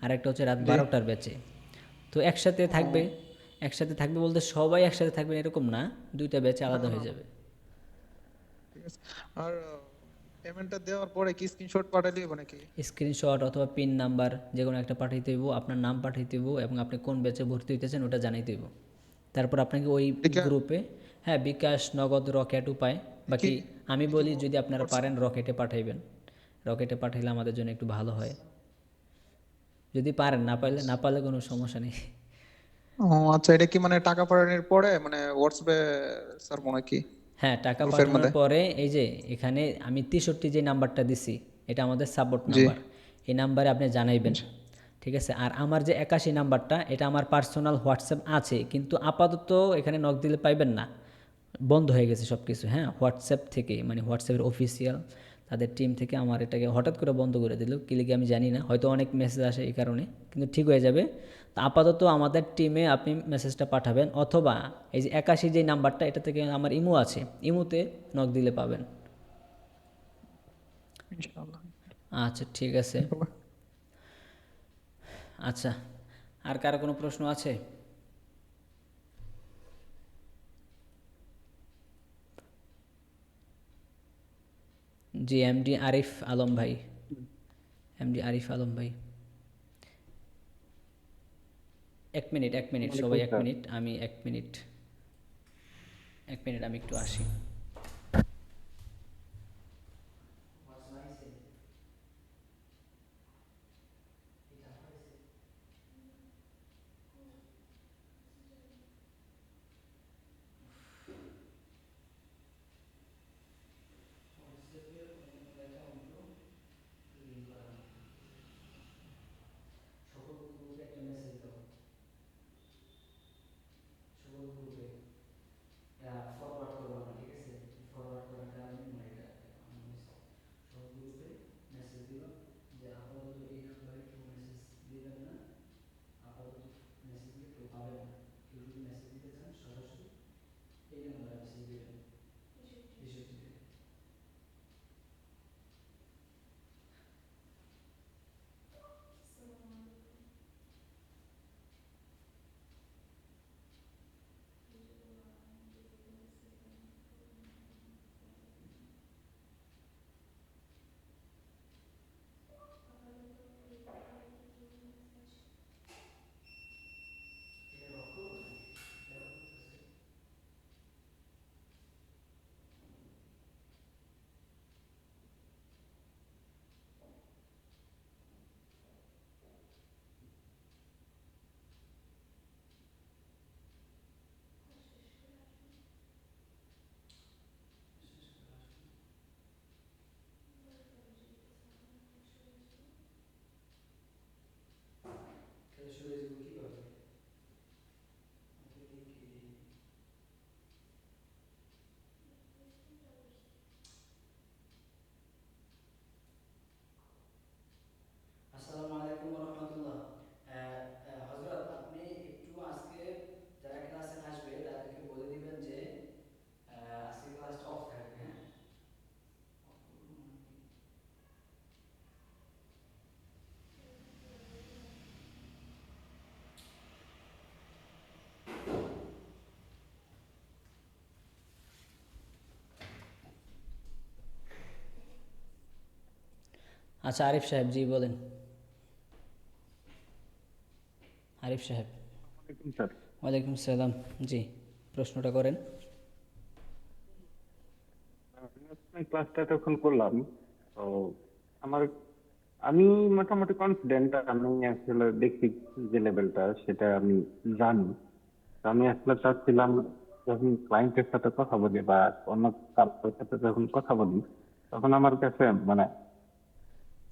আর একটা হচ্ছে রাত জি। 12টার ব্যাচে। তো একসাথে থাকবে, একসাথে থাকবে বলতে সবাই একসাথে থাকবে এরকম না, দুইটা ব্যাচে আলাদা হয়ে যাবে। ঠিক আছে। আর পেমেন্টটা দেওয়ার পরে কি স্ক্রিনশট পাঠালে হবে নাকি? স্ক্রিনশট অথবা পিন নাম্বার যে কোনো একটা পাঠাইতে হইব, আপনার নাম পাঠাইতে হইব এবং আপনি কোন ব্যাচে ভর্তি হইতেছেন ওটা জানাইতে হইব। তারপর আপনাকে ওই গ্রুপে, হ্যাঁ, বিকাশ, নগদ, রকেট উপায়, বাকি আমি বলি যদি আপনারা পারেন রকেটে পাঠাইবেন, রকেটে পাঠাইলে আমাদের জন্য একটু ভালো হয়। যদি পারেন, না পারলে কোনো সমস্যা নেই। ও আচ্ছা, এটা কি মানে টাকা পাঠানোর পরে মানে হোয়াটসঅ্যাপে স্যার মনে কি হ্যাঁ, টাকা গ্রুপের পাঠানোর মধ্যে? পরে এই যে এখানে আমি 63 যে নাম্বারটা দিছি এটা আমাদের সাপোর্ট জি। নাম্বার, এই নাম্বারে আপনি জানাইবেন, ঠিক আছে। আর আমার যে 81 নাম্বারটা এটা আমার পার্সোনাল হোয়াটসঅ্যাপ আছে, কিন্তু আপাতত এখানে নক দিলে পাইবেন না, বন্ধ হয়ে গেছে সব কিছু। হ্যাঁ, হোয়াটসঅ্যাপ থেকে মানে হোয়াটসঅ্যাপের অফিসিয়াল তাদের টিম থেকে আমার এটাকে হঠাৎ করে বন্ধ করে দিল, কি লিগে আমি জানি না, হয়তো অনেক মেসেজ আসে এই কারণে, কিন্তু ঠিক হয়ে যাবে। তো আপাতত আমাদের টিমে আপনি মেসেজটা পাঠাবেন, অথবা এই যে 81 যে নাম্বারটা এটা থেকে আমার ইমো আছে, ইমোতে নক দিলে পাবেন। ইনশাআল্লাহ। আচ্ছা ঠিক আছে। আচ্ছা, আর কারো কোনো প্রশ্ন আছে? জি, এমডি আরিফ আলম ভাই, এমডি আরিফ আলম ভাই। এক মিনিট সবাই, এক মিনিট, আমি এক মিনিট আমি একটু আসি। ফরওয়ার্ড করবো না, ঠিক আছে, ফরওয়ার্ড করার কারণে মনে এটা আমার মিস। সব গ্রুপে মেসেজ দিল যে আপাতত এই নাম্বারে কেউ মেসেজ দিবেন না, আপাতত মেসেজ দিলে কেউ পাবেন না, কেউ যদি মেসেজ দিতে চান সরাসরি এই নাম্বারে মেসেজ দিবেন 63 থেকে। তাহলে সরে যাবো কিভাবে? আসসালামু আলাইকুম ওয়া রাহমাতুল্লাহ। হযরত, আপনি একটু আজকে যারা ক্লাসে আসবে তাদেরকে বলে দিবেন যে আজকে ক্লাসটা অফ থাকবে, হ্যাঁ? আচ্ছা, আরিফ সাহেব, জি বলেন। আরিফ সাহেব। স্যার, ওয়ালাইকুম সালাম। জি, প্রশ্নটা করেন। ক্লাসটা তখন করলাম, তো আমার আমি মোটামুটি কনফিডেন্ট, আমি আসলে বেসিক যে লেভেলটা সেটা আমি জানি। তো আমি আসলে চাচ্ছিলাম যখন ক্লায়েন্টের সাথে কথা বলি বা অন্য কারোর সাথে যখন কথা বলি, তখন আমার কাছে মানে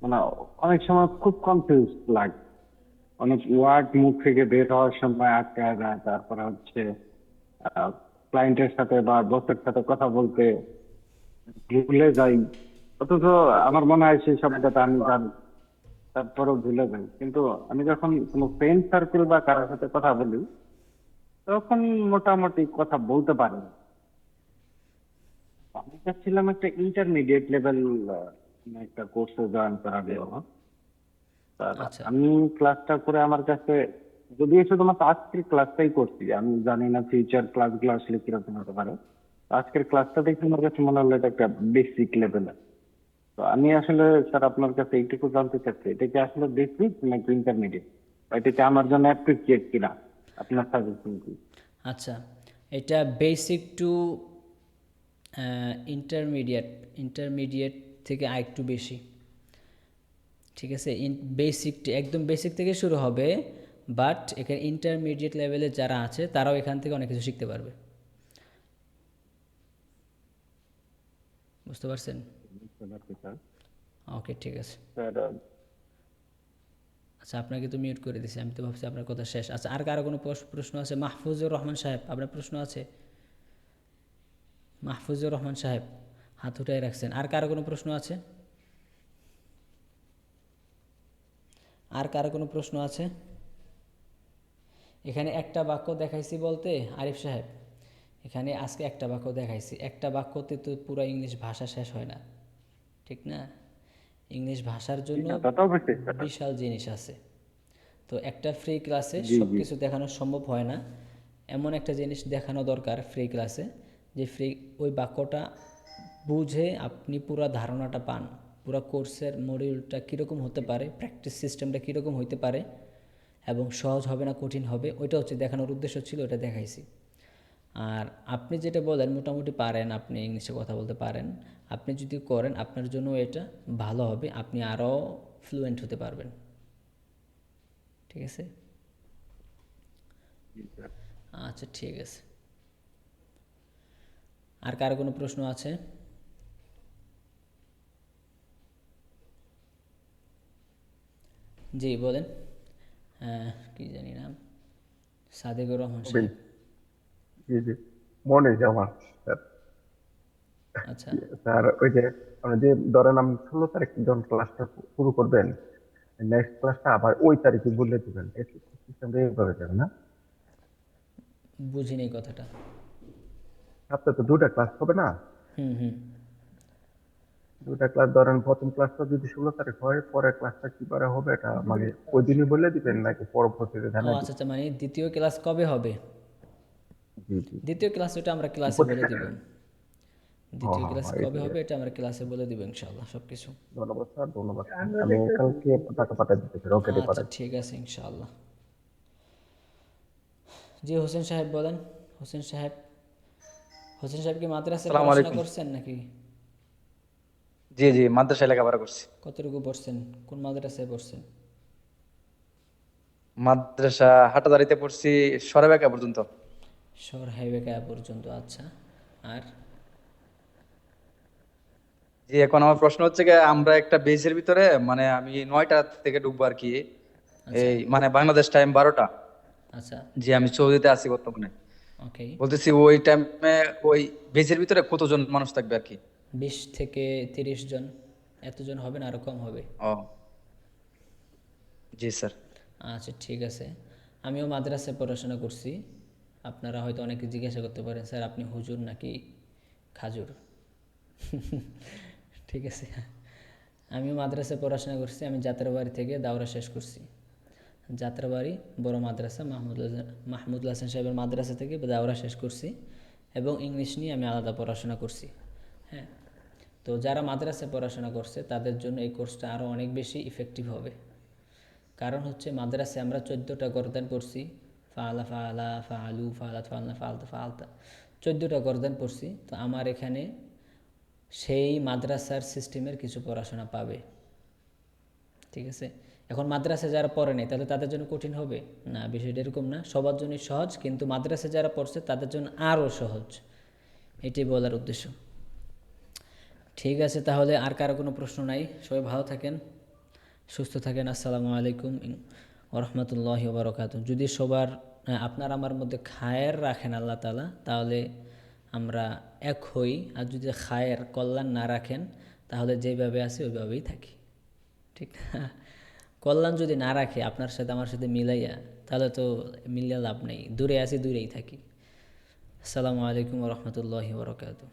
মানে অনেক সময় খুব কনফিউজ লাগে, অনেক ওয়ার্ড মুখ থেকে বের হওয়ার সময় আটকায় যায়, তারপরে হচ্ছে ক্লায়েন্টের সাথে বা বসের সাথে কথা বলতে ভুলে যাই। তো অথচ আমার মনে হয় সেই শব্দটা আমি জানি, তারপরেও ভুলে যাই। কিন্তু আমি যখন কোনো ফ্রেন্ড সার্কেল বা কারোর সাথে কথা বলি, তখন মোটামুটি কথা বলতে পারি। আমি চাচ্ছিলাম একটা ইন্টারমিডিয়েট লেভেল একটা কোর্সে জয়েন করার জন্য। আর আচ্ছা আমি ক্লাসটা করে আমার কাছে, যদিও শুধুমাত্র আজকের ক্লাসটাই করছি, আমি জানি না ফিউচার ক্লাসগুলো আসলে কিরকম হতে পারে। তো আজকের ক্লাসটা দেখে আমার কাছে মনে হলো এটা একটা বেসিক লেভেলের। তো আমি আসলে স্যার আপনার কাছে এইটুকু জানতে চাচ্ছি, এটা কি আসলে বেসিক নাকি ইন্টারমিডিয়েট, এটা কি আমার জন্য অ্যাপ্রিসিয়েট কিনা, আপনার সাজেশন কি? আচ্ছা, এটা বেসিক টু ইন্টারমিডিয়েট, ইন্টারমিডিয়েট থেকে আরেকটু বেশি। ঠিক আছে, বেসিক একদম বেসিক থেকে শুরু হবে, বাট এখানে ইন্টারমিডিয়েট লেভেলে যারা আছে তারাও এখান থেকে অনেক কিছু শিখতে পারবে। বুঝতে পারছেন? বুঝতে পারছি স্যার। ওকে, ঠিক আছে। স্যার আচ্ছা, আপনাকে তো মিউট করে দিছি, আমি তো ভাবছি আপনার কথা শেষ। আচ্ছা, আর কারো কোনো প্রশ্ন আছে? মাহফুজুর রহমান সাহেব, আপনার প্রশ্ন আছে? মাহফুজুর রহমান সাহেব হাত উঠাই রাখছেন। আর কারো কোনো প্রশ্ন আছে? আর কারো কোনো প্রশ্ন আছে? এখানে একটা বাক্য দেখাইছি বলতে আরিফ সাহেব, এখানে আজকে একটা বাক্য দেখাইছি, একটা বাক্যতে তো পুরো ইংলিশ ভাষা শেষ হয় না, ঠিক না? ইংলিশ ভাষার জন্য তা তো অবশ্যই স্যার। বিশাল জিনিস আছে। তো একটা ফ্রি ক্লাসে জি সব জি কিছু দেখানো সম্ভব হয় না। এমন একটা জিনিস দেখানো দরকার ফ্রি ক্লাসে, যে ওই বাক্যটা বুঝে আপনি পুরো ধারণাটা পান, পুরো কোর্সের মডিউলটা কীরকম হতে পারে, প্র্যাকটিস সিস্টেমটা কীরকম হইতে পারে, এবং সহজ হবে না কঠিন হবে, ওইটা হচ্ছে দেখানোর উদ্দেশ্য ছিল, ওটা দেখাইছি। আর আপনি যেটা বলেন মোটামুটি পারেন, আপনি ইংলিশে কথা বলতে পারেন, আপনি যদি করেন আপনার জন্য এটা ভালো হবে, আপনি আরও ফ্লুয়েন্ট হতে পারবেন। ঠিক আছে? জি স্যার। আচ্ছা, ঠিক আছে। আর কারো কোনো প্রশ্ন আছে? জি বলেন। কি জানি নাম, সাদেকুর রহমান সাহেব। জি জি, মনে আমার স্যার। আচ্ছা, স্যার ওই যে আপনি যে ধরেন আমি 16 তারিখ যখন ক্লাসটা শুরু করবেন, নেক্সট ক্লাসটা আবার ওই তারিখে বলে দিবেন, সিস্টেমটা এইভাবে যাবে না? বুঝিনি কথাটা। সপ্তাহে তো 2টা ক্লাস হবে না? হুম হুম। 2টা ক্লাস ধরেন, প্রথম ক্লাসটা যদি 16 তারিখ হয়, পরের ক্লাসটা কি করে হবে এটা মানে ওই দিনই বলে দিবেন নাকি পরবর্তীতে ও জানাই আচ্ছা দিবেন? আচ্ছা, মানে দ্বিতীয় ক্লাস কবে হবে? জি জি। দ্বিতীয় ক্লাস ওটা আমরা ক্লাসে বলে দিব। হ্যাঁ দ্বিতীয় হ্যাঁ ক্লাস হ্যাঁ, কবে এটাই। হবে এটা আমরা ক্লাসে বলে দিব ইনশাআল্লাহ সব কিছু। ধন্যবাদ স্যার, ধন্যবাদ। আমি কালকে টাকা পাঠিয়ে দিতেছি, রকেটে আচ্ছা, পাঠাই। ঠিক আছে ইনশাআল্লাহ। জি হোসেন সাহেব বলেন। হোসেন সাহেব, হোসেন সাহেব কি মাদ্রাসায় আসসালামু পড়াশোনা আলাইকুম। করছেন নাকি? জি জি, মাদ্রাসায় লেখাপড়া করছি। কতটুকু পড়ছেন? কোন মাদ্রাসায় পড়ছেন? মাদ্রাসা হাটাদারিতে পড়ছি সরাবেকা পর্যন্ত। শহর হাইওয়ে কায়া পর্যন্ত, আচ্ছা। আর জি, এখন আমার প্রশ্ন হচ্ছে যে আমরা একটা বেজের ভিতরে, মানে আমি 9টা থেকে ঢুকবো আর কি, আচ্ছা এই মানে বাংলাদেশ টাইম 12টা। আচ্ছা, জি, আমি সৌদিতে আছি বর্তমানে। ওকে। বলতেছি ওই টাইমে ওই বেজের ভিতরে কতজন মানুষ থাকবে আর কি? 20 থেকে 30 জন, এতজন হবে না, আরও কম হবে। ও জি স্যার। আচ্ছা, ঠিক আছে। আমিও মাদ্রাসায় পড়াশোনা করছি। আপনারা হয়তো অনেকে জিজ্ঞাসা করতে পারেন, স্যার আপনি হুজুর নাকি খাজুর? ঠিক আছে, আমিও মাদ্রাসায় পড়াশোনা করছি। আমি যাত্রাবাড়ি থেকে দাওরা শেষ করছি। যাত্রাবাড়ি বড় মাদ্রাসা মাহমুদুল হাসান সাহেবের মাদ্রাসা থেকে দাওরা শেষ করছি, এবং ইংলিশ নিয়ে আমি আলাদা পড়াশোনা করছি। হ্যাঁ, তো যারা মাদ্রাসায় পড়াশোনা করছে তাদের জন্য এই কোর্সটা আরও অনেক বেশি ইফেক্টিভ হবে। কারণ হচ্ছে মাদ্রাসায় আমরা 14টা গর্দান পড়ছি, ফাআলা ফাআলা ফাআলু ফাআলাত ফাআলনা ফাআলতা ফাআলতা, 14টা গর্দান পড়ছি। তো আমার এখানে সেই মাদ্রাসার সিস্টেমের কিছু পড়াশোনা পাবে। ঠিক আছে, এখন মাদ্রাসায় যারা পড়ে নাই তাহলে তাদের জন্য কঠিন হবে না, বিষয়টা এরকম না। সবার জন্যই সহজ, কিন্তু মাদ্রাসায় যারা পড়ছে তাদের জন্য আরও সহজ, এটাই বলার উদ্দেশ্য। ঠিক আছে, তাহলে আর কারো কোনো প্রশ্ন নাই? সবাই ভালো থাকেন, সুস্থ থাকেন। আসসালামু আলাইকুম ওরহমতুল্লাহি ওবরাকাতুহু। যদি সবার আপনার আমার মধ্যে খায়ের রাখেন আল্লাহ তাআলা, তাহলে আমরা এক হই, আর যদি খায়ের কল্যাণ না রাখেন তাহলে যেভাবে আছি ওইভাবেই থাকি, ঠিক না? কল্যাণ যদি না রাখে আপনার সাথে আমার সাথে মিলাইয়া, তাহলে তো মিলিয়ে লাভ নেই, দূরে আছি দূরেই থাকি। আসসালামু আলাইকুম রহমতুল্লাহি বরকাতুহ।